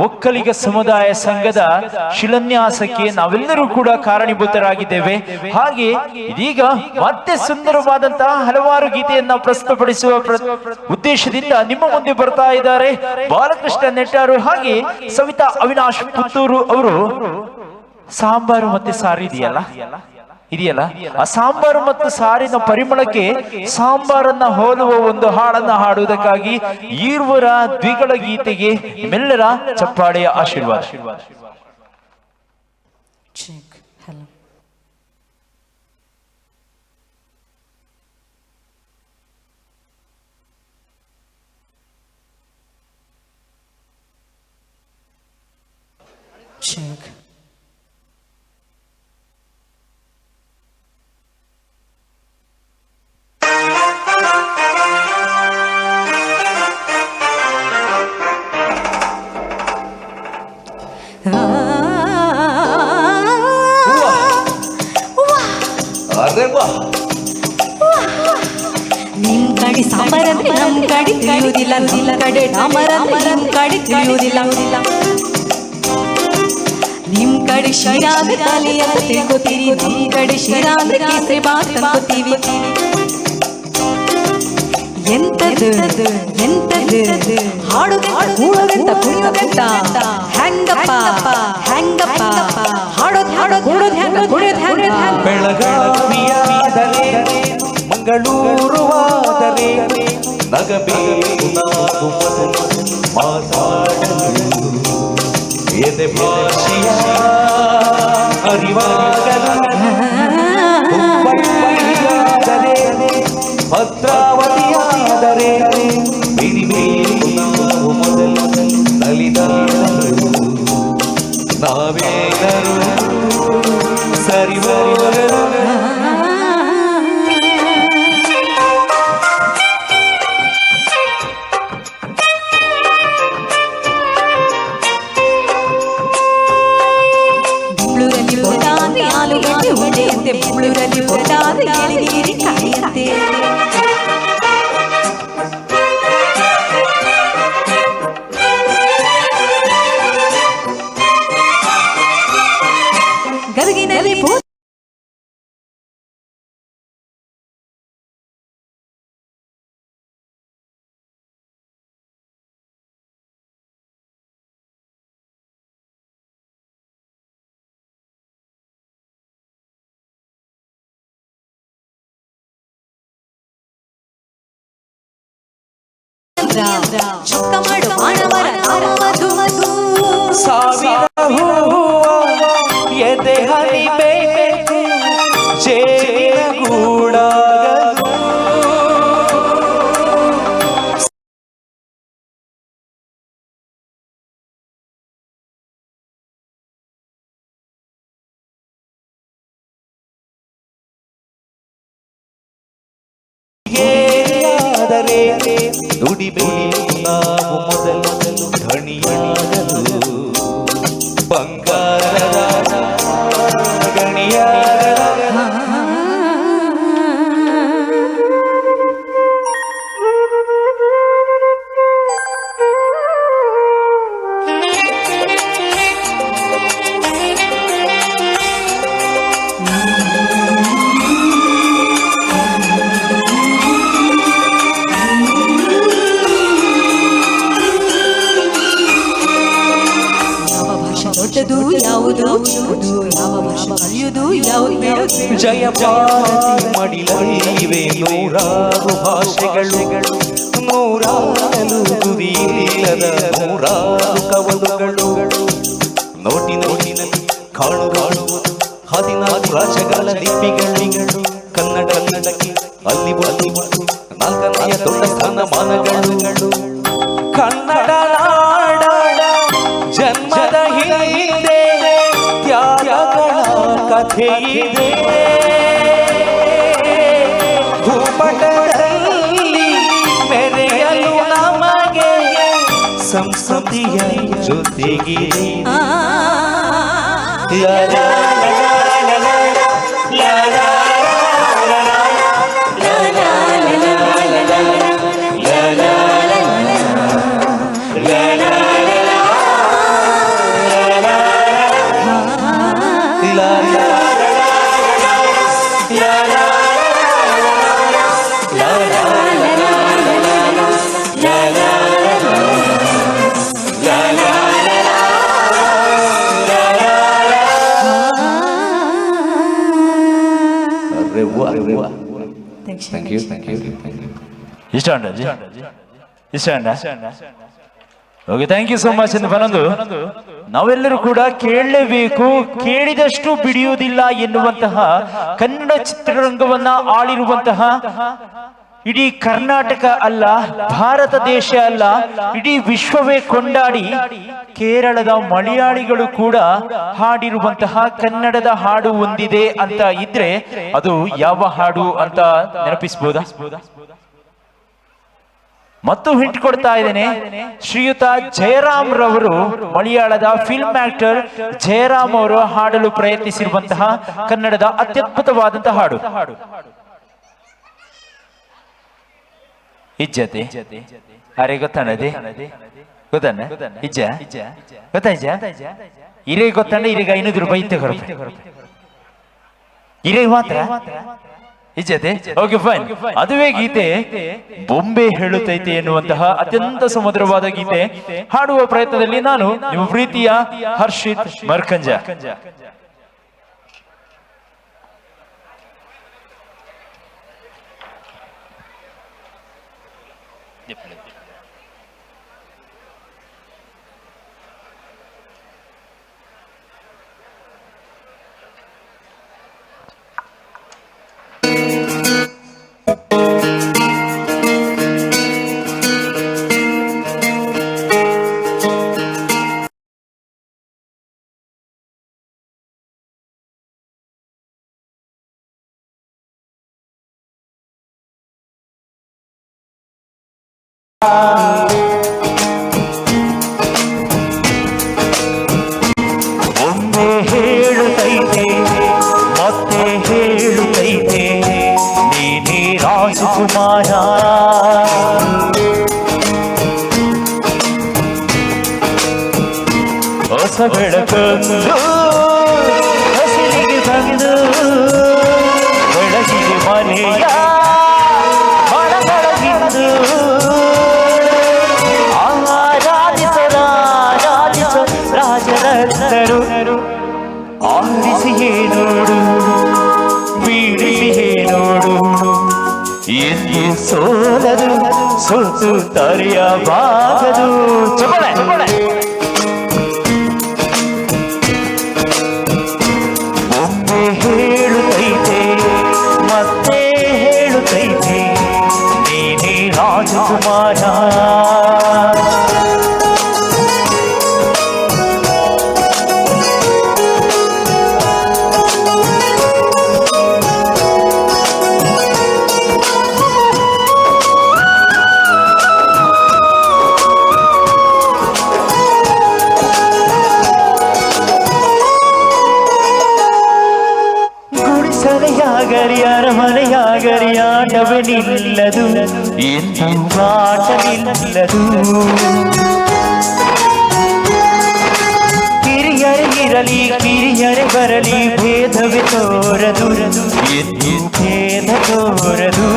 ಒಕ್ಕಲಿಗ ಸಮುದಾಯ ಸಂಘದ ಶಿಲಾನ್ಯಾಸಕ್ಕೆ ನಾವೆಲ್ಲರೂ ಕೂಡ ಕಾರಣೀಭೂತರಾಗಿದ್ದೇವೆ. ಹಾಗೆ ಇದೀಗ ಮತ್ತೆ ಸುಂದರವಾದಂತಹ ಹಲವಾರು ಗೀತೆಯನ್ನ ಪ್ರಸ್ತುತಪಡಿಸುವ ಉದ್ದೇಶದಿಂದ ನಿಮ್ಮ ಮುಂದೆ ಬರ್ತಾ ಇದ್ದಾರೆ ಬಾಲಕೃಷ್ಣ ನೆಟ್ಟಾರು ಹಾಗೆ ಸವಿತಾ ಅವಿನಾಶ್ ಪುತ್ತೂರು ಅವರು. ಸಾಂಬಾರು ಮತ್ತೆ ಸಾರು ಇದೆಯಲ್ಲ ಆ ಸಾಂಬಾರು ಮತ್ತು ಸಾರಿನ ಪರಿಮಳಕ್ಕೆ ಸಾಂಬಾರನ್ನ ಹೋಲುವ ಒಂದು ಹಾಡನ್ನ ಹಾಡುವುದಕ್ಕಾಗಿ ಈರ್ವರ ದ್ವಿಗಳ ಗೀತೆಗೆ ನಿಮ್ಮೆಲ್ಲರ ಚಪ್ಪಾಳೆಯ ಆಶೀರ್ವಾದ. Check. ನಿಮ್ ಕಡೆ ಸಾಂಬಾರಂದ್ರೆ ನಮ್ ಕಡೆ ತಿಳಿಯುವುದಿಲ್ಲ, ನಿಮ್ ಕಡೆ ಡಾಮರಂದ್ರೆ ನಮ್ ಕಡೆ ತಿಳಿಯುವುದಿಲ್ಲ. ನಿಮ್ ಕಡೆ ಶಿರಾ ಅಂದ್ರೆ ತಲೆ ಅಂತ ತಿಳ್ಕೊತೀರಿ, ನಮ್ ಕಡೆ ಶಿರಾ ಅಂದ್ರೆ ಕೇಸರಿ ಬಾತ್ ಅನ್ಕೋತೀವಿ. ಎಂತದ್ದು ಹಾಡುದೆಂತ ಕೂಡೋದೆಂತ ಕುಣಿಯೋದೆಂತ ಹೆಂಗಪ್ಪ ಹಾಡೋದು ಕೂಡೋದು ಹೆಂಗ ಕುಣಿಯೋದು ಹೆಂಗ. ಬೆಳಗಾವಿಯಾದರೆ ಮಂಗಳೂರುವಾದರೆ ನಗಬೇಕು ನಾವು ಮಾತಾಡ ಎದೆ ಭಾಷೆಯ ಅರಿವಾಗಲು ಹುಬ್ಬಳ್ಳಿಯಾದರೆ ಭದ್ರಾವತಿಯಾದರೆ ಬಿರಿಬೇಕು ನಾವು ಮೊದಲು ನಲಿದಾಡಲು ನಾವೇನರು ಸರಿ ಬರಲು ಬೆಂಗಳೂರಲ್ಲಿ ಬೋಟಾದ್ರೆ ಆಲೂಗಡ್ಡೆ ಉಂಡೆಯಂತೆ ಬೆಂಗಳೂರಲ್ಲಿ ಬೋಟಾದ್ರೆ ಎಳನೀರಿ ಕಾಯಿಯಂತೆ ಗದಗಿನಲ್ಲಿ ಚುಕ್ಕ ಮಾಡು ಮಾನವರ ನಾಮವಧು ಸಾವಿರ ಹೂವ ಎದೆ ಹರಿಬೇಕು ಜೇನಿನ ಗೂಡಾಗಲು ಆದರೆ ನುಡಿಬೇಕು ನಾವು ಮೊದಲು ಧಣಿಯಾಗಲು ಬಂಗಾರದ ಗಣಿಯಾಗಲು ದೊಡ್ಡದು ಯಾವುದು ಚಿಕ್ಕದು ಯಾವ ಭಾಷೆ ಕಲಿಯುವುದು ಯಾವುದು ಬೇಡ ಜಯ ಭಾರತಿ ಮಡಿಲೈವೆ ನೂರಾರು ಭಾಷೆಗಳು ನೂರಾರು ಗುರಿಯಿಲ್ಲದ ನೂರಾರು ಕವಲುಗಳು ನೋಟಿನಲ್ಲಿ ಕಾಣುವುದು 14 ರಾಜ್ಯಗಳ ಲಿಪಿಗಳು ಕನ್ನಡಕ್ಕೆ ಅಲ್ಲಿ ಒಂದು ನಾಲ್ಕನೆಯ ದೊಡ್ಡ ಸ್ಥಾನಮಾನಗಳು ಕನ್ನಡ ನಾಡ ಜನ್ಮದ ಹಿಂದೆ ತ್ಯಾಗಗಳ ಕಥೆಯಿದೆ ಭೂಪಟದಲ್ಲಿ ಮೆರೆಯಲು ನಮಗೆ ಸಂಸ್ಕೃತಿಯ ಜೊತೆಗಿದೆ ಇಷ್ಟ okay thank you so much ಅಂತ ಬನ್ನೊಂದು ನಾವೆಲ್ಲರೂ ಕೂಡ ಕೇಳಲೇಬೇಕು, ಕೇಳಿದಷ್ಟು ಬಿಡಿಯುವುದಿಲ್ಲ ಎನ್ನುವಂತಹ ಕನ್ನಡ ಚಿತ್ರರಂಗವನ್ನ ಆಳಿರುವಂತಹ ಇಡೀ ಕರ್ನಾಟಕ ಅಲ್ಲ, ಭಾರತ ದೇಶ ಅಲ್ಲ, ಇಡೀ ವಿಶ್ವವೇ ಕೊಂಡಾಡಿ ಕೇರಳದ ಮಲಯಾಳಿಗಳು ಕೂಡ ಹಾಡಿರುವಂತಹ ಕನ್ನಡದ ಹಾಡು ಒಂದಿದೆ ಅಂತ ಇದ್ರೆ ಅದು ಯಾವ ಹಾಡು ಅಂತ ನೆನಪಿಸಬಹುದಾ? ಮತ್ತು ಹಿಂಟ್ ಕೊಡ್ತಾ ಇದ್ದೇನೆ, ಶ್ರೀಯುತ ಜಯರಾಮ್ ರವರು, ಮಲಯಾಳದ ಫಿಲ್ಮ್ ಆಕ್ಟರ್ ಜಯರಾಮ್ ಅವರು ಹಾಡಲು ಪ್ರಯತ್ನಿಸಿರುವಂತಹ ಕನ್ನಡದ ಅತ್ಯದ್ಭುತವಾದಂತಹ ಹಾಡು ಇಜ್ಜತೆ. ಅರೆ ಗೊತ್ತಣ್ಣದೆ ಗೊತ್ತಣ್ಣ ಇಜ್ಜ ಗೊತ್ತಾಯ್ಜ ಇರೇ ಗೊತ್ತಣ್ಣ. ಇರಿಗೆ 500 ರೂಪಾಯಿ ಇತ್ತೆ ಇರೇ ಮಾತ್ರ ಇಜ್ಜತೆ. Okay fine. ಅದುವೇ ಗೀತೆ ಬೊಂಬೆ ಹೇಳುತ್ತೈತೆ ಎನ್ನುವಂತಹ ಅತ್ಯಂತ ಸಮುದ್ರವಾದ ಗೀತೆ ಹಾಡುವ ಪ್ರಯತ್ನದಲ್ಲಿ ನಾನು ನಿಮ್ಮ ಪ್ರೀತಿಯ ಹರ್ಷಿತ್ ಮರ್ಕಂಜ. ಒಮ್ಮೆ ಹೇಳುತ್ತೈತೆ ಮತ್ತೆ ಹೇಳುತ್ತೈತೆ ನೀನೇ ರಾಜಕುಮಾರ. ಹೊಸ ಬೆಳಕಂದು ಹಸಿರಿಗೆ ಬಂದು ಬೆಳಗಿಗೆ ಮನೆಯ ಮನದೊಳಗಿಂದು ಆರಾಧಿಸೋ ರಾಜರತ್ನರು ಆರಿಸಿಯೇ ನೋಡು ಬೀಳಿಸಿಯೇ ನೋಡು ಎಂದು ಸೋಲದು ಸೋತು ತರೆಯಬಾಗದು. ಚಪ್ಪಳೆ ಚಪ್ಪಳೆ. ಒಮ್ಮೆ ಹೇಳುತ್ತೈತೆ ಮತ್ತೆ ಹೇಳುತ್ತೈತೆ ನೀನೇ ರಾಜಕುಮಾರ. ಗುಡಿಸಲೆಯಾಗಲಿ ಅರಮನೆಯಾಗಲಿ ಆಟವೇ ನಿಲ್ಲದು ಎಂದು ಆಟ ನಿಲ್ಲದು. ಹಿರಿಯರೇ ಇರಲಿ ಕಿರಿಯರೇ ಬರಲಿ ಭೇದವೇ ತೋರದು ಎಂದು ಭೇದ ತೋರದು.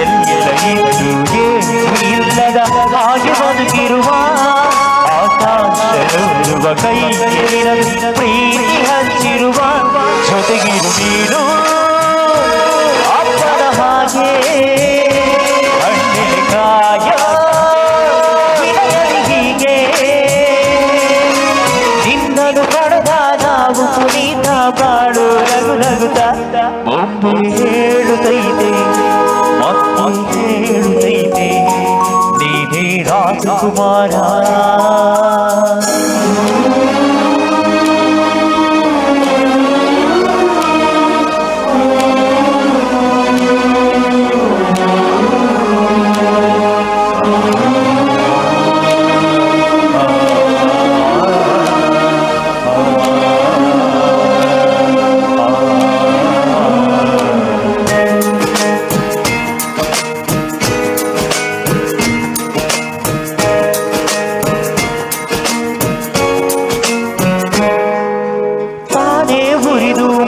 ಎಲ್ಲ ಇದ್ದು ಇಲ್ಲದ ಹಾಗೆ ಬದುಕಿರುವ ಆಕಾಶ ನೋಡುವ ಕೈಯಲ್ಲಿನ ಪ್ರೀತಿ ಹಂಚಿರುವ ಜೊತೆಗಿರು ನೀನು ಅಪ್ಪನ ಹಾಗೆ ಹಣ್ಣಿನ ಕಾಯ ವಿನಯದಿ ಹೀಗೆ ನಿನ್ನನ್ನು ಪಡೆದ ನಾವು ಪುನೀತ ಬಾಳು ನಗು ನಗುತ್ತಾ. ಒಮ್ಮೆ ಹೇಳುತ್ತೈತೆ ಮತ್ತೆ ಹೇಳುತ್ತೈತೆ ನೀನೇ ರಾಜಕುಮಾರ.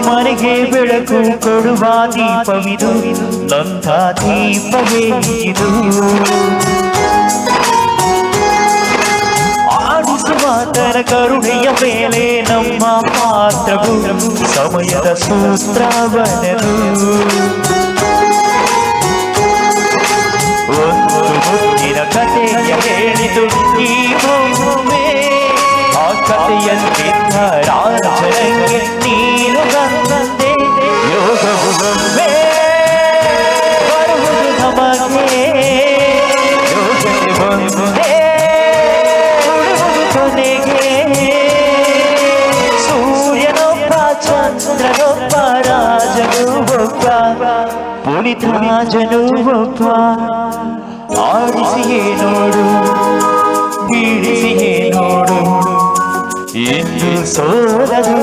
ಮನೆಗೆ ಬೆಳಕು ಕೊಡುವ ದೀಪವಿದು ನಂಥ ದೀಪವೇ ಇದು. ಆಡಿಸುವ ತನ ಕರುಣೆಯ ಮೇಲೆ ನಮ್ಮ ಪಾತ್ರವು ಸಮಯದ ಸೂತ್ರವನದು. ಒಂದು ಮುತ್ತಿನ ಕಥೆಯ ಹೇಳಿದು ಈ ಭೂಮಿ ಆ ಕಥೆಯಲ್ಲಿದ್ದ ರಾಜನಿಗೆ ನೀನು ಬಂದಂತೆ ಯೋಗವು ಒಮ್ಮೆ ಬರುವುದು ನಮಗೆ ಯೋಗಕ್ಕೆ ಬಂದೆ ಉಳಿವುದು ಕೊನೆಗೆ. ಸೂರ್ಯನೊಬ್ಬ ಚಂದ್ರನೊಬ್ಬ ರಾಜನು ಒಬ್ಬ ಪುನೀತ ರಾಜನು ಒಬ್ಬ. ಆಡಿಸಿಯೇ ನೋಡು ಬೀಳಿಸಿಯೇ ನೋಡು ಎಂದು ಸೋಲದು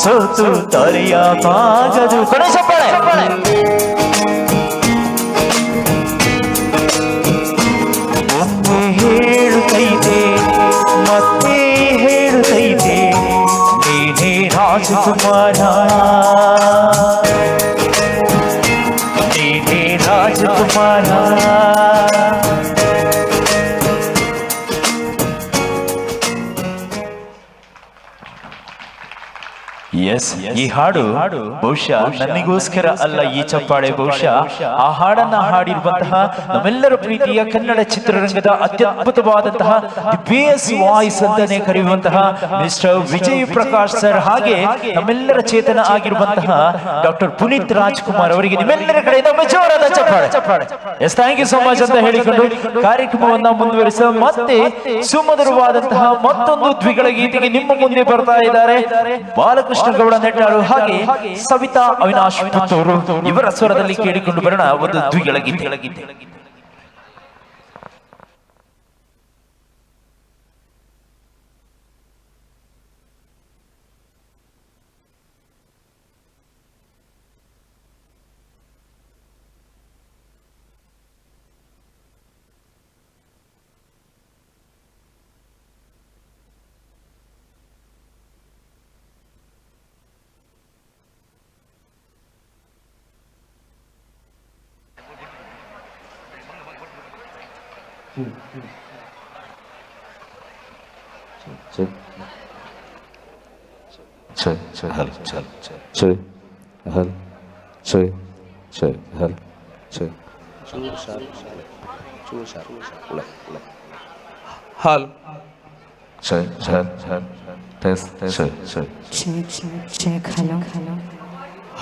ಸೋತು ತರೆಯಬಾಗದು. ಕೊನೆ ಚಪ್ಪಾಳೆ. ಒಮ್ಮೆ ಹೇಳುತ್ತೈತೆ ಮತ್ತೆ ಹೇಳುತ್ತೈತೆ ನೀನೇ ರಾಜಕುಮಾರ. ನೀನೇ ರಾಜಕುಮಾರ. ಎಸ್, ಈ ಹಾಡು ಬಹುಶಃ ನನಗೋಸ್ಕರ ಅಲ್ಲ ಈ ಚಪ್ಪಾಳೆ, ಬಹುಶಃ ಆ ಹಾಡನ್ನ ಹಾಡಿರುವಂತಹ ನಮ್ಮೆಲ್ಲರ ಪ್ರೀತಿಯ ಕನ್ನಡ ಚಿತ್ರರಂಗದ ಅತ್ಯದ್ಭುತವಾದಂತಹ ಬೇಸ್ ವಾಯ್ಸ್ ಅಂತಾನೆ ಕರೆಯುವಂತಹ ಮಿಸ್ಟರ್ ವಿಜಯ್ ಪ್ರಕಾಶ್ ಸರ್, ಹಾಗೆ ನಮ್ಮೆಲ್ಲರ ಚೇತನ ಆಗಿರುವಂತಹ ಡಾಕ್ಟರ್ ಪುನೀತ್ ರಾಜ್ಕುಮಾರ್ ಅವರಿಗೆ ನಿಮ್ಮೆಲ್ಲರ ಕಡೆಯಿಂದ ಜೋರಾದ ಚಪ್ಪಾಳೆ. Yes, thank you so much ಅಂತ ಹೇಳಿಕೊಂಡು ಕಾರ್ಯಕ್ರಮವನ್ನ ಮುಂದುವರಿಸ ಮತ್ತೆ ಸುಮಧುರವಾದಂತಹ ಮತ್ತೊಂದು ದ್ವಿಗಳ ಗೀತೆಗೆ ನಿಮ್ಮ ಮುಂದೆ ಬರ್ತಾ ಇದ್ದಾರೆ ಬಾಲಕೃಷ್ಣ ಗೌಡ ನೆಟ್ಟಾರು ಹಾಗೆ ಸವಿತಾ ಅವಿನಾಶ್ ಪುತ್ತೂರು ಇವರ ಸ್ವರದಲ್ಲಿ ಕೇಳಿಕೊಂಡು ಬರೋಣ ಒಂದು ದ್ವಿಗಳ ಗೀತೆ.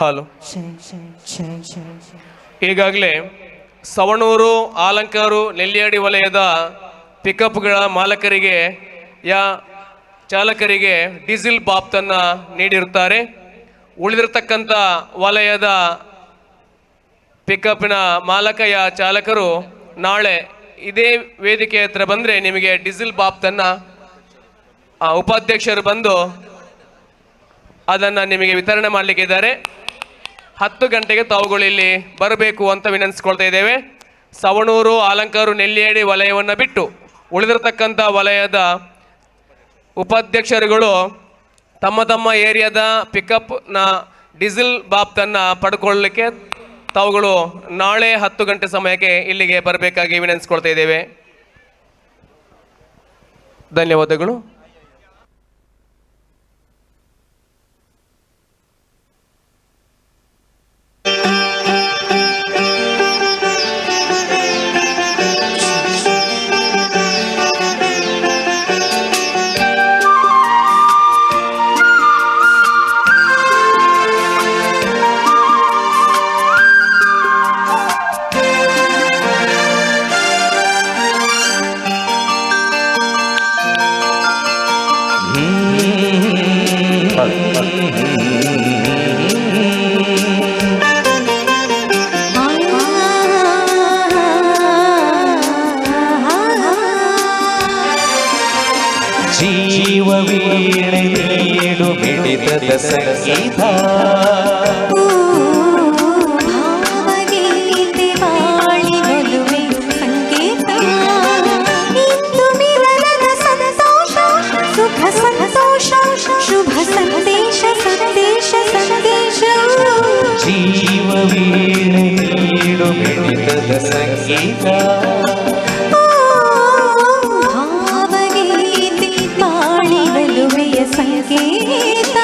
ಹಲೋ, ಈಗಾಗಲೇ ಸವಣೂರು ಆಲಂಕಾರು ನೆಲ್ಲಿಯಾಡಿ ವಲಯದ ಪಿಕಪ್ಗಳ ಮಾಲಕರಿಗೆ ಚಾಲಕರಿಗೆ ಡೀಸೆಲ್ ಬಾಬ್ತನ್ನು ನೀಡಿರುತ್ತಾರೆ. ಉಳಿದಿರತಕ್ಕಂಥ ವಲಯದ ಪಿಕಪ್ನ ಮಾಲಕ ಚಾಲಕರು ನಾಳೆ ಇದೇ ವೇದಿಕೆ ಹತ್ರ ಬಂದರೆ ನಿಮಗೆ ಡೀಸೆಲ್ ಬಾಬ್ತನ್ನು ಉಪಾಧ್ಯಕ್ಷರು ಬಂದು ಅದನ್ನು ನಿಮಗೆ ವಿತರಣೆ ಮಾಡಲಿಕ್ಕಿದ್ದಾರೆ. 10 ಗಂಟೆಗೆ ತಾವುಗಳು ಇಲ್ಲಿ ಬರಬೇಕು ಅಂತ ವಿನಂತಿಸ್ಕೊಳ್ತಾ ಇದ್ದೇವೆ. ಸವಣೂರು ಆಲಂಕಾರು ನೆಲ್ಲಿಯಾಡಿ ವಲಯವನ್ನು ಬಿಟ್ಟು ಉಳಿದಿರತಕ್ಕಂಥ ವಲಯದ ಉಪಾಧ್ಯಕ್ಷರುಗಳು ತಮ್ಮ ತಮ್ಮ ಏರಿಯಾದ ಪಿಕಪ್ನ ಡೀಸೆಲ್ ಬಾಬ್ತನ್ನು ಪಡ್ಕೊಳ್ಳಲಿಕ್ಕೆ ತಾವುಗಳು ನಾಳೆ 10 ಗಂಟೆ ಸಮಯಕ್ಕೆ ಇಲ್ಲಿಗೆ ಬರಬೇಕಾಗಿ ವಿನಂತಿಸ್ಕೊಳ್ತಾ ಇದ್ದೇವೆ. ಧನ್ಯವಾದಗಳು. ಜೀವವೀಣೆ ನೀಡು ಮಿಡಿತದ ಸಂಗೀತ ಭಾವಗೀತೆ ಬಾಳಿನೊಲುಮೆ ಸಂಕೇತ ಇಂದು ಮಿಲನದ ಸಂತೋಷ ಸುಖ ಸಂತೋಷ ಶುಭ ಸಂದೇಶ ಸಂದೇಶ ಸಂದೇಶ ಜೀವವೀಣೆ ನೀಡು ಮಿಡಿತದ ಸಂಗೀತ ಸಂಕೇತ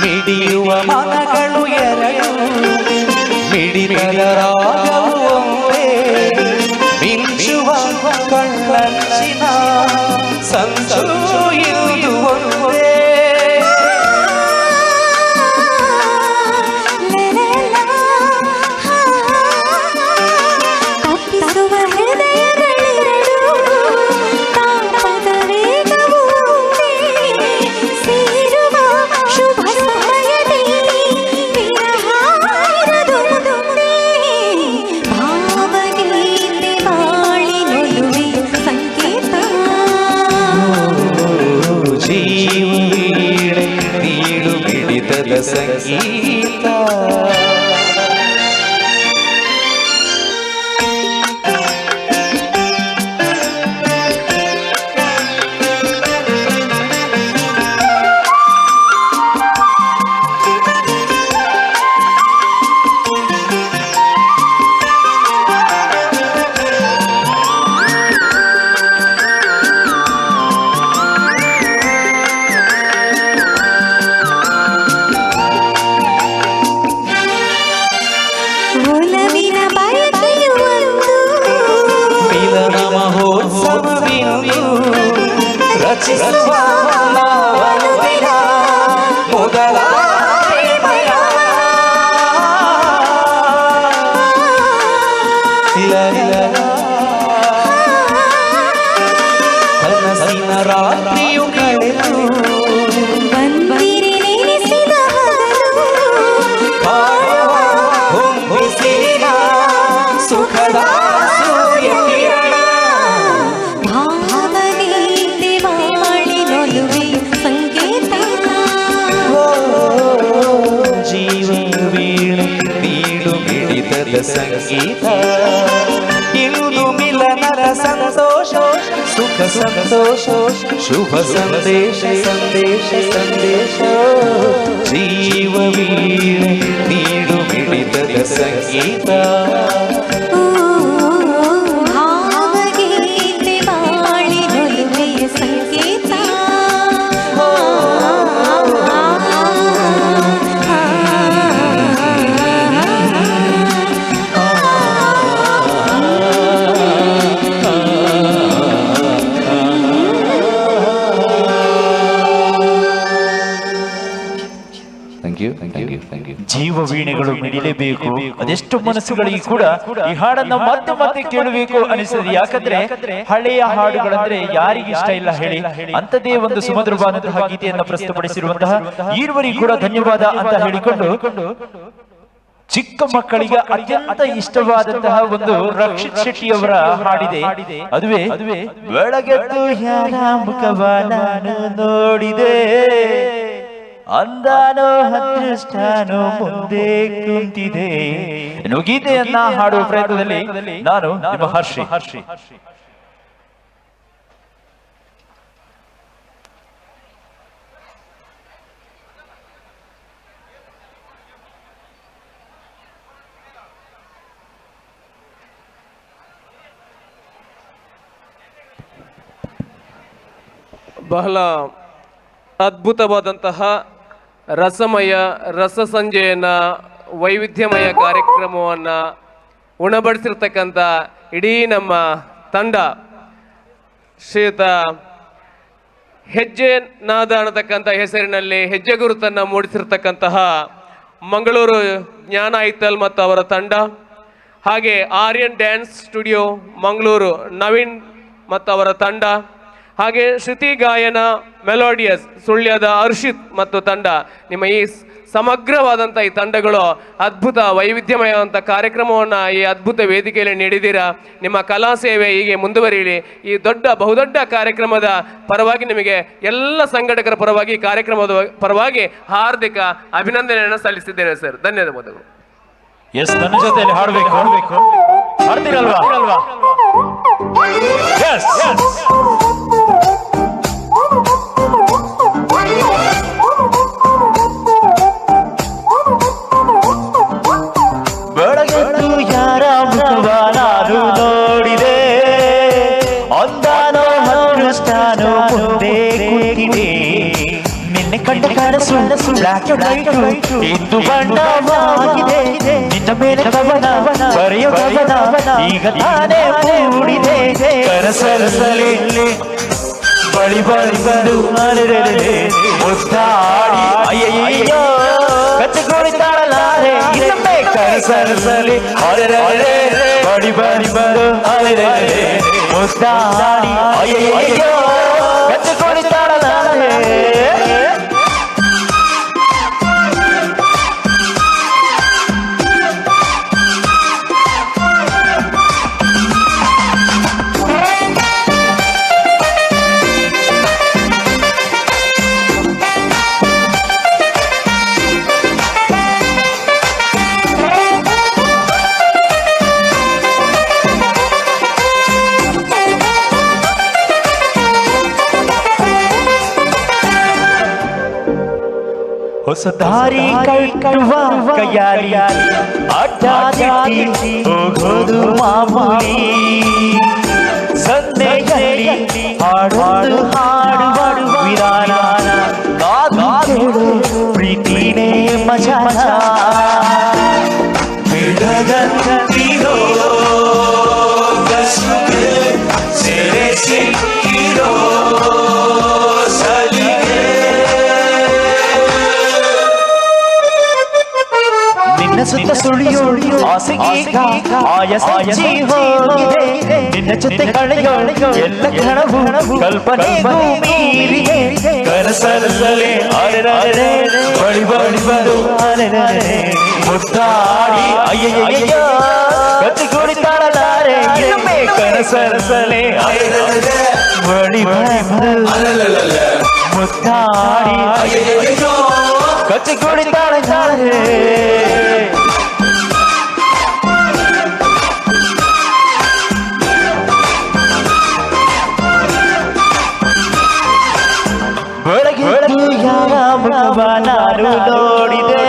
ಮಿಡಿಯುವ ಮನಗಳು ಎರಡು ಮಿಡಿದರ ರಾಗವು ಒಂದೇ ಮಿಂಚುವ ಕಣ್ಣಂಚಿನ ಸಂಚು ಇದು ಒಂದೇ ತಪ್ಪಿಸುವ ಹೃದಯಗಳೆರಡು ತಾಪದ ವೇಗವು ಸೇರುವ ಶುಭ ಸಮಯದಲ್ಲಿ ವಿರಹ ಇರದುಂದೇ ಭಾವಗೀತೆ ಬಾಳಿನೊಲುಮೆ ಸಂಕೇತ ಜೀವವೀಣೆ ನೀಡು ಮಿಡಿತದ ಸಂಗೀತ ಬಂದಿರಿ ನೆನೆಸಿದ ಸುಖದ ಭಾವಗೀತೆ ಬಾಳಿನೊಲುವೆ ಸಂಗೀತ ಜೀವ ವೀಣೆ ನೀಡು ಮಿಡಿತದ ಸಂಗೀತ ಇಳುದು ಮಿಲನದ ಸಂತೋಷ ಸುಖ ಸಂತೋಷ ಶುಭ ಸಂದೇಶ ಸಂದೇಶ ಸಂದೇಶ ಜೀವ ವೀಣೆ ನೀಡು ಮಿಡಿತದ ಸಂಗೀತ ಭಾವಗೀತೆ ಬಾಳಿನೊಲುವೆಯ ಸಂಗೀತ ಜೀವ ವೀಣೆಗಳು ಮಿಡಿಲೇಬೇಕು. ಅದೆಷ್ಟು ಮನಸ್ಸುಗಳಿಗೆ ಕೂಡ ಈ ಹಾಡನ್ನ ಮತ್ತೆ ಮತ್ತೆ ಕೇಳಬೇಕು ಅನಿಸ್ತದೆ. ಯಾಕಂದ್ರೆ ಹಳೆಯ ಹಾಡುಗಳಂದ್ರೆ ಯಾರಿಗೆ ಇಷ್ಟ ಇಲ್ಲ ಹೇಳಿ. ಅಂತದೇ ಒಂದು ಸುಮಧುರವಾದಂತಹ ಗೀತೆಯನ್ನ ಪ್ರಸ್ತುತಪಡಿಸಿರುವಂತಹ ಈರುವರಿಗೂ ಕೂಡ ಧನ್ಯವಾದ ಅಂತ ಹೇಳಿಕೊಂಡು, ಚಿಕ್ಕ ಮಕ್ಕಳಿಗೆ ಅತ್ಯಂತ ಇಷ್ಟವಾದಂತಹ ಒಂದು ರಕ್ಷಿತ್ ಶೆಟ್ಟಿ ಅವರ ಹಾಡಿದೆ. ಅದುವೇ ಬೆಳಗೆದ್ದು ಯಾರ ಮುಖವ ನಾನು ನೋಡಿದೆ, ಅಂದಾನೋ ಅದೃಷ್ಟನೋ ಮುಂದೆ ಕುಂತಿದೆ ಎನ್ನುವ ಗೀತೆಯನ್ನ ಹಾಡುವ ಪ್ರಯತ್ನದಲ್ಲಿ ನಾನು ನಿಮ್ಮ ಹರ್ಷಿ. ಬಹಳ ಅದ್ಭುತವಾದಂತಹ ರಸಮಯ ರಸ ಸಂಜೆಯನ್ನು ವೈವಿಧ್ಯಮಯ ಕಾರ್ಯಕ್ರಮವನ್ನು ಉಣಬಡಿಸಿರ್ತಕ್ಕಂಥ ಇಡೀ ನಮ್ಮ ತಂಡ ಶ್ರೀಯುತ ಹೆಜ್ಜೆ ನಾದ ಅನ್ನತಕ್ಕಂಥ ಹೆಸರಿನಲ್ಲಿ ಹೆಜ್ಜೆ ಗುರುತನ್ನು ಮೂಡಿಸಿರ್ತಕ್ಕಂತಹ ಮಂಗಳೂರು ಜ್ಞಾನ ಐತಲ್ ಮತ್ತು ಅವರ ತಂಡ, ಹಾಗೆ ಆರ್ಯನ್ ಡ್ಯಾನ್ಸ್ ಸ್ಟುಡಿಯೋ ಮಂಗಳೂರು ನವೀನ್ ಮತ್ತು ಅವರ ತಂಡ, ಹಾಗೆ ಶ್ರುತಿ ಗಾಯನ ಮೆಲೋಡಿಯಸ್ ಸುಳ್ಯದ ಹರ್ಷಿತ್ ಮತ್ತು ತಂಡ. ನಿಮ್ಮ ಈ ಸಮಗ್ರವಾದಂಥ ಈ ತಂಡಗಳು ಅದ್ಭುತ ವೈವಿಧ್ಯಮಯವಂಥ ಕಾರ್ಯಕ್ರಮವನ್ನು ಈ ಅದ್ಭುತ ವೇದಿಕೆಯಲ್ಲಿ ನೀಡಿದ್ದೀರಾ. ನಿಮ್ಮ ಕಲಾ ಸೇವೆ ಹೀಗೆ ಮುಂದುವರಿಯಲಿ. ಈ ಬಹುದೊಡ್ಡ ಕಾರ್ಯಕ್ರಮದ ಪರವಾಗಿ ನಿಮಗೆ ಎಲ್ಲ ಸಂಘಟಕರ ಪರವಾಗಿ ಕಾರ್ಯಕ್ರಮದ ಪರವಾಗಿ ಹಾರ್ದಿಕ ಅಭಿನಂದನೆಯನ್ನು ಸಲ್ಲಿಸಿದ್ದೇನೆ ಸರ್. ಧನ್ಯವಾದಗಳು. ಎಸ್, ನನ್ನ ಜೊತೆಯಲ್ಲಿ ಹಾಡಬೇಕು ಹಾಡ್ತೀರಲ್ವಾ? ಎಸ್ ಬೆಳಗೆದ್ದು ಯಾರ ಮುಖವ ನಾನು ನೋಡಿದೆ, ಅಂದಾನೋ ಅದೃಷ್ಟನೋ ಮುಂದೆ ಕುಂತಿದೆ, ನಿನ್ನೆ ಕಂಡ ಕನಸು ಬ್ಲಾಕ್ ಅಂಡ್ ವೈಟ್ ಇಂದು ಬಣ್ಣವಾಗಿದೆ, ನಿನ್ನ ಮೇಲೆ ಕವನ ಬರೆಯ ಕವನ ಈಗ ತಾನೇ ಮೂಡಿದೆ, ಕನಸಲ್ಲಿ ಬಳಿ ಬಳಿ ಬಂದು ಮುದ್ದಾಡಿ ಅಯ್ಯಯ್ಯೋ ಕತ್ತಿಗೊಳಿತಾಳಲಾರೆ ಇನ್ನೊಮ್ಮೆ ಕನಸಲ್ಲಿ ಬಳಿ ಬಳಿ ಬಂದು ಮುದ್ದಾಡಿ ಅಯ್ಯಯ್ಯೋ ಕತ್ತಿಗೊಳಿತಾಳಲಾರೆ. ಹೊಸ ದಾರಿ ಕಟ್ಟುವ ಕೈಯಾರಿ ಅಡ್ಡಾದಿ ಹೋಗೋದು ಮಾಮೂಲಿ, ಸಂದೇಹದಲ್ಲಿ ಹಾಡೋದು ಹಾಡುವ ವಿರಾನ, ಕಾದು ಪ್ರೀತಿನೇ ಮಜಾನ, ಬೆಳಗಂತಿರೋ ಸೆರೆ ಸಿಕ್ಕಿರೋ ಸಲಿಗೆ ನಿನ್ನ ಸುತ್ತ ಸುಳಿಯೋ ಆಸೆಗೀಗ ಆಯಸ ಹೋಗಿದೆ, ನಿನ್ನ ಜೊತೆ ಕಳೆಯೋ ಎಲ್ಲ ಕ್ಷಣವು ಕಲ್ಪನೆಗೂ ಮೀರಿದೆ, ಕನಸಲ್ಲೇ ಅರೆರರೆ ಬಳಿ ಬಳಿ ಬಂದು ಅರೆರರೆ ಮುದ್ದಾಡಿ ಅಯ್ಯಯ್ಯ ಕತ್ತಿ ಕುಳಿತಾಳಲಾರೆ ಇನ್ನೊಮ್ಮೆ ಕನಸಲ್ಲೇ ಅರೆರರೆ ಬಳಿ ಬಂದು ಮುದ್ದಾಡಿ ಕತ್ತಿ ಕುಳಿತಾಳಲಾರೆ ಬೆಳಗ್ಗೆ ಯಾರ ಮುಖವ ನಾನು ನೋಡಿದೆ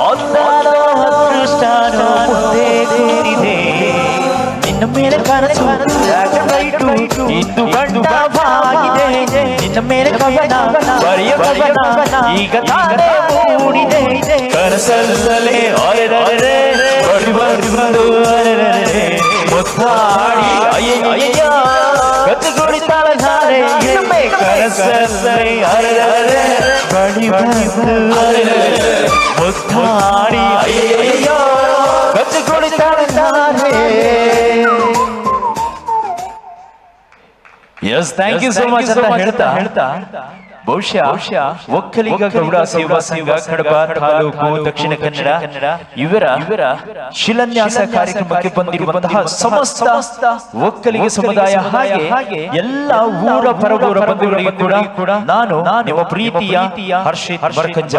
ಒಂದಾನೋ ಅದೃಷ್ಟನೋ ಮುಂದೆ ಕೂರಿದೆ ನಿನ್ನ ಮೇಲೆ ಕನಸು ಇಂದು ಗಂಡವಾಗಿದೆ ನಿನ್ನ ಮೇಲೆ ಕವನ ಬರೆಯ ಕವನ ಈಗ ತಾನೇ ಮೂಡಿದೆ ಕನಸಲ್ಲೇ ಅರೆರರೆ ಬಡಿ ಬಡಿ ಬಂದು ಅರೆರರೆ ಮುದ್ದಾಡಿ ಅಯ್ಯಯ್ಯ ಕತ್ತಿ ಕುಳಿತಾಳಲಾರೆ ಇನ್ನೊಮ್ಮೆ ಕನಸಲ್ಲೇ ಅರೆರರೆ ಬಡಿ ಬಂದು ಅರೆರರೆ ಮುದ್ದಾಡಿ ಅಯ್ಯಯ್ಯ ಕತ್ತಿ ಕುಳಿತಾಳಲಾರೆ. Yes thank you so much ಅಂತ ಹೇಳ್ತಾ ಬಹುಶಃ ಒಕ್ಕಲಿಗ ಗೌಡ ಸೇವಾ ಸಂಘ ಕಡಬ ತಾಲೂಕು ದಕ್ಷಿಣ ಕನ್ನಡ ಇವರ ಶಿಲಾನ್ಯಾಸ ಕಾರ್ಯಕ್ರಮಕ್ಕೆ ಬಂದಿರುವಂತಹ ಸಮಸ್ತ ಒಕ್ಕಲಿಗ ಸಮುದಾಯ ಹಾಗೆ ಎಲ್ಲ ಊರ ಪರವೂರ ಬಂಧುಗಳಿಗೆ ಕೂಡ ನಾನು ನಿಮ್ಮ ಪ್ರೀತಿಯ ಹರ್ಷಿತ್ ಮರ್ಕಂಜ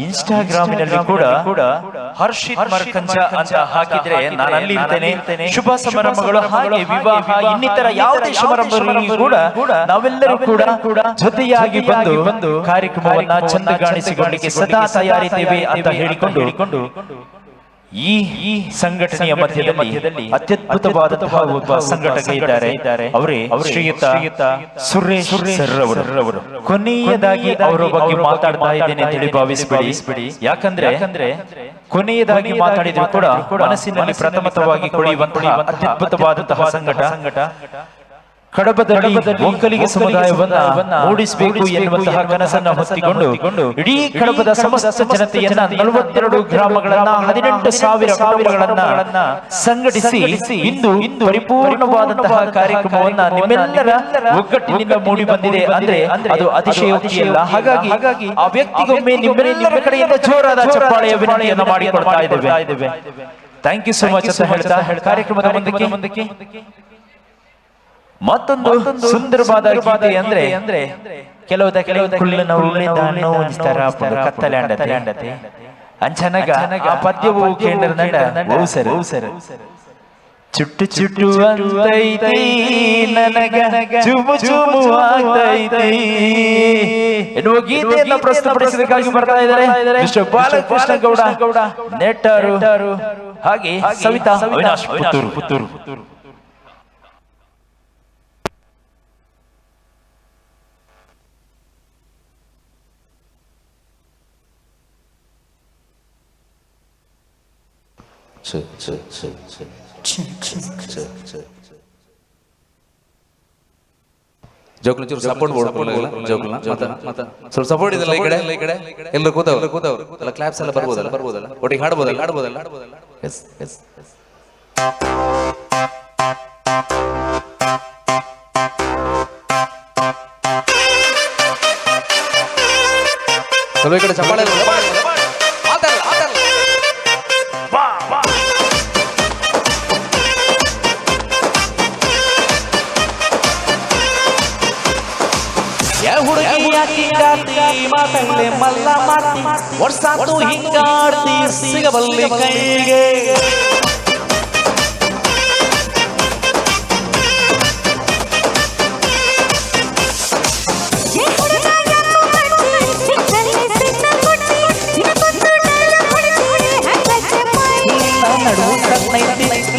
ಇನ್ಸ್ಟಾಗ್ರಾಮಿನಲ್ಲಿ ಕೂಡ ಹರ್ಷಿತ್ ಮರ್ಕಂಜ ಅಂತ ಹಾಕಿದ್ರೆ ನಾನು ಅಲ್ಲಿ ಇರ್ತೇನೆ. ಶುಭ ಸಮಾರಂಭಗಳು ಹಾಗೆ ವಿವಾಹ ಇನ್ನಿತರ ಯಾವುದೇ ಸಮಾರಂಭಗಳಿಗೂ ಕೂಡ ನಾವೆಲ್ಲರೂ ಕೂಡ ಜೊತೆಯಾಗಿ ಬಂದು ಕಾರ್ಯಕ್ರಮವನ್ನ ಚಂದಗಾಣಿಸಿಕೊಳ್ಳಲಿಕ್ಕೆ ಸದಾ ತಯಾರಿದ್ದೇವೆ ಅಂತ ಹೇಳಿಕೊಂಡು ಈ ಸಂಘಟನೆಯ ಮಧ್ಯದಲ್ಲಿ ಅತ್ಯದ್ಭುತವಾದಂತಹ ಒಬ್ಬ ಸಂಘಟಕ ಇದ್ದಾರೆ ಅವರೇ ಶ್ರೀಯುತ ಸುರೇಶ್ ಸರ್ ಅವರು. ಕೊನೆಯದಾಗಿ ಅವರ ಬಗ್ಗೆ ಮಾತಾಡ್ತಾ ಇದ್ದೇನೆ ಅಂತ ಹೇಳಿ ಭಾವಿಸಬೇಡಿ. ಯಾಕಂದ್ರೆ ಕೊನೆಯದಾಗಿ ಮಾತಾಡಿದ್ರು ಕೂಡ ಮನಸ್ಸಿನಲ್ಲಿ ಪ್ರಥಮತವಾಗಿ ಕೊಳೆಯುವಂತಹ ಅತ್ಯದ್ಭುತವಾದಂತಹ ಸಂಘಟ ಕಡಬದಲ್ಲಿ ಒಕ್ಕಲಿಗ ಸಮುದಾಯವನ್ನ ಮೂಡಿಸಬೇಕು ಎನ್ನುವಂತಹ ಕನಸನ್ನ ಹೊತ್ತಿಕೊಂಡು ಇಡೀ ಕಡಬದ ಸಮಸ್ತ ಜನತೆಯನ್ನ 42 ಗ್ರಾಮಗಳನ್ನ 18,000 ಕುಟುಂಬಗಳನ್ನ ಸಂಘಟಿಸಿ ಇಂದು ಪರಿಪೂರ್ಣವಾದಂತಹ ಕಾರ್ಯಕ್ರಮವನ್ನ ನಿಮ್ಮೆಲ್ಲರ ಒಗ್ಗಟ್ಟಿನಿಂದ ಮೂಡಿ ಬಂದಿದೆ ಅಂದ್ರೆ ಅದು ಅತಿಶಯೋಕ್ತಿಯಲ್ಲ. ಹಾಗಾಗಿ ಆ ವ್ಯಕ್ತಿಗೊಮ್ಮೆ ನಿಮ್ಮೆಲ್ಲರ ಕಡೆಯಿಂದ ಜೋರಾದ ಚಪ್ಪಾಳೆಯ ವಿನಂತಿಯನ್ನು ಮಾಡಿಕೊಡ್ತಾ ಇದ್ದೇವೆ. ಥ್ಯಾಂಕ್ ಯು ಸೋ ಮಚ್ ಅಂತ ಹೇಳ್ತಾ ಕಾರ್ಯಕ್ರಮದ ಮುಂದಕ್ಕೆ ಮತ್ತೊಂದು ಸುಂದರವಾದ ಗೀತೆ ಅಂದ್ರೆ ಕೆಲವು ಕತ್ತಲೆ ಅಂಡತೆ ಅಂಚನಗ ಆ ಪದ್ಯವು ಕೇಂದ್ರ ಸರ್ ಚುಟ್ಟು ಚುಟ್ಟು ಅಂತೈತಿ ನನಗ ಚುಮು ಚುಮು ಆಗ್ತೈತಿ ಎನ್ನುವ ಗೀತೆಯನ್ನ ಪ್ರಸ್ತುತಪಡಿಸಬೇಕಾಗಿ ಬರ್ತಾ ಇದ್ದಾರೆ ಮಿಸ್ಟರ್ ಬಾಲಕೃಷ್ಣ ಗೌಡ ನೆಟ್ಟರು ಹಾಗೆ ಸವಿತಾ ಅವಿನಾಶ್ ಪುತ್ತೂರು. ಜೋಕ್ಲ ಚೂರು ಸಪೋರ್ಟ್ ಜೋಕ್ಲ ಸ್ವಲ್ಪ ಸಪೋರ್ಟ್ ಇದೆಲ್ಲ ಈ ಕಡೆ ಎಲ್ಲರೂ ಕೂತವ್ರು ಕ್ಲಾಪ್ಸ್ ಎಲ್ಲ ಬರ್ಬೋದಲ್ಲ ಒಟ್ಟಿಗೆ ಹಾಡ್ಬೋದಲ್ಲ. ಎಸ್ ಸ್ವಲ್ಪ ಈ ಕಡೆ ಚಪ್ಪಾಳೆ ಮಾತಲ್ಲೇ ಮಲ್ಲ ಮಾತಿ ವರ್ಷಾತು ಹಿಂಗಾಡ್ತಿ ಸಿಗಬಲ್ಲಿ ಕೈಗೆ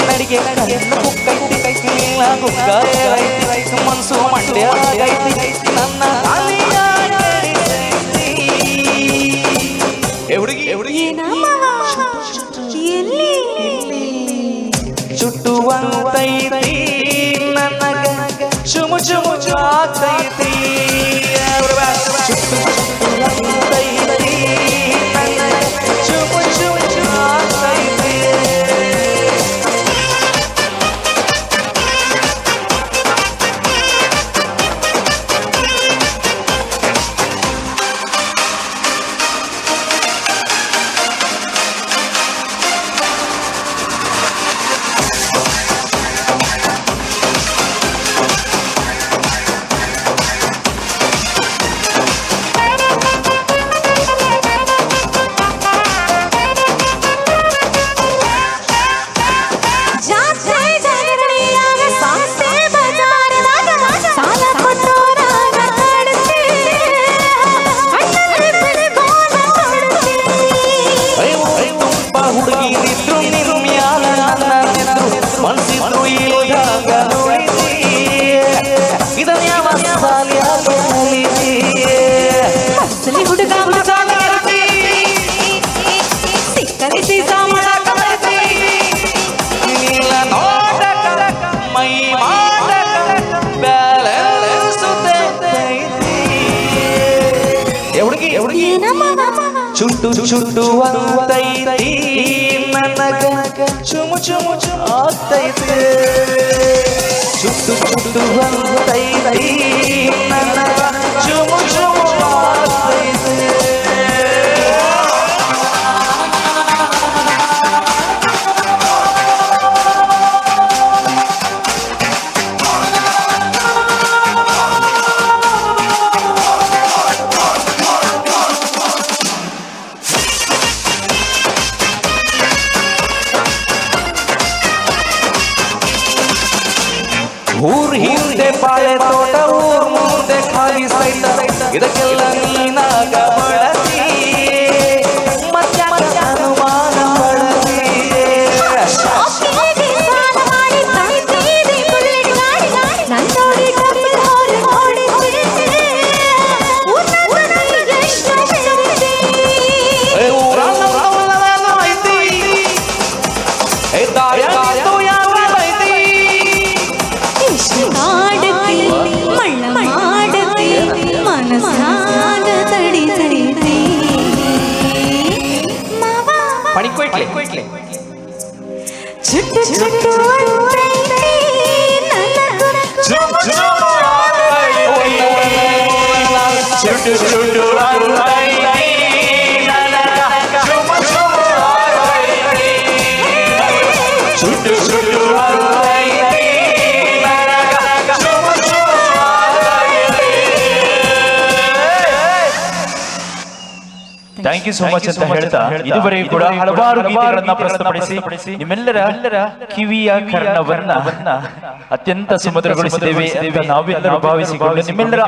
ನಡಿಗೆ ಮನ್ಸು ಮಂಡ್ಯ ನನ್ನ ಹುಡುಗಿ ಚುಟ್ಟುವಂತೈತಿ ನನಗ ಚುಮು ಚುಮು ಆಗ್ತೈತಿ ಚುಟ್ಟುವಂತೈತಿ ನನಗ ಚುಮು ಚುಮು ಆಗ್ತೈತಿ ಚುಟ್ಟು ಚುಟ್ಟು ಅಂತೈತಿ ನನಗ ಚುಮು ಚುಮು ಆಗ್ತೈತೆ ಚುಟ್ಟು ಚುಟ್ಟು ಅಂತೈತಿ ನನಗ ಚುಮು ಚುಮು ಆಗ್ತೈತೆ ಊರ್ ಹಿಂದೆ ಬಾಳೆ ತೋಟ ಊರ್ ಮುಂದೆ ಖಾಲಿ ಸೈಟ ಇದಕ್ಕೆಲ್ಲ ನೀನಾಗ ಬಳಸಿ ಮತ್ತೆ ಅನುಮಾನ ಬಳಸಿ ಚುಟ್ಟು ಚುಟ್ಟು ಥ್ಯಾಂಕ್ ಯು ಸೋ ಮಚ್ ಅಂತ ಹೇಳ್ತಾ ಇದುವರೆಗೂ ಕೂಡ ಹಲವಾರು ಗೀತೆಗಳನ್ನ ಪ್ರಸ್ತುತಪಡಿಸಿ ನಿಮ್ಮೆಲ್ಲರ ಕಿವಿಯ ಕರ್ಣವನ್ನ ಅತ್ಯಂತ ಸುಮಧುರಗೊಳಿಸಿದ್ದೇವೆ ಅಂತ ನಾವೆಲ್ಲರೂ ಭಾವಿಸಿಕೊಂಡು ನಿಮ್ಮೆಲ್ಲರ